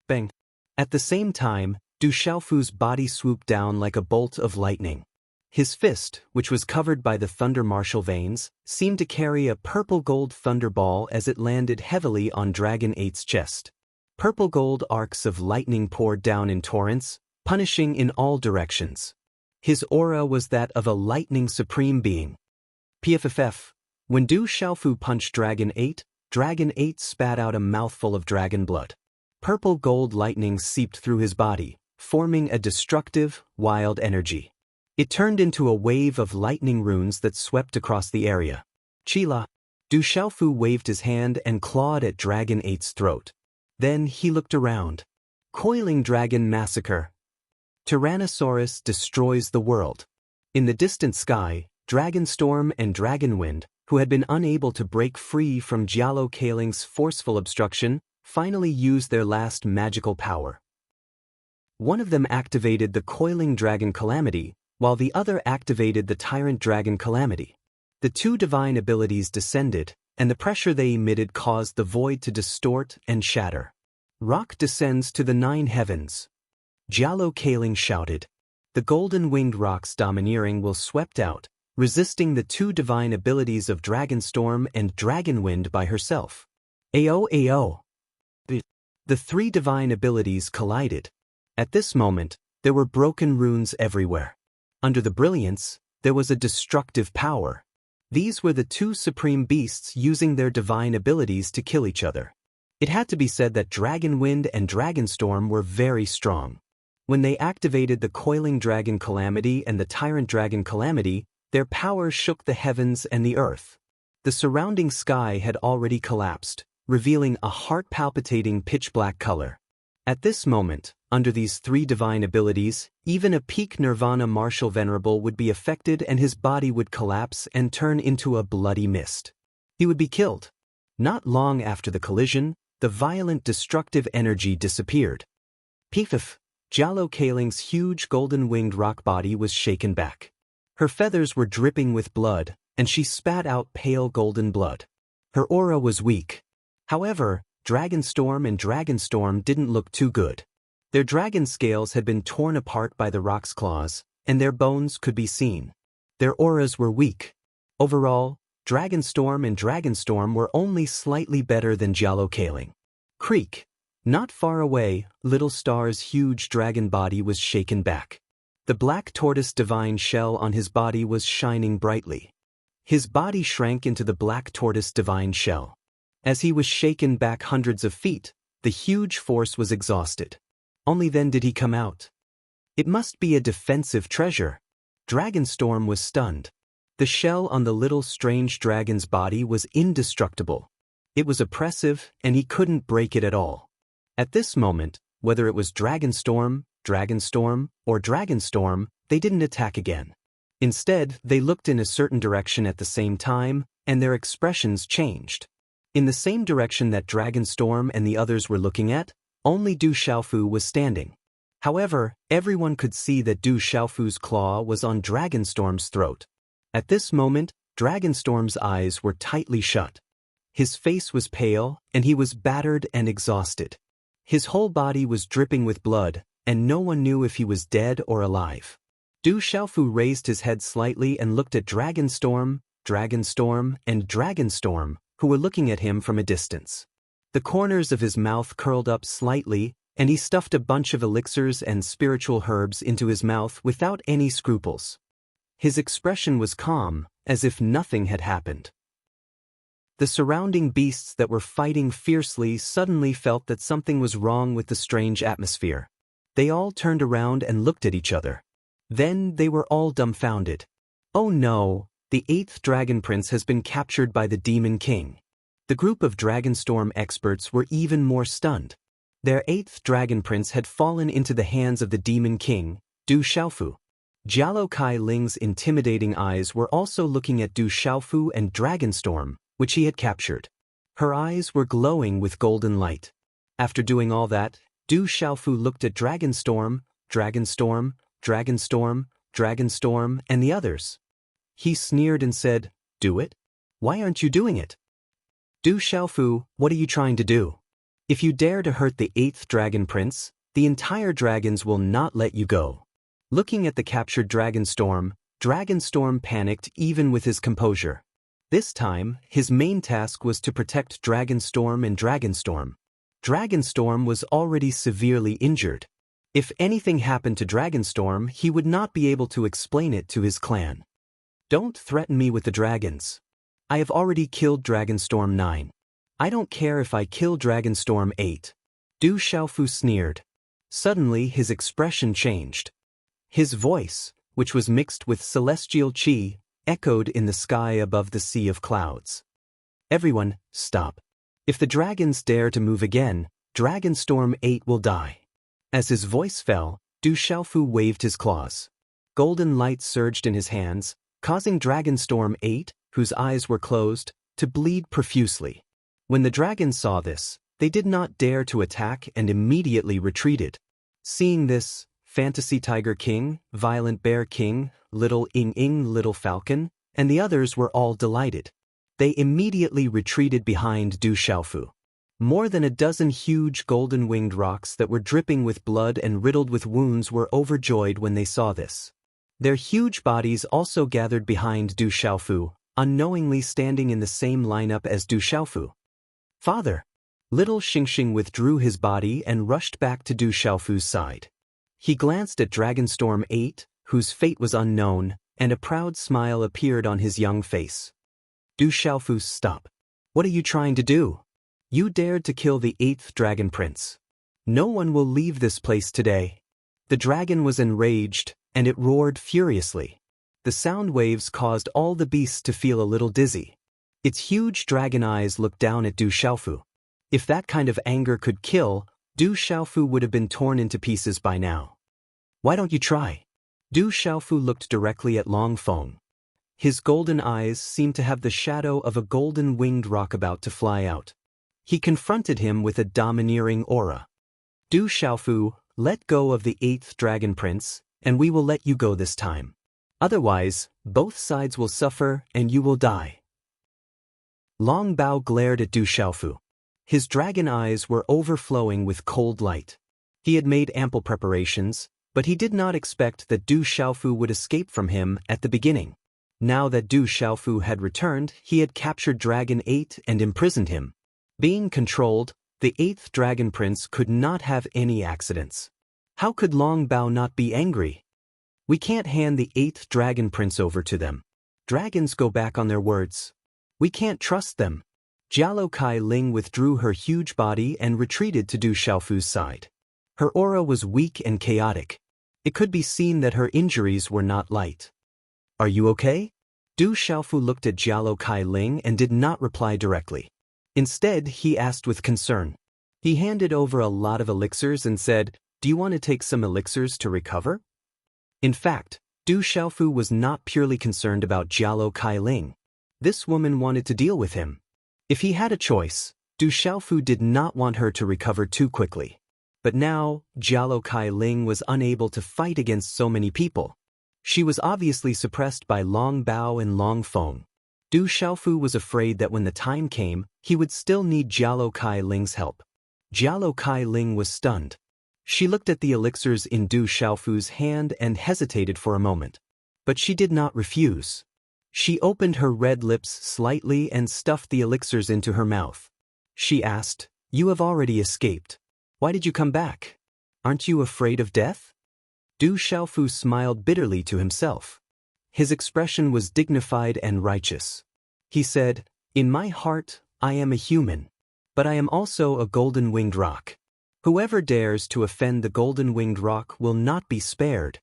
Bang! At the same time, Du Xiaofu's body swooped down like a bolt of lightning. His fist, which was covered by the thunder martial veins, seemed to carry a purple-gold thunderball as it landed heavily on Dragon 8's chest. Purple-gold arcs of lightning poured down in torrents, punishing in all directions. His aura was that of a lightning supreme being. PFFF. When Du Xiaofu punched Dragon 8 spat out a mouthful of dragon blood. Purple-gold lightning seeped through his body, forming a destructive, wild energy. It turned into a wave of lightning runes that swept across the area. Chila! Du Xiaofu waved his hand and clawed at Dragon 8's throat. Then he looked around. Coiling Dragon Massacre. Tyrannosaurus destroys the world. In the distant sky, Dragon Storm and Dragon Wind, who had been unable to break free from Jialo Kailing's forceful obstruction, finally used their last magical power. One of them activated the Coiling Dragon Calamity, while the other activated the Tyrant Dragon Calamity. The 2 divine abilities descended, and the pressure they emitted caused the void to distort and shatter. Rock descends to the 9 heavens. Jialo Kaling shouted. The golden-winged rock's domineering will swept out, resisting the two divine abilities of Dragonstorm and Dragonwind by herself. Ao. The three divine abilities collided. At this moment, there were broken runes everywhere. Under the brilliance, there was a destructive power. These were the two supreme beasts using their divine abilities to kill each other. It had to be said that Dragonwind and Dragonstorm were very strong. When they activated the Coiling Dragon Calamity and the Tyrant Dragon Calamity, their power shook the heavens and the earth. The surrounding sky had already collapsed, revealing a heart-palpitating pitch-black color. At this moment, under these three divine abilities, even a peak Nirvana Martial Venerable would be affected and his body would collapse and turn into a bloody mist. He would be killed. Not long after the collision, the violent destructive energy disappeared. Pifif, Jalo Kaling's huge golden-winged rock body was shaken back. Her feathers were dripping with blood, and she spat out pale golden blood. Her aura was weak. However, Dragonstorm and Dragonstorm didn't look too good. Their dragon scales had been torn apart by the rock's claws, and their bones could be seen. Their auras were weak. Overall, Dragonstorm and Dragonstorm were only slightly better than Jalo Kaling. Creak. Not far away, Little Star's huge dragon body was shaken back. The black tortoise divine shell on his body was shining brightly. His body shrank into the black tortoise divine shell. As he was shaken back hundreds of feet, the huge force was exhausted. Only then did he come out. It must be a defensive treasure. Dragonstorm was stunned. The shell on the little strange dragon's body was indestructible. It was oppressive, and he couldn't break it at all. At this moment, whether it was Dragonstorm, or Dragonstorm, they didn't attack again. Instead, they looked in a certain direction at the same time, and their expressions changed. In the same direction that Dragonstorm and the others were looking at, only Du Xiaofu was standing. However, everyone could see that Du Xiaofu's claw was on Dragonstorm's throat. At this moment, Dragonstorm's eyes were tightly shut. His face was pale, and he was battered and exhausted. His whole body was dripping with blood, and no one knew if he was dead or alive. Du Xiaofu raised his head slightly and looked at Dragonstorm, and Dragonstorm, who were looking at him from a distance. The corners of his mouth curled up slightly, and he stuffed a bunch of elixirs and spiritual herbs into his mouth without any scruples. His expression was calm, as if nothing had happened. The surrounding beasts that were fighting fiercely suddenly felt that something was wrong with the strange atmosphere. They all turned around and looked at each other. Then they were all dumbfounded. Oh no, the 8th Dragon Prince has been captured by the Demon King. The group of Dragonstorm experts were even more stunned. Their 8th Dragon Prince had fallen into the hands of the Demon King, Du Xiaofu. Jialo Kai Ling's intimidating eyes were also looking at Du Xiaofu and Dragonstorm, which he had captured. Her eyes were glowing with golden light. After doing all that, Du Xiaofu looked at Dragonstorm, and the others. He sneered and said, "Do it? Why aren't you doing it? Du Xiaofu, what are you trying to do? If you dare to hurt the 8th Dragon Prince, the entire dragons will not let you go." Looking at the captured Dragonstorm panicked even with his composure. This time, his main task was to protect Dragonstorm and Dragonstorm. Dragonstorm was already severely injured. If anything happened to Dragonstorm, he would not be able to explain it to his clan. "Don't threaten me with the dragons. I have already killed Dragonstorm 9. I don't care if I kill Dragonstorm 8. Du Xiaofu sneered. Suddenly his expression changed. His voice, which was mixed with celestial qi, echoed in the sky above the sea of clouds. "Everyone, stop. If the dragons dare to move again, Dragonstorm 8 will die." As his voice fell, Du Xiaofu waved his claws. Golden light surged in his hands, causing Dragonstorm 8, whose eyes were closed, to bleed profusely. When the dragons saw this, they did not dare to attack and immediately retreated. Seeing this, Fantasy Tiger King, Violent Bear King, Little Ing Little Falcon, and the others were all delighted. They immediately retreated behind Du Xiaofu. More than a dozen huge golden-winged rocks that were dripping with blood and riddled with wounds were overjoyed when they saw this. Their huge bodies also gathered behind Du Xiaofu, unknowingly standing in the same lineup as Du Xiaofu. "Father!" Little Xingxing withdrew his body and rushed back to Du Xiaofu's side. He glanced at Dragonstorm 8, whose fate was unknown, and a proud smile appeared on his young face. "Du Xiaofu, stop. What are you trying to do? You dared to kill the 8th Dragon Prince. No one will leave this place today." The dragon was enraged, and it roared furiously. The sound waves caused all the beasts to feel a little dizzy. Its huge dragon eyes looked down at Du Xiaofu. If that kind of anger could kill, Du Xiaofu would have been torn into pieces by now. "Why don't you try?" Du Xiaofu looked directly at Long Feng. His golden eyes seemed to have the shadow of a golden-winged rock about to fly out. He confronted him with a domineering aura. "Du Xiaofu, let go of the 8th Dragon Prince, and we will let you go this time. Otherwise, both sides will suffer and you will die." Long Bao glared at Du Xiaofu. His dragon eyes were overflowing with cold light. He had made ample preparations, but he did not expect that Du Xiaofu would escape from him at the beginning. Now that Du Xiaofu had returned, he had captured Dragon 8 and imprisoned him. Being controlled, the 8th Dragon Prince could not have any accidents. How could Long Bao not be angry? "We can't hand the 8th Dragon Prince over to them. Dragons go back on their words. We can't trust them." Jialo Kai Ling withdrew her huge body and retreated to Du Xiaofu's side. Her aura was weak and chaotic. It could be seen that her injuries were not light. "Are you okay?" Du Xiaofu looked at Jialo Kai Ling and did not reply directly. Instead, he asked with concern. He handed over a lot of elixirs and said, "Do you want to take some elixirs to recover?" In fact, Du Xiaofu was not purely concerned about Jialo Kai Ling. This woman wanted to deal with him. If he had a choice, Du Xiaofu did not want her to recover too quickly. But now, Jialo Kai Ling was unable to fight against so many people. She was obviously suppressed by Long Bao and Long Feng. Du Xiaofu was afraid that when the time came, he would still need Jialo Kai Ling's help. Jialo Kai Ling was stunned. She looked at the elixirs in Du Xiaofu's hand and hesitated for a moment. But she did not refuse. She opened her red lips slightly and stuffed the elixirs into her mouth. She asked, "You have already escaped. Why did you come back? Aren't you afraid of death?" Du Xiaofu smiled bitterly to himself. His expression was dignified and righteous. He said, "In my heart, I am a human. But I am also a golden-winged rock. Whoever dares to offend the golden-winged rock will not be spared."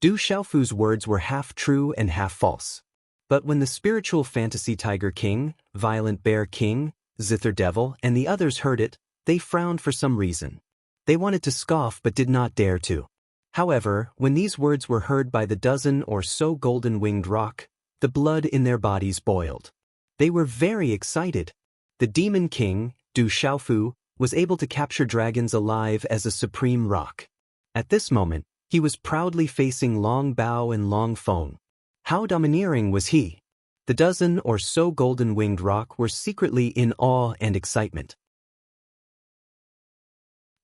Du Xiaofu's words were half true and half false. But when the spiritual fantasy Tiger King, Violent Bear King, Zither Devil, and the others heard it, they frowned for some reason. They wanted to scoff but did not dare to. However, when these words were heard by the dozen or so golden-winged rock, the blood in their bodies boiled. They were very excited. The Demon King, Du Xiaofu, was able to capture dragons alive as a supreme rock. At this moment, he was proudly facing Long Bao and Long Feng. How domineering was he? The dozen or so golden-winged rock were secretly in awe and excitement.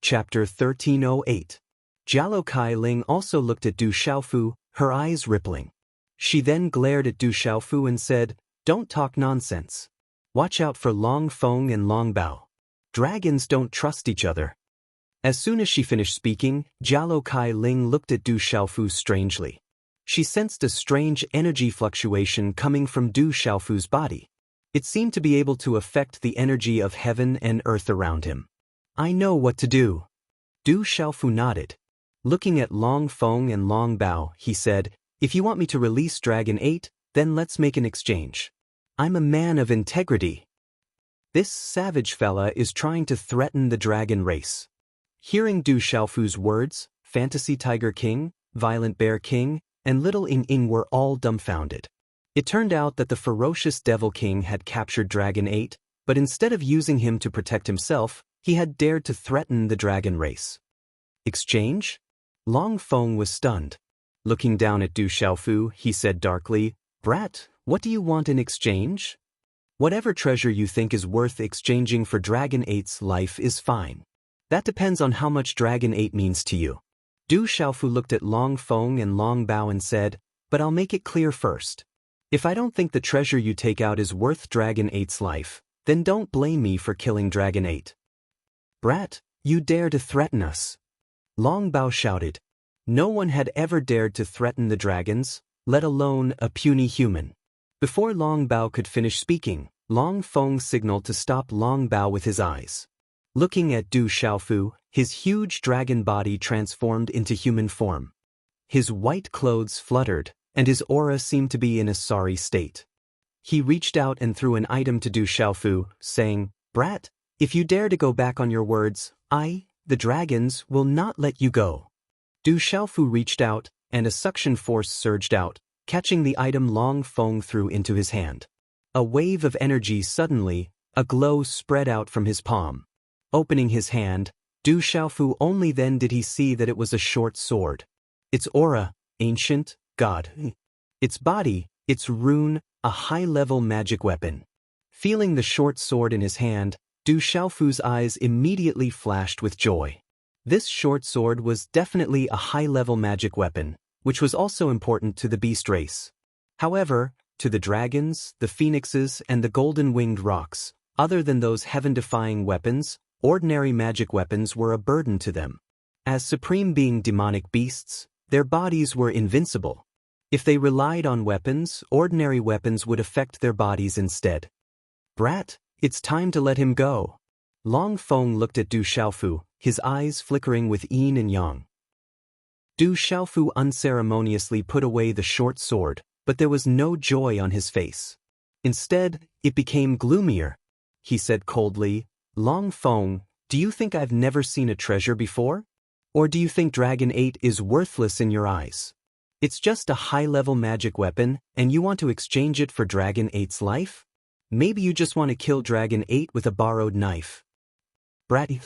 Chapter 1308. Jialo Kai Ling also looked at Du Xiaofu, her eyes rippling. She then glared at Du Xiaofu and said, "Don't talk nonsense. Watch out for Long Feng and Long Bao. Dragons don't trust each other." As soon as she finished speaking, Jialo Kai Ling looked at Du Xiaofu strangely. She sensed a strange energy fluctuation coming from Du Xiaofu's body. It seemed to be able to affect the energy of heaven and earth around him. "I know what to do." Du Xiaofu nodded. Looking at Long Feng and Long Bao, he said, "If you want me to release Dragon 8, then let's make an exchange. I'm a man of integrity. This savage fella is trying to threaten the dragon race." Hearing Du Xiaofu's words, Fantasy Tiger King, Violent Bear King, and Little Ing Ing were all dumbfounded. It turned out that the ferocious Devil King had captured Dragon 8, but instead of using him to protect himself, he had dared to threaten the dragon race. Exchange? Long Feng was stunned. Looking down at Du Xiaofu, he said darkly, "Brat, what do you want in exchange?" Whatever treasure you think is worth exchanging for Dragon 8's life is fine. That depends on how much Dragon 8 means to you. Du Xiaofu looked at Long Feng and Long Bao and said, but I'll make it clear first. If I don't think the treasure you take out is worth Dragon 8's life, then don't blame me for killing Dragon 8. Brat, you dare to threaten us? Long Bao shouted. No one had ever dared to threaten the dragons, let alone a puny human. Before Long Bao could finish speaking, Long Feng signaled to stop Long Bao with his eyes. Looking at Du Xiaofu, his huge dragon body transformed into human form. His white clothes fluttered, and his aura seemed to be in a sorry state. He reached out and threw an item to Du Xiaofu, saying, Brat, if you dare to go back on your words, the dragons, will not let you go. Du Xiaofu reached out, and a suction force surged out, catching the item Long Feng threw into his hand. A wave of energy suddenly, a glow spread out from his palm. Opening his hand, Du Xiaofu only then did he see that it was a short sword. Its aura, ancient, god. Its body, its rune, a high-level magic weapon. Feeling the short sword in his hand, Du Xiaofu's eyes immediately flashed with joy. This short sword was definitely a high-level magic weapon, which was also important to the beast race. However, to the dragons, the phoenixes, and the golden-winged rocks, other than those heaven-defying weapons, ordinary magic weapons were a burden to them. As supreme being demonic beasts, their bodies were invincible. If they relied on weapons, ordinary weapons would affect their bodies instead. Brat, it's time to let him go. Long Feng looked at Du Xiaofu, his eyes flickering with yin and yang. Du Xiaofu unceremoniously put away the short sword, but there was no joy on his face. Instead, it became gloomier. He said coldly, Long Feng, do you think I've never seen a treasure before? Or do you think Dragon 8 is worthless in your eyes? It's just a high-level magic weapon, and you want to exchange it for Dragon 8's life? Maybe you just want to kill Dragon 8 with a borrowed knife. Bratty.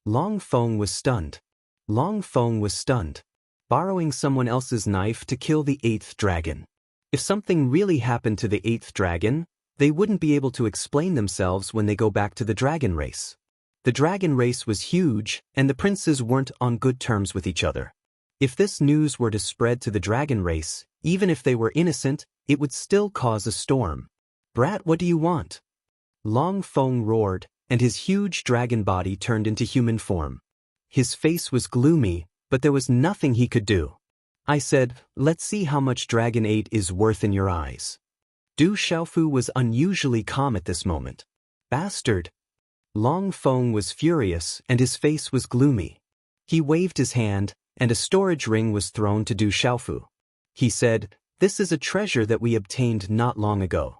Long Feng was stunned. Long Feng was stunned. Borrowing someone else's knife to kill the 8th dragon. If something really happened to the 8th dragon, they wouldn't be able to explain themselves when they go back to the dragon race. The dragon race was huge, and the princes weren't on good terms with each other. If this news were to spread to the dragon race, even if they were innocent, it would still cause a storm. Brat, what do you want? Long Feng roared, and his huge dragon body turned into human form. His face was gloomy, but there was nothing he could do. I said, let's see how much Dragon 8 is worth in your eyes. Du Xiaofu was unusually calm at this moment. Bastard! Long Feng was furious, and his face was gloomy. He waved his hand, and a storage ring was thrown to Du Xiaofu. He said, this is a treasure that we obtained not long ago.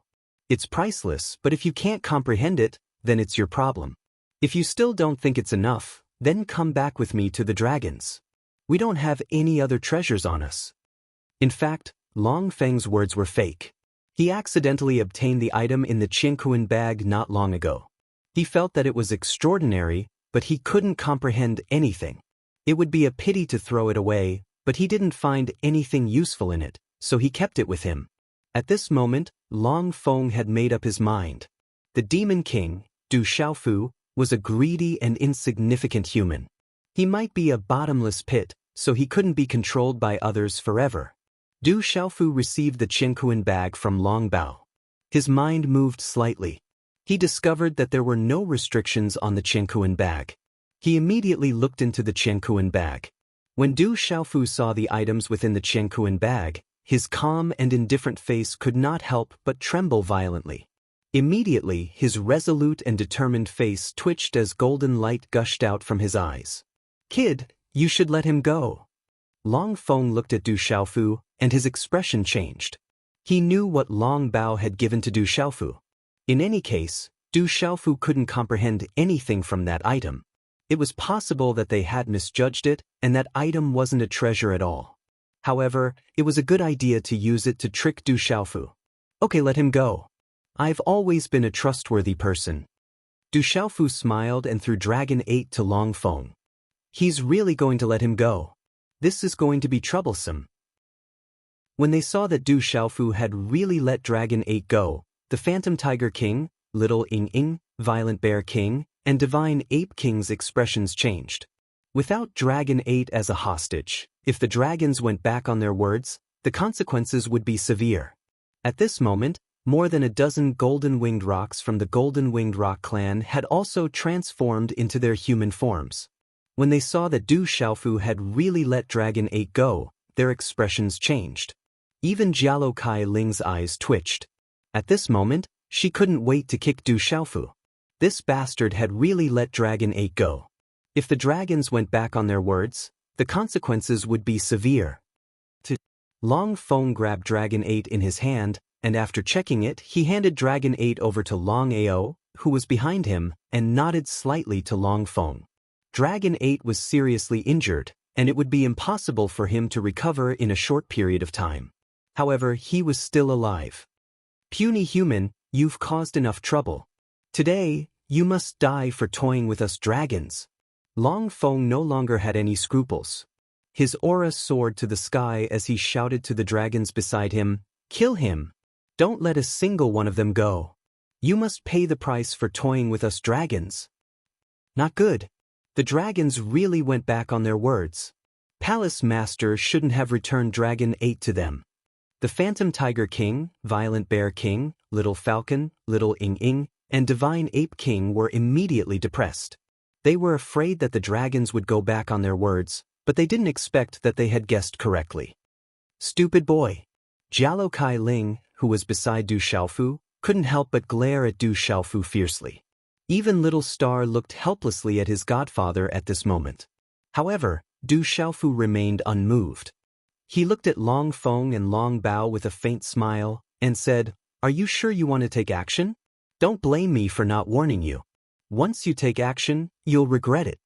It's priceless, but if you can't comprehend it, then it's your problem. If you still don't think it's enough, then come back with me to the dragons. We don't have any other treasures on us. In fact, Long Feng's words were fake. He accidentally obtained the item in the Qianquan bag not long ago. He felt that it was extraordinary, but he couldn't comprehend anything. It would be a pity to throw it away, but he didn't find anything useful in it, so he kept it with him. At this moment, Long Feng had made up his mind. The Demon King, Du Xiaofu, was a greedy and insignificant human. He might be a bottomless pit, so he couldn't be controlled by others forever. Du Xiaofu received the Qianquan bag from Long Bao. His mind moved slightly. He discovered that there were no restrictions on the Qianquan bag. He immediately looked into the Qianquan bag. When Du Xiaofu saw the items within the Qianquan bag, his calm and indifferent face could not help but tremble violently. Immediately, his resolute and determined face twitched as golden light gushed out from his eyes. Kid, you should let him go. Long Feng looked at Du Xiaofu, and his expression changed. He knew what Long Bao had given to Du Xiaofu. In any case, Du Xiaofu couldn't comprehend anything from that item. It was possible that they had misjudged it, and that item wasn't a treasure at all. However, it was a good idea to use it to trick Du Xiaofu. Okay, let him go. I've always been a trustworthy person. Du Xiaofu smiled and threw Dragon 8 to Long Feng. He's really going to let him go. This is going to be troublesome. When they saw that Du Xiaofu had really let Dragon 8 go, the Phantom Tiger King, Little Ing, Violent Bear King, and Divine Ape King's expressions changed. Without Dragon 8 as a hostage, if the dragons went back on their words, the consequences would be severe. At this moment, more than a dozen golden-winged rocks from the golden-winged rock clan had also transformed into their human forms. When they saw that Du Xiaofu had really let Dragon 8 go, their expressions changed. Even Jialo Kai Ling's eyes twitched. At this moment, she couldn't wait to kick Du Xiaofu. This bastard had really let Dragon 8 go. If the dragons went back on their words, the consequences would be severe. Long Feng grabbed Dragon 8 in his hand, and after checking it, he handed Dragon 8 over to Long Ao, who was behind him, and nodded slightly to Long Feng. Dragon 8 was seriously injured, and it would be impossible for him to recover in a short period of time. However, he was still alive. Puny human, you've caused enough trouble. Today, you must die for toying with us dragons. Long Feng no longer had any scruples. His aura soared to the sky as he shouted to the dragons beside him, "Kill him! Don't let a single one of them go. You must pay the price for toying with us dragons." Not good. The dragons really went back on their words. Palace Master shouldn't have returned Dragon 8 to them. The Phantom Tiger King, Violent Bear King, Little Falcon, Little Ing, and Divine Ape King were immediately depressed. They were afraid that the dragons would go back on their words, but they didn't expect that they had guessed correctly. Stupid boy. Jialo Kai Ling, who was beside Du Xiaofu, couldn't help but glare at Du Xiaofu fiercely. Even Little Star looked helplessly at his godfather at this moment. However, Du Xiaofu remained unmoved. He looked at Long Feng and Long Bao with a faint smile, and said, "Are you sure you want to take action? Don't blame me for not warning you. Once you take action, you'll regret it."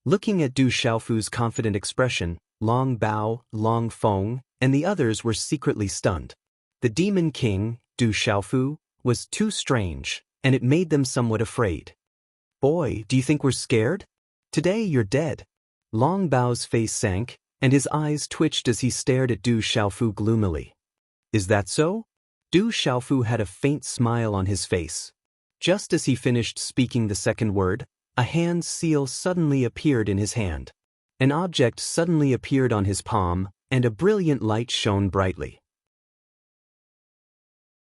Looking at Du Xiaofu's confident expression, Long Bao, Long Feng, and the others were secretly stunned. The Demon King, Du Xiaofu, was too strange, and it made them somewhat afraid. "Boy, do you think we're scared? Today you're dead." Long Bao's face sank, and his eyes twitched as he stared at Du Xiaofu gloomily. "Is that so?" Du Xiaofu had a faint smile on his face. Just as he finished speaking the second word, a hand seal suddenly appeared in his hand. An object suddenly appeared on his palm, and a brilliant light shone brightly.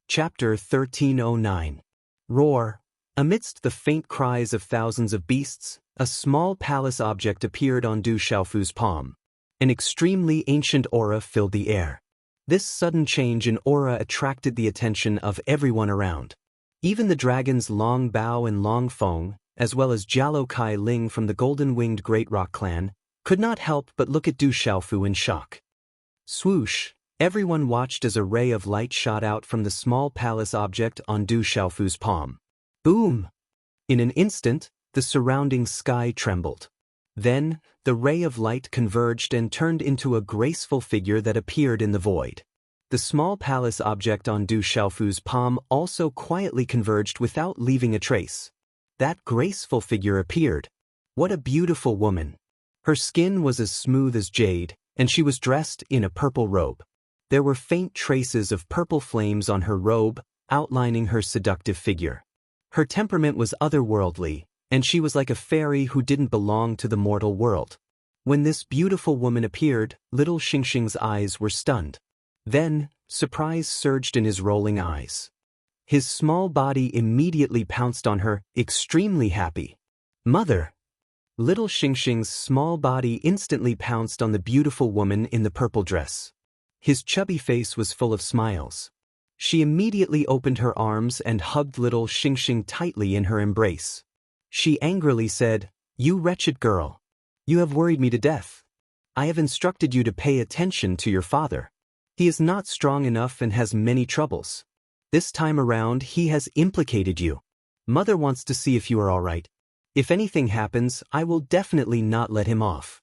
Chapter 1309. Roar. Amidst the faint cries of thousands of beasts, a small palace object appeared on Du Xiaofu's palm. An extremely ancient aura filled the air. This sudden change in aura attracted the attention of everyone around. Even the dragons Long Bao and Long Feng, as well as Jialo Kai Ling from the golden-winged Great Rock clan, could not help but look at Du Xiaofu in shock. Swoosh! Everyone watched as a ray of light shot out from the small palace object on Du Xiaofu's palm. Boom! In an instant, the surrounding sky trembled. Then, the ray of light converged and turned into a graceful figure that appeared in the void. The small palace object on Du Xiaofu's palm also quietly converged without leaving a trace. That graceful figure appeared. What a beautiful woman! Her skin was as smooth as jade, and she was dressed in a purple robe. There were faint traces of purple flames on her robe, outlining her seductive figure. Her temperament was otherworldly, and she was like a fairy who didn't belong to the mortal world. When this beautiful woman appeared, little Xingxing's eyes were stunned. Then, surprise surged in his rolling eyes. His small body immediately pounced on her, extremely happy. "Mother!" Little Xingxing's small body instantly pounced on the beautiful woman in the purple dress. His chubby face was full of smiles. She immediately opened her arms and hugged little Xingxing tightly in her embrace. She angrily said, "You wretched girl! You have worried me to death. I have instructed you to pay attention to your father. He is not strong enough and has many troubles. This time around he has implicated you. Mother wants to see if you are all right. If anything happens, I will definitely not let him off."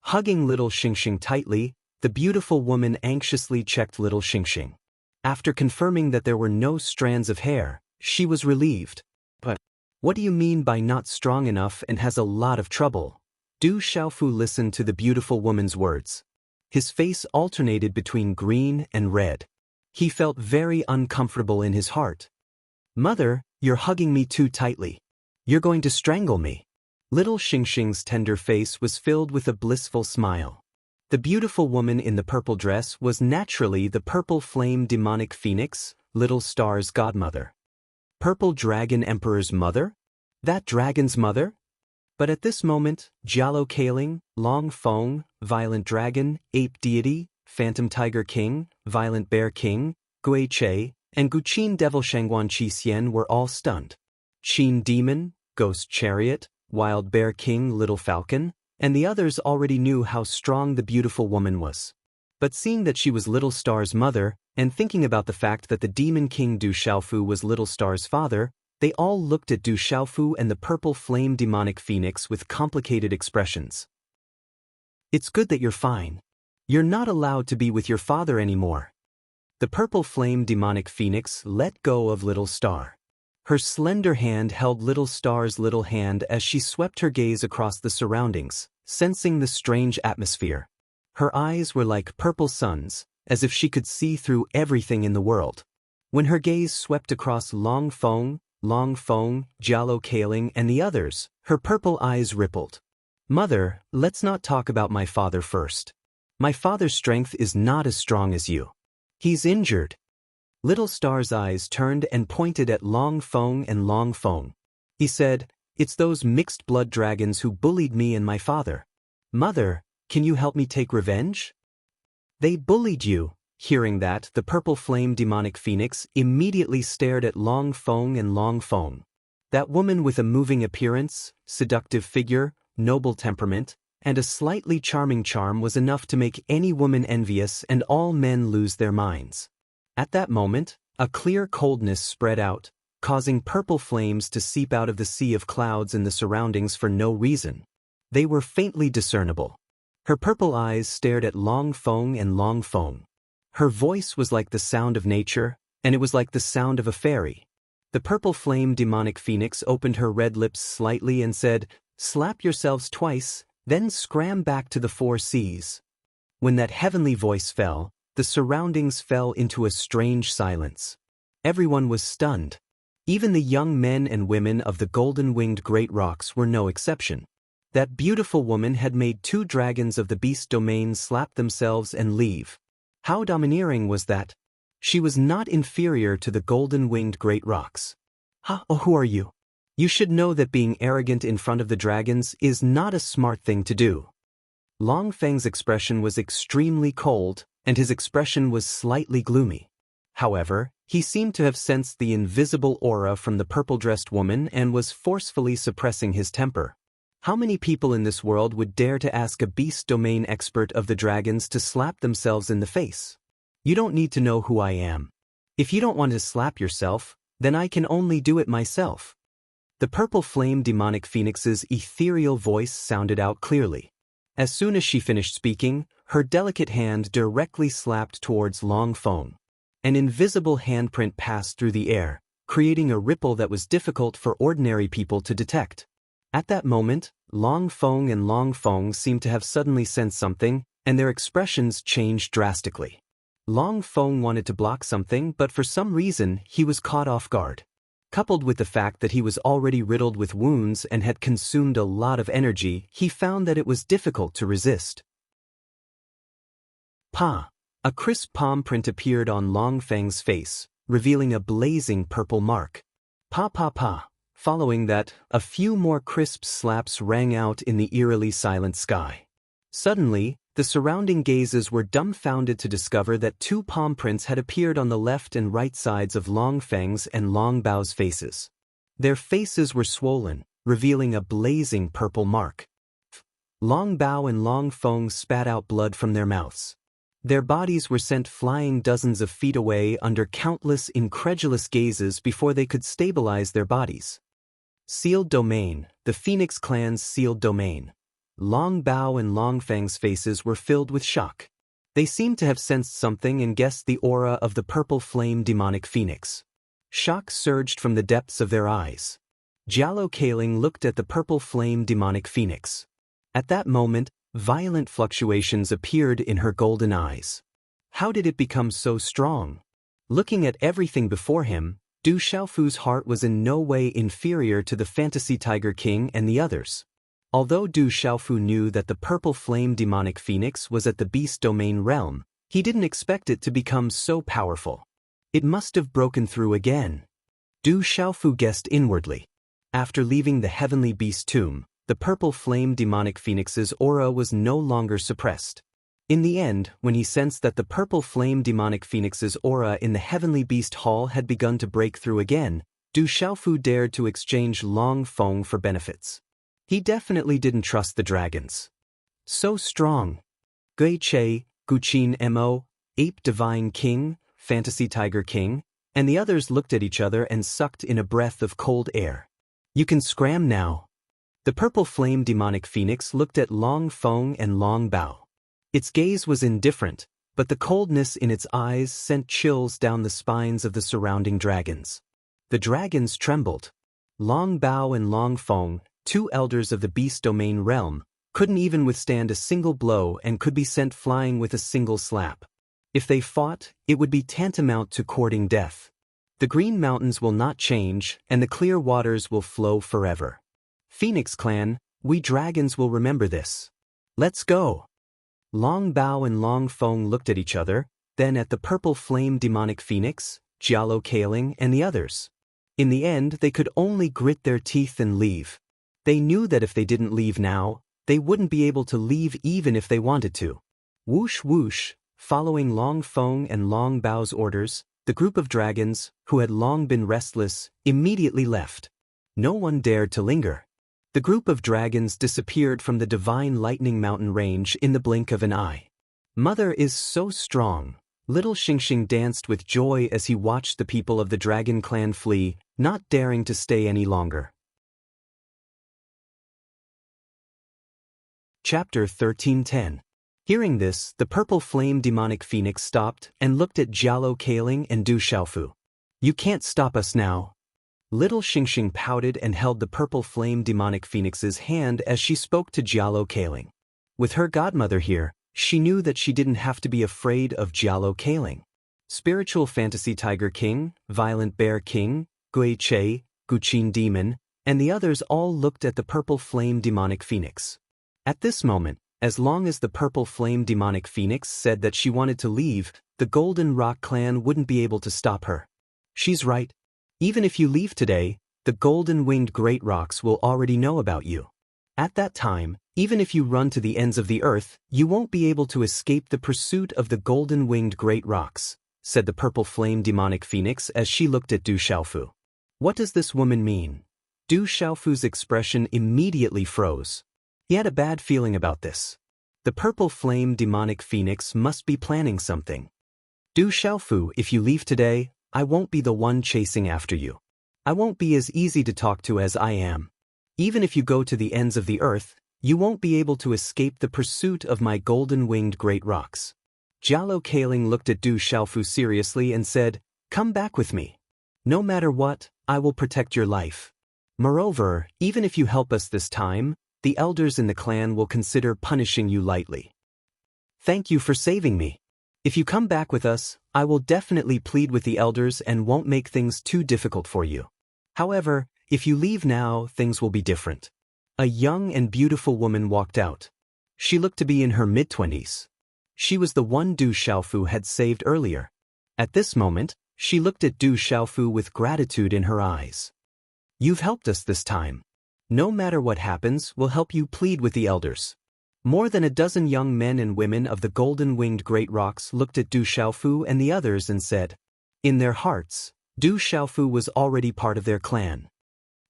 Hugging little Xingxing tightly, the beautiful woman anxiously checked little Xingxing. After confirming that there were no strands of hair, she was relieved. "But what do you mean by not strong enough and has a lot of trouble?" Du Xiaofu listened to the beautiful woman's words. His face alternated between green and red. He felt very uncomfortable in his heart. Mother, you're hugging me too tightly. You're going to strangle me. Little Xingxing's tender face was filled with a blissful smile. The beautiful woman in the purple dress was naturally the purple flame demonic phoenix, Little Star's godmother. Purple Dragon Emperor's mother? That dragon's mother? But at this moment, Jialo Kaling, Long Feng, Violent Dragon, Ape Deity, Phantom Tiger King, Violent Bear King, Gui Che, and Guqin Devil Shangguan Qi were all stunned. Qin Demon, Ghost Chariot, Wild Bear King Little Falcon, and the others already knew how strong the beautiful woman was. But seeing that she was Little Star's mother, and thinking about the fact that the Demon King Du Xiaofu was Little Star's father, they all looked at Du Xiaofu and the purple flame demonic phoenix with complicated expressions. It's good that you're fine. You're not allowed to be with your father anymore. The purple flame demonic phoenix let go of Little Star. Her slender hand held Little Star's little hand as she swept her gaze across the surroundings, sensing the strange atmosphere. Her eyes were like purple suns, as if she could see through everything in the world. When her gaze swept across Long Feng, Jialo Kaling, and the others, her purple eyes rippled. Mother, let's not talk about my father first. My father's strength is not as strong as you. He's injured. Little Star's eyes turned and pointed at Long Feng. He said, "It's those mixed blood dragons who bullied me and my father. Mother, can you help me take revenge?" They bullied you. Hearing that, the purple flame demonic phoenix immediately stared at Long Feng. That woman with a moving appearance, seductive figure, noble temperament, and a slightly charming charm was enough to make any woman envious and all men lose their minds. At that moment, a clear coldness spread out, causing purple flames to seep out of the sea of clouds in the surroundings for no reason. They were faintly discernible. Her purple eyes stared at Long Feng. Her voice was like the sound of nature, and it was like the sound of a fairy. The purple flame demonic phoenix opened her red lips slightly and said, "Slap yourselves twice, then scram back to the 4 seas." When that heavenly voice fell, the surroundings fell into a strange silence. Everyone was stunned. Even the young men and women of the golden-winged great rocks were no exception. That beautiful woman had made 2 dragons of the beast domain slap themselves and leave. How domineering was that? She was not inferior to the golden-winged great rocks. Who are you? You should know that being arrogant in front of the dragons is not a smart thing to do. Long Feng's expression was extremely cold, and his expression was slightly gloomy. However, he seemed to have sensed the invisible aura from the purple-dressed woman and was forcefully suppressing his temper. How many people in this world would dare to ask a beast domain expert of the dragons to slap themselves in the face? You don't need to know who I am. If you don't want to slap yourself, then I can only do it myself. The purple flame demonic phoenix's ethereal voice sounded out clearly. As soon as she finished speaking, her delicate hand directly slapped towards Long Feng. An invisible handprint passed through the air, creating a ripple that was difficult for ordinary people to detect. At that moment, Long Feng seemed to have suddenly sensed something, and their expressions changed drastically. Long Feng wanted to block something, but for some reason, he was caught off guard. Coupled with the fact that he was already riddled with wounds and had consumed a lot of energy, he found that it was difficult to resist. Pa! A crisp palm print appeared on Long Feng's face, revealing a blazing purple mark. Pa! Following that, a few more crisp slaps rang out in the eerily silent sky. Suddenly, the surrounding gazes were dumbfounded to discover that 2 palm prints had appeared on the left and right sides of Long Feng's and Long Bao's faces. Their faces were swollen, revealing a blazing purple mark. Long Bao and Long Feng spat out blood from their mouths. Their bodies were sent flying dozens of feet away under countless incredulous gazes before they could stabilize their bodies. Sealed domain, the Phoenix clan's sealed domain. Long Bao and Long Feng's faces were filled with shock. They seemed to have sensed something and guessed the aura of the purple flame demonic phoenix. Shock surged from the depths of their eyes. Jialo Kaling looked at the purple flame demonic phoenix. At that moment, violent fluctuations appeared in her golden eyes. How did it become so strong? Looking at everything before him, Du Xiaofu's heart was in no way inferior to the Fantasy Tiger King and the others. Although Du Xiaofu knew that the purple flame demonic phoenix was at the beast domain realm, he didn't expect it to become so powerful. It must have broken through again. Du Xiaofu guessed inwardly. After leaving the heavenly beast tomb, the purple flame demonic phoenix's aura was no longer suppressed. In the end, when he sensed that the purple flame demonic phoenix's aura in the heavenly beast hall had begun to break through again, Du Xiaofu dared to exchange Long Feng for benefits. He definitely didn't trust the dragons. So strong. Gui Che, Guqin Mo, Ape Divine King, Fantasy Tiger King, and the others looked at each other and sucked in a breath of cold air. You can scram now. The purple flame demonic phoenix looked at Long Feng and Long Bao. Its gaze was indifferent, but the coldness in its eyes sent chills down the spines of the surrounding dragons. The dragons trembled. Long Bao and Long Feng, two elders of the beast domain realm, couldn't even withstand a single blow and could be sent flying with a single slap. If they fought, it would be tantamount to courting death. The green mountains will not change, and the clear waters will flow forever. Phoenix Clan, we dragons will remember this. Let's go. Long Bao and Long Feng looked at each other, then at the purple flame demonic phoenix, Jialo Kaling, and the others. In the end, they could only grit their teeth and leave. They knew that if they didn't leave now, they wouldn't be able to leave even if they wanted to. Whoosh whoosh, following Long Feng and Long Bao's orders, the group of dragons, who had long been restless, immediately left. No one dared to linger. The group of dragons disappeared from the divine lightning mountain range in the blink of an eye. Mother is so strong. Little Xingxing danced with joy as he watched the people of the dragon clan flee, not daring to stay any longer. Chapter 1310. Hearing this, the purple flame demonic phoenix stopped and looked at Jialo Kaling and Du Xiaofu. You can't stop us now. Little Xingxing pouted and held the purple flame demonic phoenix's hand as she spoke to Jialo Kaling. With her godmother here, she knew that she didn't have to be afraid of Jialo Kaling. Spiritual Fantasy Tiger King, Violent Bear King, Gui Che, Guqin Demon, and the others all looked at the purple flame demonic phoenix. At this moment, as long as the purple flame demonic phoenix said that she wanted to leave, the Golden Rock clan wouldn't be able to stop her. She's right. Even if you leave today, the golden-winged great rocks will already know about you. At that time, even if you run to the ends of the earth, you won't be able to escape the pursuit of the golden-winged great rocks, said the purple flame demonic phoenix as she looked at Du Xiaofu. What does this woman mean? Du Xiaofu's expression immediately froze. He had a bad feeling about this. The purple flame demonic phoenix must be planning something. Du Xiaofu, if you leave today, I won't be the one chasing after you. I won't be as easy to talk to as I am. Even if you go to the ends of the earth, you won't be able to escape the pursuit of my golden-winged great rocks. Jialo Kaling looked at Du Xiaofu seriously and said, Come back with me. No matter what, I will protect your life. Moreover, even if you help us this time, the elders in the clan will consider punishing you lightly. Thank you for saving me. If you come back with us, I will definitely plead with the elders and won't make things too difficult for you. However, if you leave now, things will be different. A young and beautiful woman walked out. She looked to be in her mid-20s. She was the one Du Xiaofu had saved earlier. At this moment, she looked at Du Xiaofu with gratitude in her eyes. You've helped us this time. No matter what happens, we'll help you plead with the elders. More than a dozen young men and women of the golden-winged great rocks looked at Du Xiaofu and the others and said, in their hearts, Du Xiaofu was already part of their clan.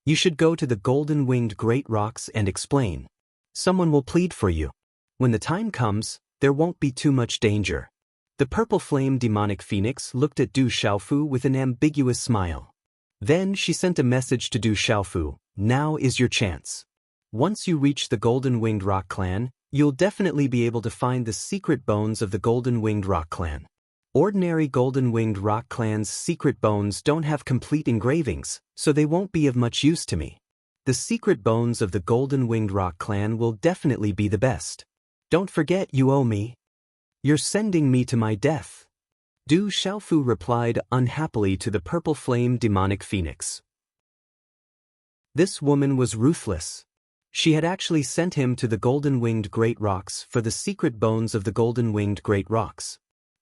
You should go to the golden-winged great rocks and explain. Someone will plead for you. When the time comes, there won't be too much danger. The purple flame demonic phoenix looked at Du Xiaofu with an ambiguous smile. Then she sent a message to Du Xiaofu, now is your chance. Once you reach the golden-winged rock clan, you'll definitely be able to find the secret bones of the golden-winged rock clan. Ordinary golden-winged rock clan's secret bones don't have complete engravings, so they won't be of much use to me. The secret bones of the golden-winged rock clan will definitely be the best. Don't forget you owe me. You're sending me to my death. Du Xiaofu replied unhappily to the purple flame demonic phoenix. This woman was ruthless. She had actually sent him to the golden-winged great rocks for the secret bones of the golden-winged great rocks.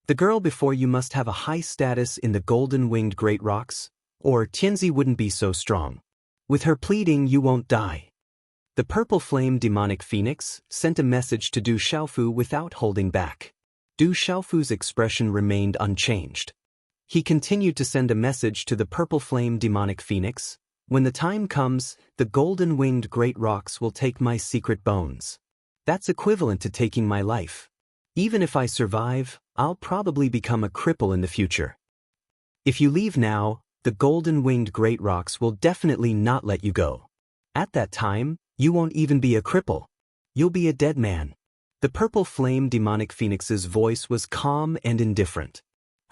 The girl before you must have a high status in the golden-winged great rocks, or Tianzi wouldn't be so strong. With her pleading, you won't die. The purple flame demonic phoenix sent a message to Du Xiaofu without holding back. Du Xiaofu's expression remained unchanged. He continued to send a message to the purple flame demonic phoenix. When the time comes, the golden-winged great rocks will take my secret bones. That's equivalent to taking my life. Even if I survive, I'll probably become a cripple in the future. If you leave now, the golden-winged great rocks will definitely not let you go. At that time, you won't even be a cripple. You'll be a dead man. The purple flame demonic phoenix's voice was calm and indifferent.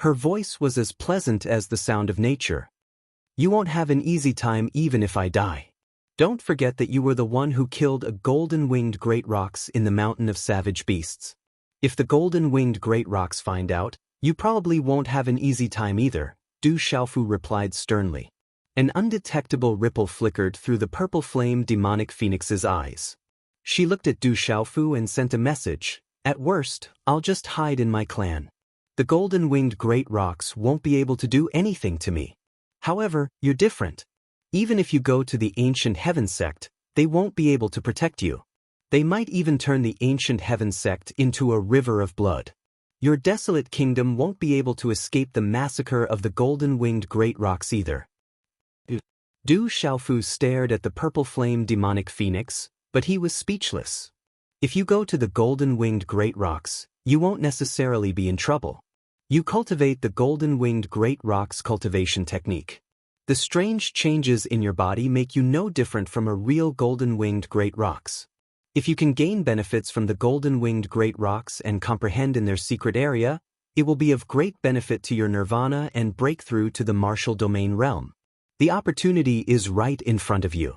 Her voice was as pleasant as the sound of nature. You won't have an easy time even if I die. Don't forget that you were the one who killed a golden-winged great rocks in the mountain of savage beasts. If the golden-winged great rocks find out, you probably won't have an easy time either, Du Xiaofu replied sternly. An undetectable ripple flickered through the purple flame demonic phoenix's eyes. She looked at Du Xiaofu and sent a message. At worst, I'll just hide in my clan. The golden-winged great rocks won't be able to do anything to me. However, you're different. Even if you go to the Ancient Heaven sect, they won't be able to protect you. They might even turn the Ancient Heaven sect into a river of blood. Your desolate kingdom won't be able to escape the massacre of the golden-winged great rocks either. Du Xiaofu stared at the purple flame demonic phoenix, but he was speechless. If you go to the golden-winged great rocks, you won't necessarily be in trouble. You cultivate the golden-winged great rocks cultivation technique. The strange changes in your body make you no different from a real golden-winged great rocks. If you can gain benefits from the golden-winged great rocks and comprehend in their secret area, it will be of great benefit to your nirvana and breakthrough to the martial domain realm. The opportunity is right in front of you.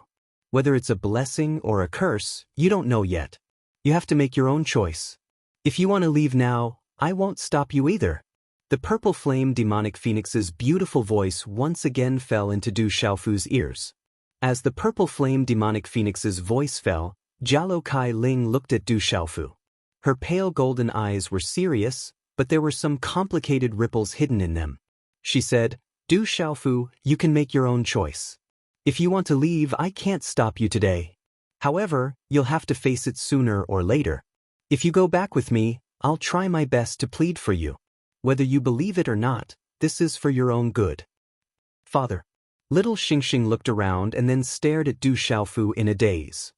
Whether it's a blessing or a curse, you don't know yet. You have to make your own choice. If you want to leave now, I won't stop you either. The purple flame demonic phoenix's beautiful voice once again fell into Du Xiaofu's ears. As the purple flame demonic phoenix's voice fell, Jialo Kai Ling looked at Du Xiaofu. Her pale golden eyes were serious, but there were some complicated ripples hidden in them. She said, Du Xiaofu, you can make your own choice. If you want to leave, I can't stop you today. However, you'll have to face it sooner or later. If you go back with me, I'll try my best to plead for you. Whether you believe it or not, this is for your own good. Father. Little Xingxing looked around and then stared at Du Xiaofu in a daze.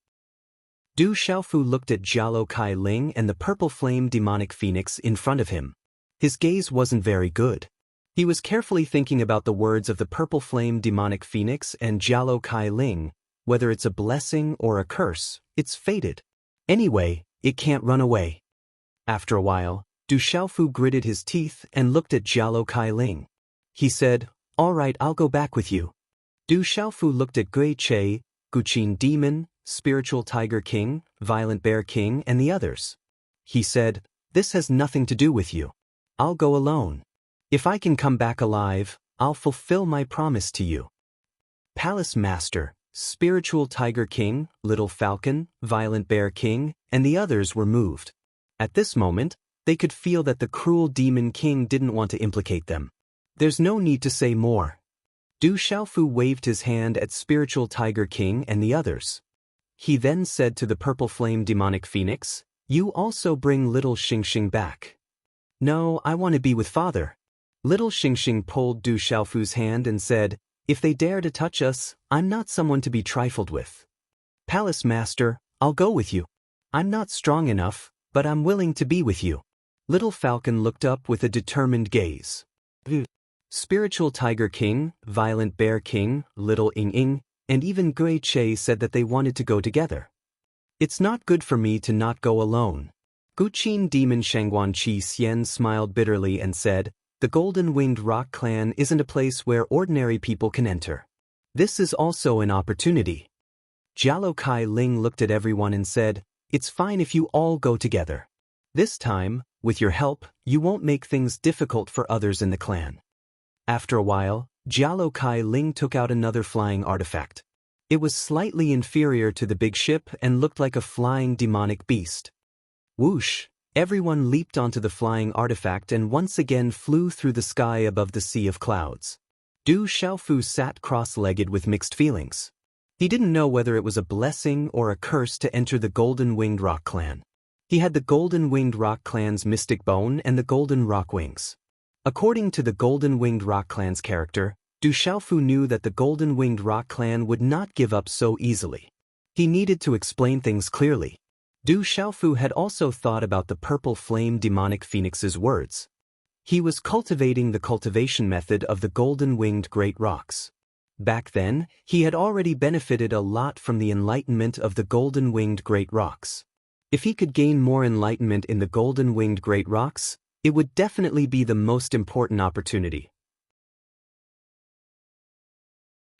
Du Xiaofu looked at Jialo Kai Ling and the purple flame demonic phoenix in front of him. His gaze wasn't very good. He was carefully thinking about the words of the purple flame demonic phoenix and Jialo Kai Ling. Whether it's a blessing or a curse, it's fated. Anyway, it can't run away. After a while, Du Xiaofu gritted his teeth and looked at Jialo Kai Ling. He said, all right, I'll go back with you. Du Xiaofu looked at Gui Che, Guqin Demon, Spiritual Tiger King, Violent Bear King, and the others. He said, this has nothing to do with you. I'll go alone. If I can come back alive, I'll fulfill my promise to you. Palace Master, Spiritual Tiger King, Little Falcon, Violent Bear King, and the others were moved. At this moment, they could feel that the cruel Demon King didn't want to implicate them. There's no need to say more. Du Xiaofu waved his hand at Spiritual Tiger King and the others. He then said to the purple flame demonic phoenix, you also bring Little Xingxing back. No, I want to be with Father. Little Xingxing pulled Du Xiaofu's hand and said, if they dare to touch us, I'm not someone to be trifled with. Palace Master, I'll go with you. I'm not strong enough, but I'm willing to be with you. Little Falcon looked up with a determined gaze. Spiritual Tiger King, Violent Bear King, Little Ying, and even Gui Che said that they wanted to go together. It's not good for me to not go alone. Guqin Demon Shangguan Qi Xian smiled bitterly and said, the Golden-Winged Rock Clan isn't a place where ordinary people can enter. This is also an opportunity. Jialo Kai Ling looked at everyone and said, it's fine if you all go together. This time, with your help, you won't make things difficult for others in the clan." After a while, Jialo Kai Ling took out another flying artifact. It was slightly inferior to the big ship and looked like a flying demonic beast. Whoosh! Everyone leaped onto the flying artifact and once again flew through the sky above the sea of clouds. Du Xiaofu sat cross-legged with mixed feelings. He didn't know whether it was a blessing or a curse to enter the Golden Winged Rock Clan. He had the Golden Winged Rock Clan's mystic bone and the Golden Rock Wings. According to the Golden Winged Rock Clan's character, Du Xiaofu knew that the Golden Winged Rock Clan would not give up so easily. He needed to explain things clearly. Du Xiaofu had also thought about the purple flame demonic phoenix's words. He was cultivating the cultivation method of the Golden Winged Great Rocks. Back then, he had already benefited a lot from the enlightenment of the Golden Winged Great Rocks. If he could gain more enlightenment in the Golden Winged Great Rocks, it would definitely be the most important opportunity.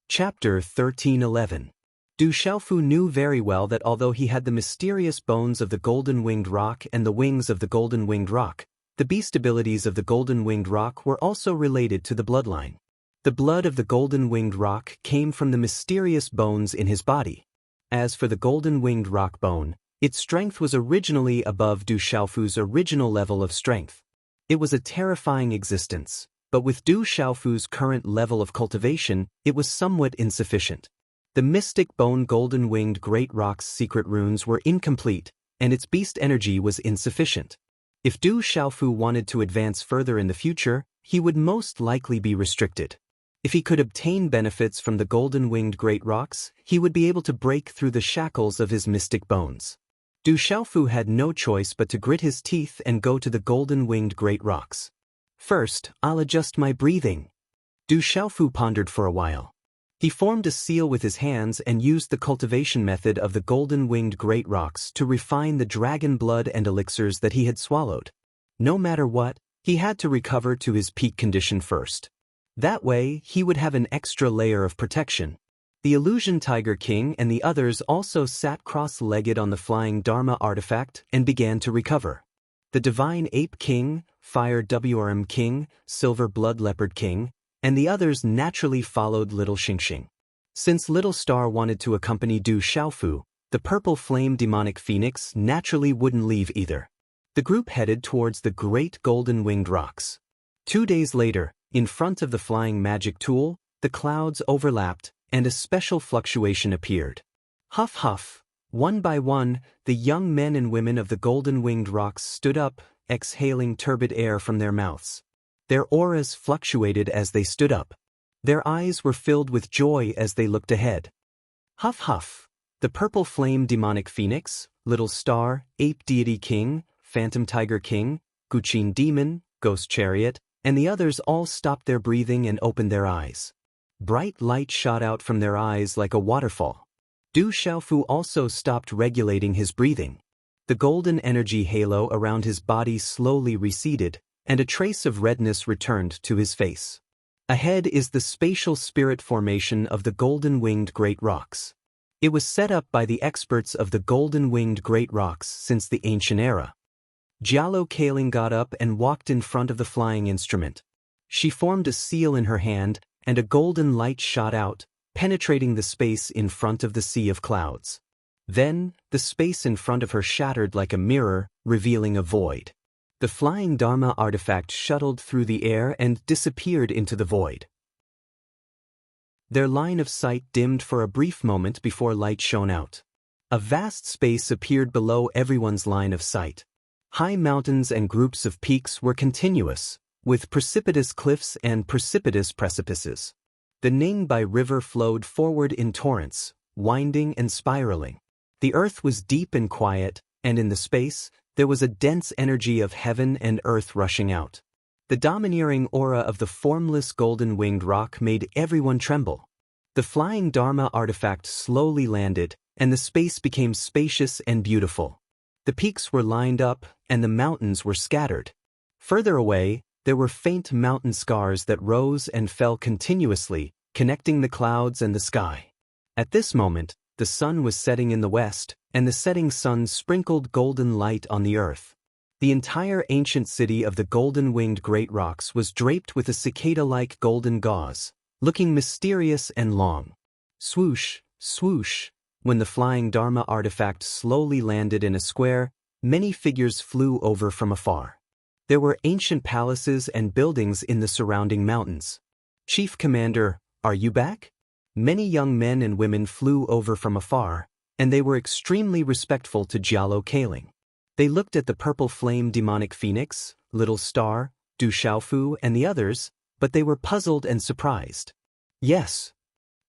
Chapter 1311. Du Xiaofu knew very well that although he had the mysterious bones of the Golden Winged Rock and the wings of the Golden Winged Rock, the beast abilities of the Golden Winged Rock were also related to the bloodline. The blood of the Golden Winged Rock came from the mysterious bones in his body. As for the Golden Winged Rock bone, its strength was originally above Du Xiaofu's original level of strength. It was a terrifying existence, but with Du Xiaofu's current level of cultivation, it was somewhat insufficient. The mystic bone Golden Winged Great Rock's secret runes were incomplete, and its beast energy was insufficient. If Du Xiaofu wanted to advance further in the future, he would most likely be restricted. If he could obtain benefits from the Golden Winged Great Rocks, he would be able to break through the shackles of his mystic bones. Du Xiaofu had no choice but to grit his teeth and go to the Golden Winged Great Rocks. "First, I'll adjust my breathing." Du Xiaofu pondered for a while. He formed a seal with his hands and used the cultivation method of the Golden Winged Great Rocks to refine the dragon blood and elixirs that he had swallowed. No matter what, he had to recover to his peak condition first. That way, he would have an extra layer of protection. The Illusion Tiger King and the others also sat cross-legged on the flying Dharma artifact and began to recover. The Divine Ape King, Fire WRM King, Silver Blood Leopard King, and the others naturally followed Little Xingxing. Since Little Star wanted to accompany Du Xiaofu, the Purple Flame Demonic Phoenix naturally wouldn't leave either. The group headed towards the Great Golden Winged Rocks. 2 days later, in front of the flying magic tool, the clouds overlapped, and a special fluctuation appeared. Huff huff. One by one, the young men and women of the Golden Winged Rocks stood up, exhaling turbid air from their mouths. Their auras fluctuated as they stood up. Their eyes were filled with joy as they looked ahead. Huff huff. The Purple Flame Demonic Phoenix, Little Star, Ape Deity King, Phantom Tiger King, Guqin Demon, Ghost Chariot, and the others all stopped their breathing and opened their eyes. Bright light shot out from their eyes like a waterfall. Du Xiaofu also stopped regulating his breathing. The golden energy halo around his body slowly receded, and a trace of redness returned to his face. Ahead is the spatial spirit formation of the Golden Winged Great Rocks. It was set up by the experts of the Golden Winged Great Rocks since the ancient era. Jialo Kaling got up and walked in front of the flying instrument. She formed a seal in her hand, and a golden light shot out, penetrating the space in front of the sea of clouds. Then, the space in front of her shattered like a mirror, revealing a void. The flying Dharma artifact shuttled through the air and disappeared into the void. Their line of sight dimmed for a brief moment before light shone out. A vast space appeared below everyone's line of sight. High mountains and groups of peaks were continuous, with precipitous cliffs and precipitous precipices. The Ningbai River flowed forward in torrents, winding and spiraling. The earth was deep and quiet, and in the space, there was a dense energy of heaven and earth rushing out. The domineering aura of the formless Golden Winged Rock made everyone tremble. The flying Dharma artifact slowly landed, and the space became spacious and beautiful. The peaks were lined up, and the mountains were scattered. Further away, there were faint mountain scars that rose and fell continuously, connecting the clouds and the sky. At this moment, the sun was setting in the west, and the setting sun sprinkled golden light on the earth. The entire ancient city of the golden-winged great rocks was draped with a cicada-like golden gauze, looking mysterious and long. Swoosh, swoosh. When the flying Dharma artifact slowly landed in a square, many figures flew over from afar. There were ancient palaces and buildings in the surrounding mountains. Chief Commander, are you back? Many young men and women flew over from afar, and they were extremely respectful to Jialo Kaling. They looked at the purple flame demonic phoenix, Little Star, Du Xiaofu, and the others, but they were puzzled and surprised. Yes.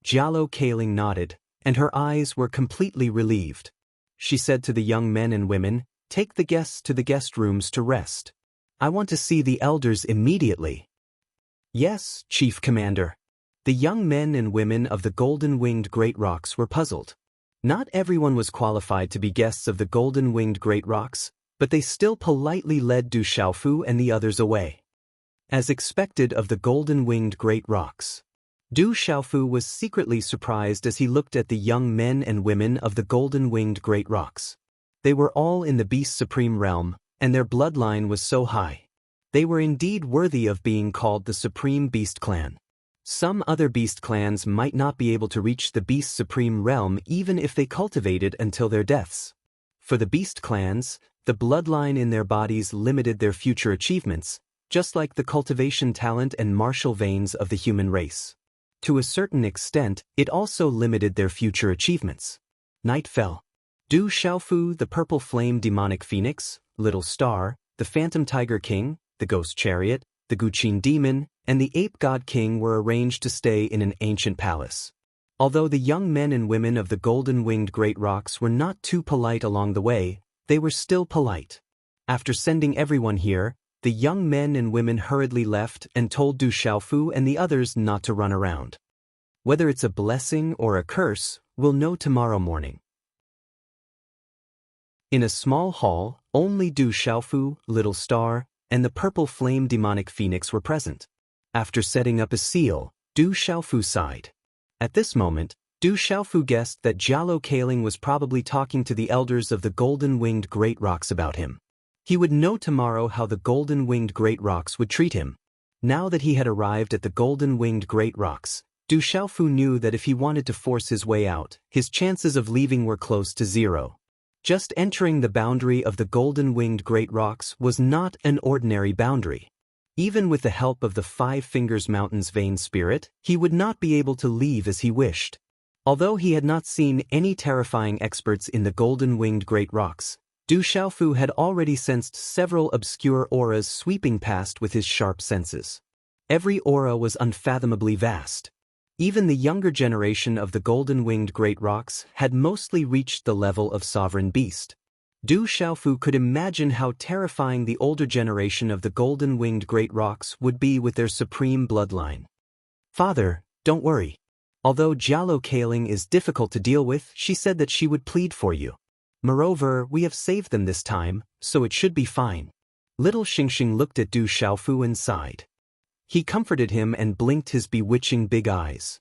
Jialo Kaling nodded, and her eyes were completely relieved. She said to the young men and women, "Take the guests to the guest rooms to rest. I want to see the elders immediately." Yes, Chief Commander. The young men and women of the golden-winged great rocks were puzzled. Not everyone was qualified to be guests of the golden-winged great rocks, but they still politely led Du Xiaofu and the others away. As expected of the golden-winged great rocks, Du Xiaofu was secretly surprised as he looked at the young men and women of the golden-winged great rocks. They were all in the Beast Supreme realm, and their bloodline was so high. They were indeed worthy of being called the Supreme Beast Clan. Some other beast clans might not be able to reach the Beast Supreme realm even if they cultivated until their deaths. For the beast clans, the bloodline in their bodies limited their future achievements, just like the cultivation talent and martial veins of the human race. To a certain extent, it also limited their future achievements. Night fell. Du Xiaofu, the purple flame demonic phoenix, Little Star, the phantom tiger king, the ghost chariot, the Guqin demon, and the ape god king were arranged to stay in an ancient palace. Although the young men and women of the golden-winged great rocks were not too polite along the way, they were still polite. After sending everyone here, the young men and women hurriedly left and told Du Xiaofu and the others not to run around. Whether it's a blessing or a curse, we'll know tomorrow morning. In a small hall, only Du Xiaofu, Little Star, and the purple flame demonic phoenix were present. After setting up a seal, Du Xiaofu sighed. At this moment, Du Xiaofu guessed that Jialo Kaling was probably talking to the elders of the golden-winged great rocks about him. He would know tomorrow how the golden-winged great rocks would treat him. Now that he had arrived at the golden-winged great rocks, Du Xiaofu knew that if he wanted to force his way out, his chances of leaving were close to zero. Just entering the boundary of the golden-winged great rocks was not an ordinary boundary. Even with the help of the Five Fingers Mountain's vain spirit, he would not be able to leave as he wished. Although he had not seen any terrifying experts in the golden-winged great rocks, Du Xiaofu had already sensed several obscure auras sweeping past with his sharp senses. Every aura was unfathomably vast. Even the younger generation of the golden-winged great rocks had mostly reached the level of sovereign beast. Du Xiaofu could imagine how terrifying the older generation of the golden-winged great rocks would be with their supreme bloodline. "Father, don't worry. Although Jialo Kaling is difficult to deal with, she said that she would plead for you. Moreover, we have saved them this time, so it should be fine." Little Xingxing looked at Du Xiaofu and sighed. He comforted him and blinked his bewitching big eyes.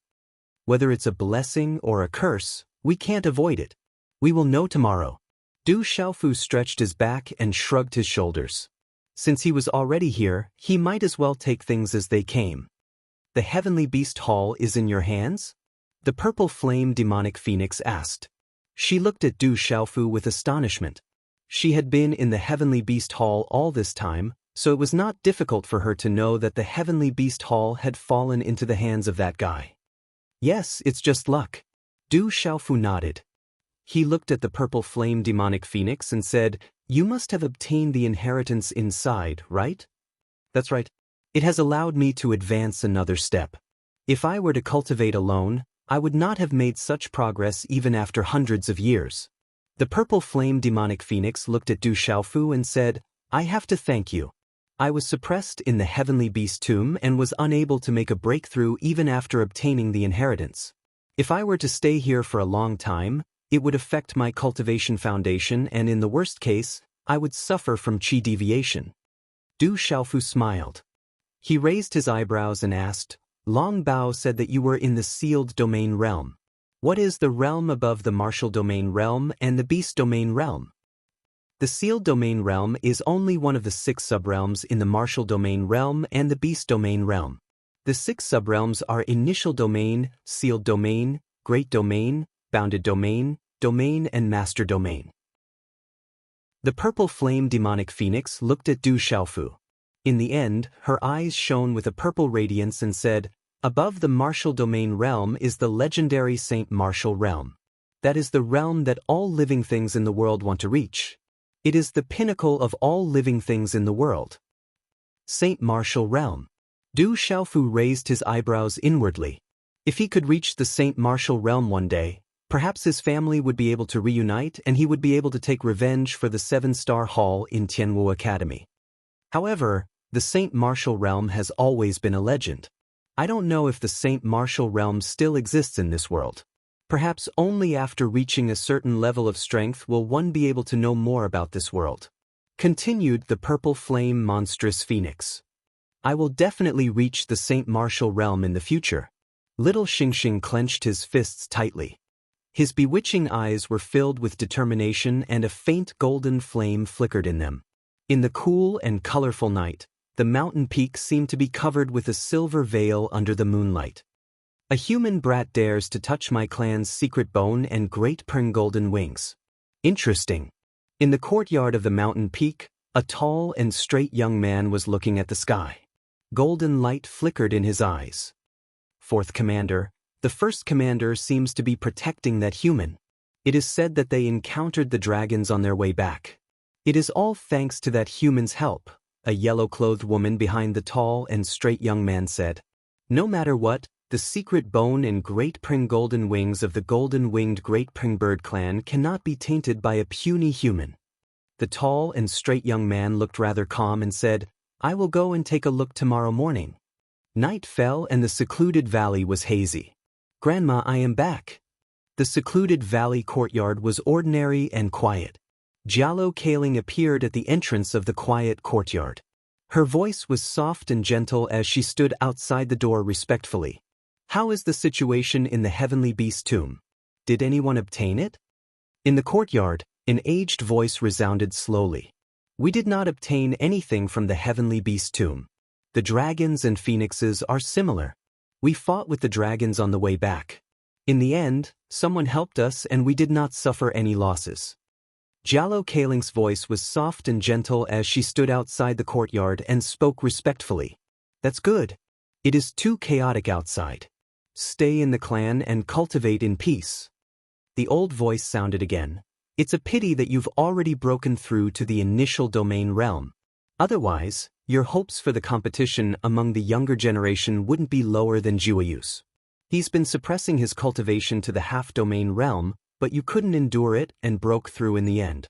"Whether it's a blessing or a curse, we can't avoid it. We will know tomorrow." Du Xiaofu stretched his back and shrugged his shoulders. Since he was already here, he might as well take things as they came. "The Heavenly Beast Hall is in your hands?" The purple flame demonic phoenix asked. She looked at Du Xiaofu with astonishment. She had been in the Heavenly Beast Hall all this time, so it was not difficult for her to know that the Heavenly Beast Hall had fallen into the hands of that guy. "Yes, it's just luck." Du Xiaofu nodded. He looked at the purple flame demonic phoenix and said, "You must have obtained the inheritance inside, right?" "That's right. It has allowed me to advance another step. If I were to cultivate alone, I would not have made such progress even after hundreds of years." The purple flame demonic phoenix looked at Du Xiaofu and said, "I have to thank you. I was suppressed in the Heavenly Beast Tomb and was unable to make a breakthrough even after obtaining the inheritance. If I were to stay here for a long time, it would affect my cultivation foundation and in the worst case, I would suffer from qi deviation." Du Xiaofu smiled. He raised his eyebrows and asked, "Long Bao said that you were in the sealed domain realm. What is the realm above the martial domain realm and the beast domain realm?" The sealed domain realm is only one of the 6 subrealms in the martial domain realm and the beast domain realm. The 6 subrealms are initial domain, sealed domain, great domain, bounded domain, domain and master domain. The purple flame demonic phoenix looked at Du Xiaofu. In the end, her eyes shone with a purple radiance and said, "Above the martial domain realm is the legendary Saint Martial realm. That is the realm that all living things in the world want to reach. It is the pinnacle of all living things in the world." Saint Martial realm. Du Xiaofu raised his eyebrows inwardly. If he could reach the Saint Martial realm one day, perhaps his family would be able to reunite and he would be able to take revenge for the 7-star hall in Tianwu Academy. However, the Saint Martial realm has always been a legend. I don't know if the Saint Martial realm still exists in this world. Perhaps only after reaching a certain level of strength will one be able to know more about this world. Continued the purple flame monstrous phoenix. I will definitely reach the Saint Martial realm in the future. Little Xingxing clenched his fists tightly. His bewitching eyes were filled with determination and a faint golden flame flickered in them. In the cool and colorful night, the mountain peaks seemed to be covered with a silver veil under the moonlight. A human brat dares to touch my clan's secret bone and great pring golden wings. Interesting. In the courtyard of the mountain peak, a tall and straight young man was looking at the sky. Golden light flickered in his eyes. Fourth commander, the first commander seems to be protecting that human. It is said that they encountered the dragons on their way back. It is all thanks to that human's help, a yellow-clothed woman behind the tall and straight young man said. No matter what, the secret bone and great pring golden wings of the golden-winged great pring bird clan cannot be tainted by a puny human. The tall and straight young man looked rather calm and said, "I will go and take a look tomorrow morning." Night fell and the secluded valley was hazy. "Grandma, I am back." The secluded valley courtyard was ordinary and quiet. Jialo Kaling appeared at the entrance of the quiet courtyard. Her voice was soft and gentle as she stood outside the door respectfully. "How is the situation in the heavenly beast tomb? Did anyone obtain it?" In the courtyard, an aged voice resounded slowly. "We did not obtain anything from the heavenly beast tomb. The dragons and phoenixes are similar. We fought with the dragons on the way back. In the end, someone helped us and we did not suffer any losses." Jialo Kaling's voice was soft and gentle as she stood outside the courtyard and spoke respectfully. "That's good. It is too chaotic outside. Stay in the clan and cultivate in peace." The old voice sounded again. "It's a pity that you've already broken through to the initial domain realm. Otherwise, your hopes for the competition among the younger generation wouldn't be lower than Jueyu's. He's been suppressing his cultivation to the half-domain realm, but you couldn't endure it and broke through in the end.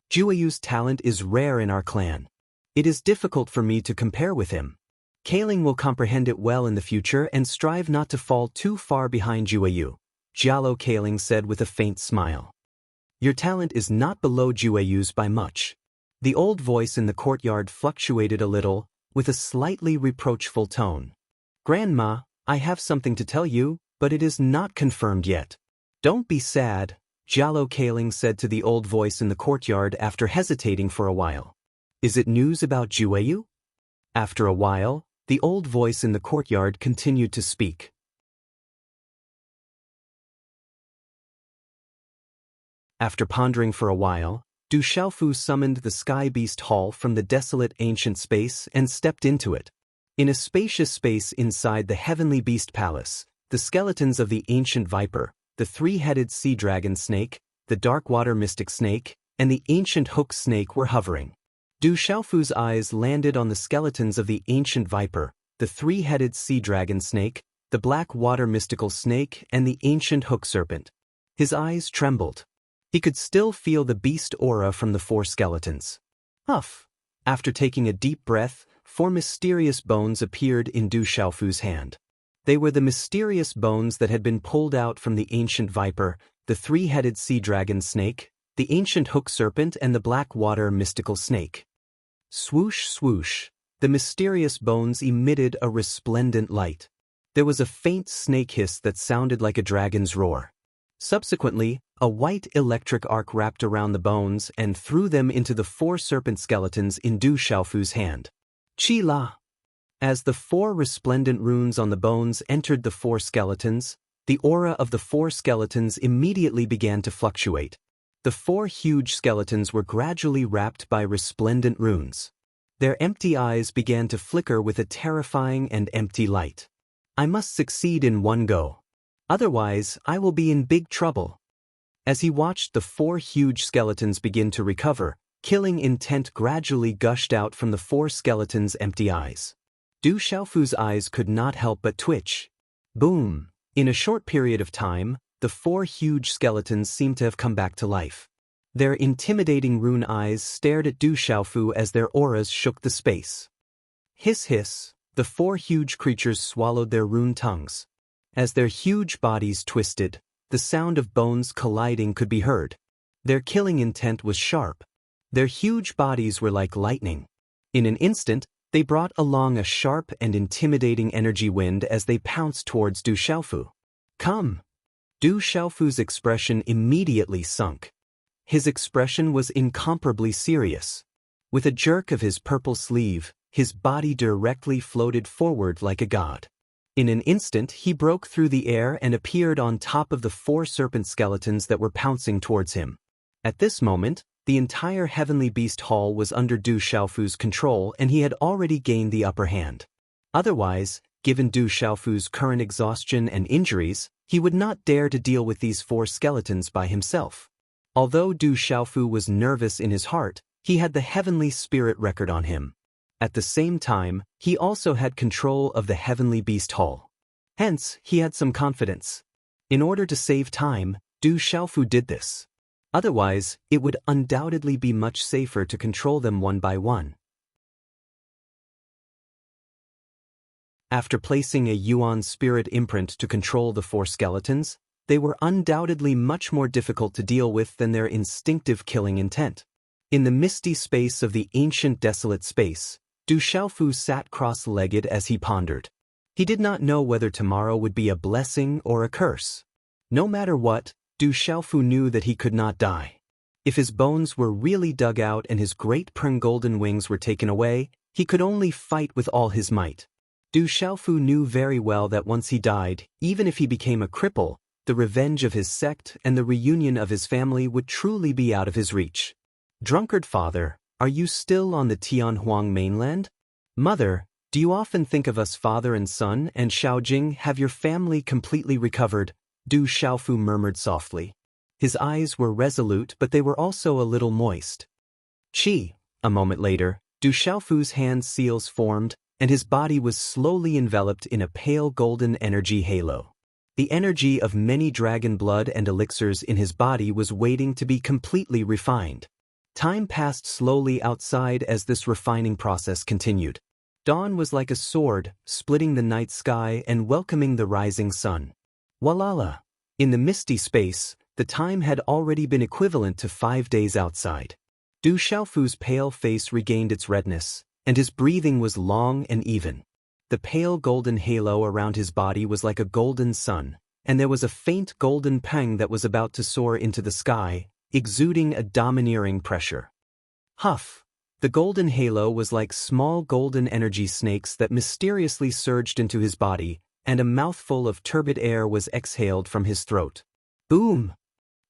Jueyu's talent is rare in our clan. It is difficult for me to compare with him. Kaling will comprehend it well in the future and strive not to fall too far behind Jueyu," Jialo Kaling said with a faint smile. "Your talent is not below Jueyu's by much." The old voice in the courtyard fluctuated a little, with a slightly reproachful tone. "Grandma, I have something to tell you, but it is not confirmed yet." "Don't be sad," Jialo Kaling said to the old voice in the courtyard after hesitating for a while. "Is it news about Jueyu?" After a while, the old voice in the courtyard continued to speak. After pondering for a while, Du Xiaofu summoned the Sky Beast Hall from the desolate ancient space and stepped into it. In a spacious space inside the Heavenly Beast Palace, the skeletons of the ancient viper, the 3-headed sea dragon snake, the dark water mystic snake, and the ancient hook snake were hovering. Du Xiaofu's eyes landed on the skeletons of the ancient viper, the 3-headed sea dragon snake, the black water mystical snake, and the ancient hook serpent. His eyes trembled. He could still feel the beast aura from the 4 skeletons. Huff! After taking a deep breath, 4 mysterious bones appeared in Du Xiaofu's hand. They were the mysterious bones that had been pulled out from the ancient viper, the 3-headed sea dragon snake, the ancient hook serpent, and the black water mystical snake. Swoosh, swoosh, the mysterious bones emitted a resplendent light. There was a faint snake hiss that sounded like a dragon's roar. Subsequently, A white electric arc wrapped around the bones and threw them into the 4 serpent skeletons in Du Xiaofu's hand. Qi La. As the 4 resplendent runes on the bones entered the 4 skeletons, the aura of the 4 skeletons immediately began to fluctuate. The 4 huge skeletons were gradually wrapped by resplendent runes. Their empty eyes began to flicker with a terrifying and empty light. I must succeed in one go. Otherwise, I will be in big trouble. As he watched the 4 huge skeletons begin to recover, killing intent gradually gushed out from the 4 skeletons' empty eyes. Du Xiaofu's eyes could not help but twitch. Boom! In a short period of time, the 4 huge skeletons seemed to have come back to life. Their intimidating rune eyes stared at Du Xiaofu as their auras shook the space. Hiss hiss, the 4 huge creatures swallowed their rune tongues. As their huge bodies twisted, the sound of bones colliding could be heard. Their killing intent was sharp. Their huge bodies were like lightning. In an instant, they brought along a sharp and intimidating energy wind as they pounced towards Du Xiaofu. Come! Du Xiaofu's expression immediately sunk. His expression was incomparably serious. With a jerk of his purple sleeve, his body directly floated forward like a god. In an instant, he broke through the air and appeared on top of the 4 serpent skeletons that were pouncing towards him. At this moment, the entire Heavenly Beast Hall was under Du Xiaofu's control and he had already gained the upper hand. Otherwise, given Du Xiaofu's current exhaustion and injuries, he would not dare to deal with these 4 skeletons by himself. Although Du Xiaofu was nervous in his heart, he had the Heavenly Spirit record on him. At the same time, he also had control of the Heavenly Beast Hall. Hence, he had some confidence. In order to save time, Du Xiaofu did this. Otherwise, it would undoubtedly be much safer to control them one by one. After placing a Yuan spirit imprint to control the 4 skeletons, they were undoubtedly much more difficult to deal with than their instinctive killing intent. In the misty space of the ancient desolate space, Du Xiaofu sat cross-legged as he pondered. He did not know whether tomorrow would be a blessing or a curse. No matter what, Du Xiaofu knew that he could not die. If his bones were really dug out and his great golden wings were taken away, he could only fight with all his might. Du Xiaofu knew very well that once he died, even if he became a cripple, the revenge of his sect and the reunion of his family would truly be out of his reach. Drunkard father, are you still on the Tianhuang mainland? Mother, do you often think of us father and son, and Xiaojing, have your family completely recovered? Du Xiaofu murmured softly. His eyes were resolute but they were also a little moist. Qi. A moment later, Du Xiaofu's hand seals formed, and his body was slowly enveloped in a pale golden energy halo. The energy of many dragon blood and elixirs in his body was waiting to be completely refined. Time passed slowly outside as this refining process continued. Dawn was like a sword, splitting the night sky and welcoming the rising sun. Walala! In the misty space, the time had already been equivalent to 5 days outside. Du Xiaofu's pale face regained its redness, and his breathing was long and even. The pale golden halo around his body was like a golden sun, and there was a faint golden pang that was about to soar into the sky, exuding a domineering pressure. Huff! The golden halo was like small golden energy snakes that mysteriously surged into his body, and a mouthful of turbid air was exhaled from his throat. Boom!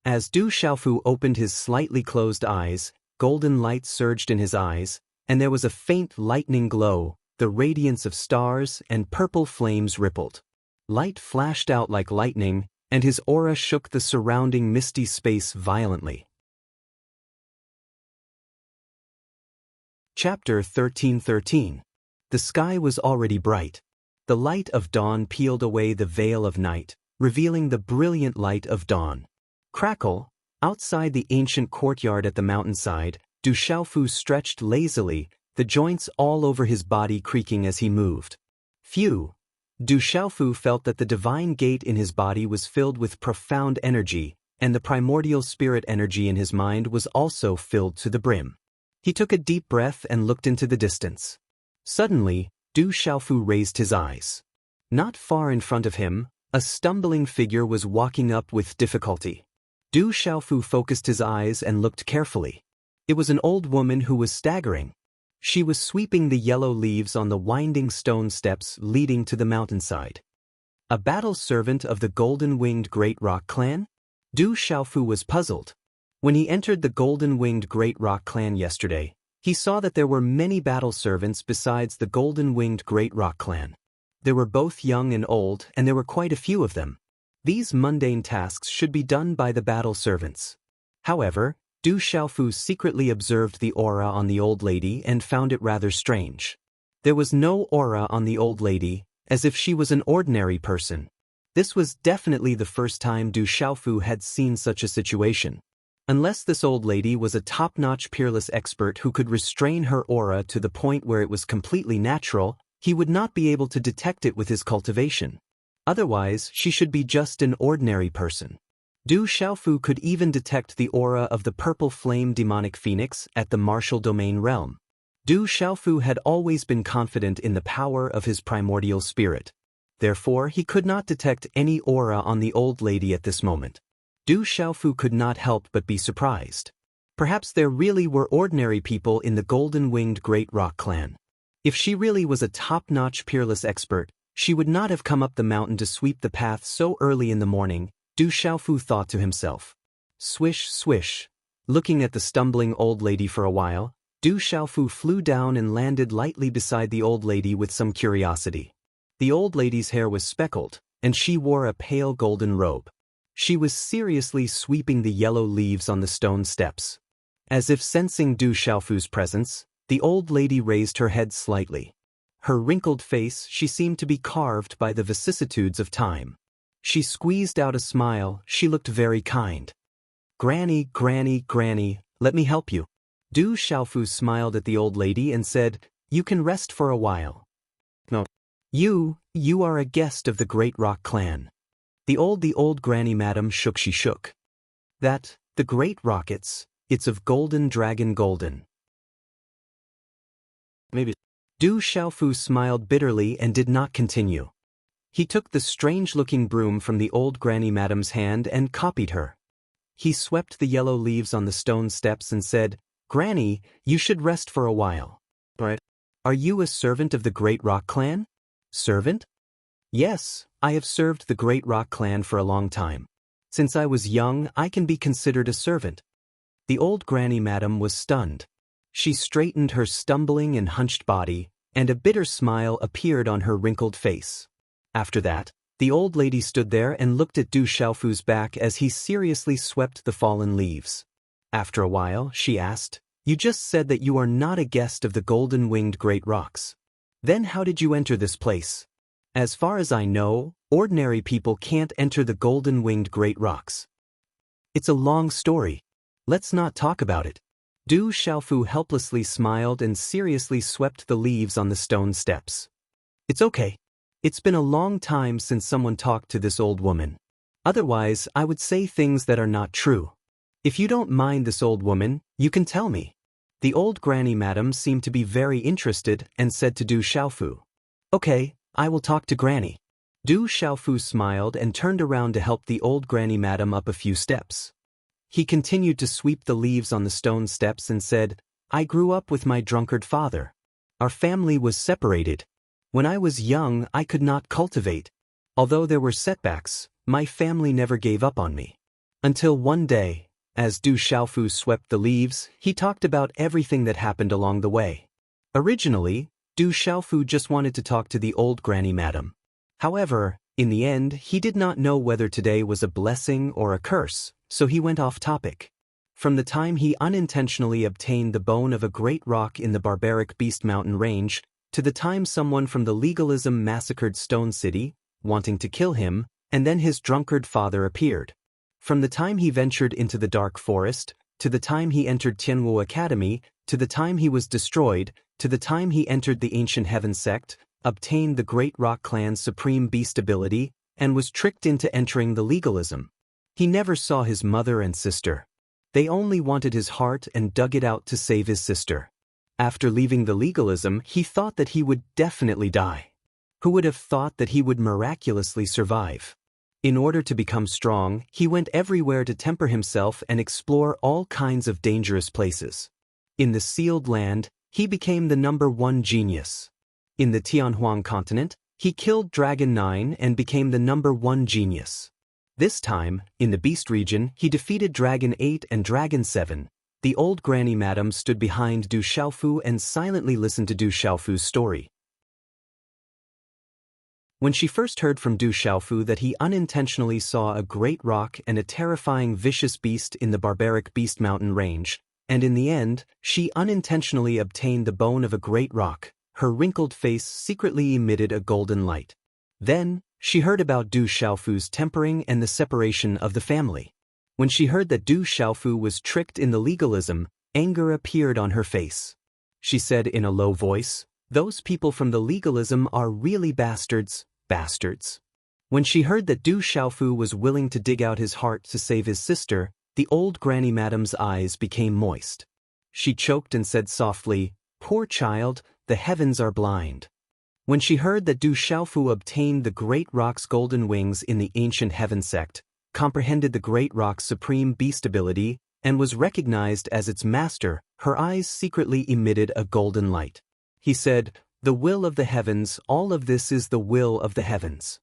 As Du Xiaofu opened his slightly closed eyes, golden light surged in his eyes, and there was a faint lightning glow, the radiance of stars and purple flames rippled. Light flashed out like lightning, and his aura shook the surrounding misty space violently. Chapter 1313. The sky was already bright. The light of dawn peeled away the veil of night, revealing the brilliant light of dawn. Crackle! Outside the ancient courtyard at the mountainside, Du Xiaofu stretched lazily, the joints all over his body creaking as he moved. Phew! Du Xiaofu felt that the divine gate in his body was filled with profound energy, and the primordial spirit energy in his mind was also filled to the brim. He took a deep breath and looked into the distance. Suddenly, Du Xiaofu raised his eyes. Not far in front of him, a stumbling figure was walking up with difficulty. Du Xiaofu focused his eyes and looked carefully. It was an old woman who was staggering. She was sweeping the yellow leaves on the winding stone steps leading to the mountainside. A battle servant of the golden-winged Great Rock clan? Du Xiaofu was puzzled. When he entered the golden-winged Great Rock clan yesterday, he saw that there were many battle servants besides the golden-winged Great Rock clan. They were both young and old, and there were quite a few of them. These mundane tasks should be done by the battle servants. However, Du Xiaofu secretly observed the aura on the old lady and found it rather strange. There was no aura on the old lady, as if she was an ordinary person. This was definitely the first time Du Xiaofu had seen such a situation. Unless this old lady was a top-notch peerless expert who could restrain her aura to the point where it was completely natural, he would not be able to detect it with his cultivation. Otherwise, she should be just an ordinary person. Du Xiaofu could even detect the aura of the purple flame demonic phoenix at the martial domain realm. Du Xiaofu had always been confident in the power of his primordial spirit. Therefore, he could not detect any aura on the old lady at this moment. Du Xiaofu could not help but be surprised. Perhaps there really were ordinary people in the golden-winged Great Rock clan. If she really was a top-notch peerless expert, she would not have come up the mountain to sweep the path so early in the morning, Du Xiaofu thought to himself. Swish, swish. Looking at the stumbling old lady for a while, Du Xiaofu flew down and landed lightly beside the old lady with some curiosity. The old lady's hair was speckled, and she wore a pale golden robe. She was seriously sweeping the yellow leaves on the stone steps. As if sensing Du Xiaofu's presence, the old lady raised her head slightly. Her wrinkled face she seemed to be carved by the vicissitudes of time. She squeezed out a smile. She looked very kind. Granny, Granny, Granny, let me help you. Du Xiaofu smiled at the old lady and said, You can rest for a while. No. You are a guest of the Great Rock clan. The old granny madam she shook. That, the great rockets, it's of golden dragon golden. Maybe. Du Xiaofu smiled bitterly and did not continue. He took the strange-looking broom from the old granny madam's hand and copied her. He swept the yellow leaves on the stone steps and said, Granny, you should rest for a while. Right. Are you a servant of the Great Rock clan? Servant? Yes, I have served the Great Rock clan for a long time. Since I was young, I can be considered a servant. The old granny madam was stunned. She straightened her stumbling and hunched body, and a bitter smile appeared on her wrinkled face. After that, the old lady stood there and looked at Du Xiaofu's back as he seriously swept the fallen leaves. After a while, she asked, You just said that you are not a guest of the golden-winged Great Rocks. Then how did you enter this place? As far as I know, ordinary people can't enter the golden-winged Great Rocks. It's a long story. Let's not talk about it. Du Xiaofu helplessly smiled and seriously swept the leaves on the stone steps. It's okay. It's been a long time since someone talked to this old woman. Otherwise, I would say things that are not true. If you don't mind this old woman, you can tell me. The old granny madam seemed to be very interested and said to Du Xiaofu, Okay, I will talk to Granny. Du Xiaofu smiled and turned around to help the old granny madam up a few steps. He continued to sweep the leaves on the stone steps and said, I grew up with my drunkard father. Our family was separated. When I was young, I could not cultivate. Although there were setbacks, my family never gave up on me. Until one day, as Du Xiaofu swept the leaves, he talked about everything that happened along the way. Originally, Du Xiaofu just wanted to talk to the old granny madam. However, in the end, he did not know whether today was a blessing or a curse, so he went off topic. From the time he unintentionally obtained the bone of a great rock in the barbaric Beast Mountain range, to the time someone from the legalism massacred Stone City, wanting to kill him, and then his drunkard father appeared. From the time he ventured into the dark forest, to the time he entered Tianwu Academy, to the time he was destroyed, to the time he entered the Ancient Heaven sect, obtained the Great Rock clan's supreme beast ability, and was tricked into entering the legalism. He never saw his mother and sister. They only wanted his heart and dug it out to save his sister. After leaving the legalism, he thought that he would definitely die. Who would have thought that he would miraculously survive? In order to become strong, he went everywhere to temper himself and explore all kinds of dangerous places. In the sealed land, he became the #1 genius. In the Tianhuang continent, he killed Dragon 9 and became the #1 genius. This time, in the Beast region, he defeated Dragon 8 and Dragon 7. The old granny madam stood behind Du Xiaofu and silently listened to Du Xiaofu's story. When she first heard from Du Xiaofu that he unintentionally saw a great rock and a terrifying vicious beast in the barbaric Beast Mountain range, and in the end, she unintentionally obtained the bone of a great rock, her wrinkled face secretly emitted a golden light. Then, she heard about Du Xiaofu's tempering and the separation of the family. When she heard that Du Xiaofu was tricked in the legalism, anger appeared on her face. She said in a low voice, "Those people from the legalism are really bastards. Bastards." When she heard that Du Xiaofu was willing to dig out his heart to save his sister, the old granny madam's eyes became moist. She choked and said softly, "Poor child, the heavens are blind." When she heard that Du Xiaofu obtained the great rock's golden wings in the ancient heaven sect, comprehended the great rock's supreme beast ability, and was recognized as its master, her eyes secretly emitted a golden light. He said, "The will of the heavens, all of this is the will of the heavens."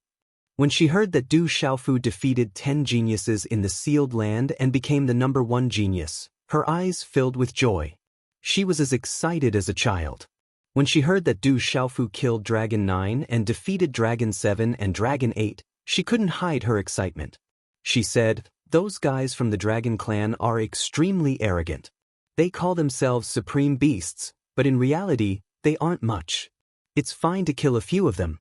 When she heard that Du Xiaofu defeated 10 geniuses in the sealed land and became the #1 genius, her eyes filled with joy. She was as excited as a child. When she heard that Du Xiaofu killed Dragon 9 and defeated Dragon 7 and Dragon 8, she couldn't hide her excitement. She said, "Those guys from the Dragon clan are extremely arrogant. They call themselves supreme beasts, but in reality, they aren't much. It's fine to kill a few of them.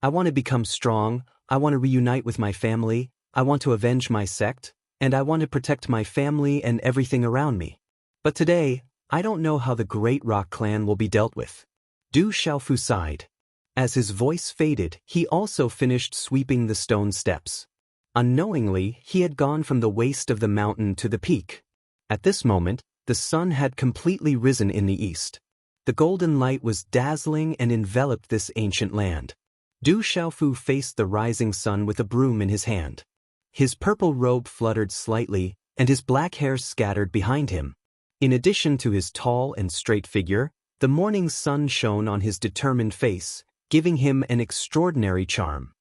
I want to become strong, I want to reunite with my family, I want to avenge my sect, and I want to protect my family and everything around me. But today, I don't know how the Great Rock clan will be dealt with." Du Xiaofu sighed. As his voice faded, he also finished sweeping the stone steps. Unknowingly, he had gone from the waist of the mountain to the peak. At this moment, the sun had completely risen in the east. The golden light was dazzling and enveloped this ancient land. Du Xiaofu faced the rising sun with a broom in his hand. His purple robe fluttered slightly, and his black hair scattered behind him. In addition to his tall and straight figure, the morning sun shone on his determined face, giving him an extraordinary charm.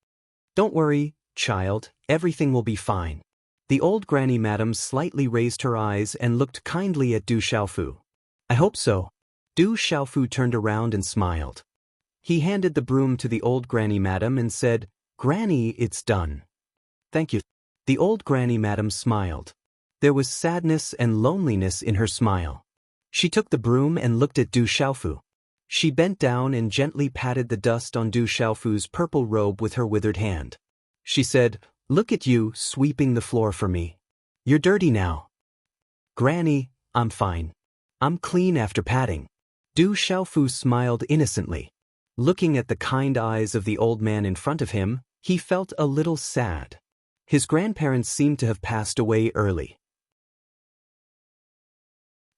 "Don't worry, child, everything will be fine." The old granny madam slightly raised her eyes and looked kindly at Du Xiaofu. "I hope so." Du Xiaofu turned around and smiled. He handed the broom to the old granny madam and said, "Granny, it's done." "Thank you." The old granny madam smiled. There was sadness and loneliness in her smile. She took the broom and looked at Du Xiaofu. She bent down and gently patted the dust on Du Xiaofu's purple robe with her withered hand. She said, "Look at you sweeping the floor for me. You're dirty now." "Granny, I'm fine. I'm clean after patting." Du Xiaofu smiled innocently. Looking at the kind eyes of the old man in front of him, he felt a little sad. His grandparents seemed to have passed away early.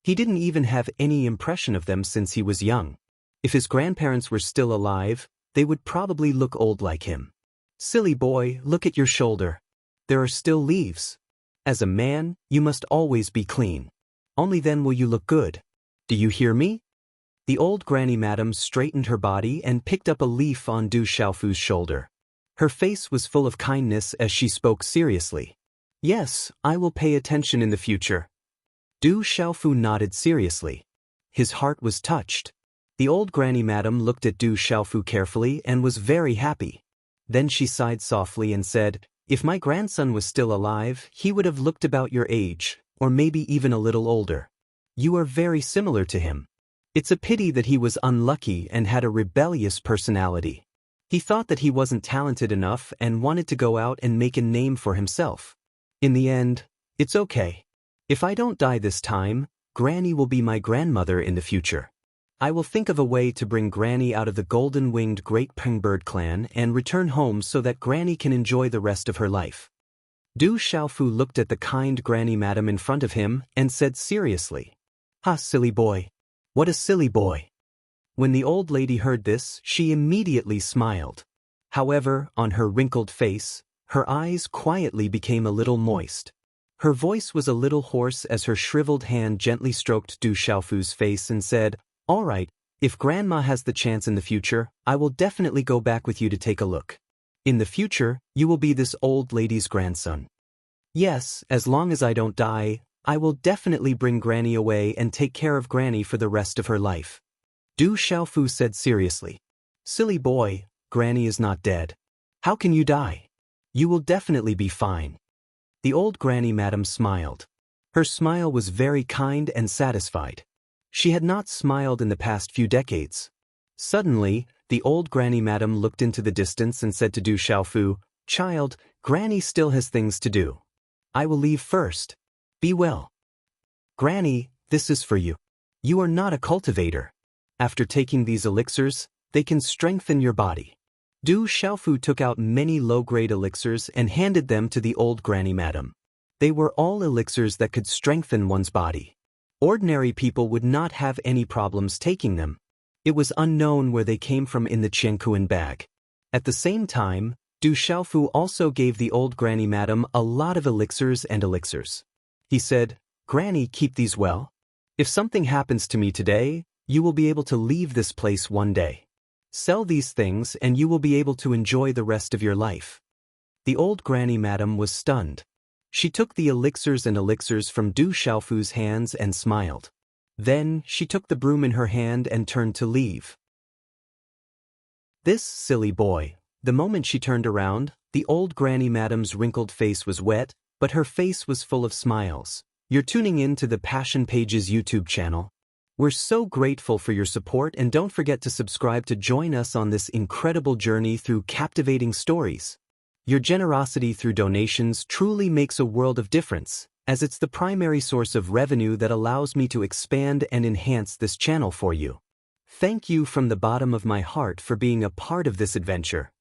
He didn't even have any impression of them since he was young. If his grandparents were still alive, they would probably look old like him. "Silly boy, look at your shoulder. There are still leaves. As a man, you must always be clean. Only then will you look good. Do you hear me?" The old granny madam straightened her body and picked up a leaf on Du Xiaofu's shoulder. Her face was full of kindness as she spoke seriously. "Yes, I will pay attention in the future." Du Xiaofu nodded seriously. His heart was touched. The old granny madam looked at Du Xiaofu carefully and was very happy. Then she sighed softly and said, "If my grandson was still alive, he would have looked about your age, or maybe even a little older. You are very similar to him. It's a pity that he was unlucky and had a rebellious personality. He thought that he wasn't talented enough and wanted to go out and make a name for himself. In the end, it's okay. If I don't die this time, Granny will be my grandmother in the future. I will think of a way to bring Granny out of the golden-winged Great Pengbird clan and return home so that Granny can enjoy the rest of her life." Du Xiaofu looked at the kind granny madam in front of him and said seriously, "Ha, silly boy. What a silly boy." When the old lady heard this, she immediately smiled. However, on her wrinkled face, Her eyes quietly became a little moist. Her voice was a little hoarse as her shriveled hand gently stroked Du Xiaofu's face and said, "All right, if Grandma has the chance in the future, I will definitely go back with you to take a look. In the future, you will be this old lady's grandson. Yes, as long as I don't die, I will definitely bring Granny away and take care of Granny for the rest of her life." Du Xiaofu said seriously. "Silly boy, Granny is not dead. How can you die? You will definitely be fine." The old Granny Madam smiled. Her smile was very kind and satisfied. She had not smiled in the past few decades. Suddenly, the old Granny Madam looked into the distance and said to Du Xiaofu, "Child, Granny still has things to do. I will leave first. Be well." "Granny, this is for you. You are not a cultivator. After taking these elixirs, they can strengthen your body." Du Xiaofu took out many low-grade elixirs and handed them to the old Granny Madam. They were all elixirs that could strengthen one's body. Ordinary people would not have any problems taking them. It was unknown where they came from in the Qiankuan bag. At the same time, Du Xiaofu also gave the old Granny Madam a lot of elixirs and elixirs. He said, "Granny, keep these well. If something happens to me today, you will be able to leave this place one day. Sell these things and you will be able to enjoy the rest of your life." The old Granny Madam was stunned. She took the elixirs and elixirs from Du Xiaofu's hands and smiled. Then, she took the broom in her hand and turned to leave. This silly boy. The moment she turned around, the old Granny Madam's wrinkled face was wet, but her face was full of smiles. You're tuning in to the Passion Pages YouTube channel. We're so grateful for your support, and don't forget to subscribe to join us on this incredible journey through captivating stories. Your generosity through donations truly makes a world of difference, as it's the primary source of revenue that allows me to expand and enhance this channel for you. Thank you from the bottom of my heart for being a part of this adventure.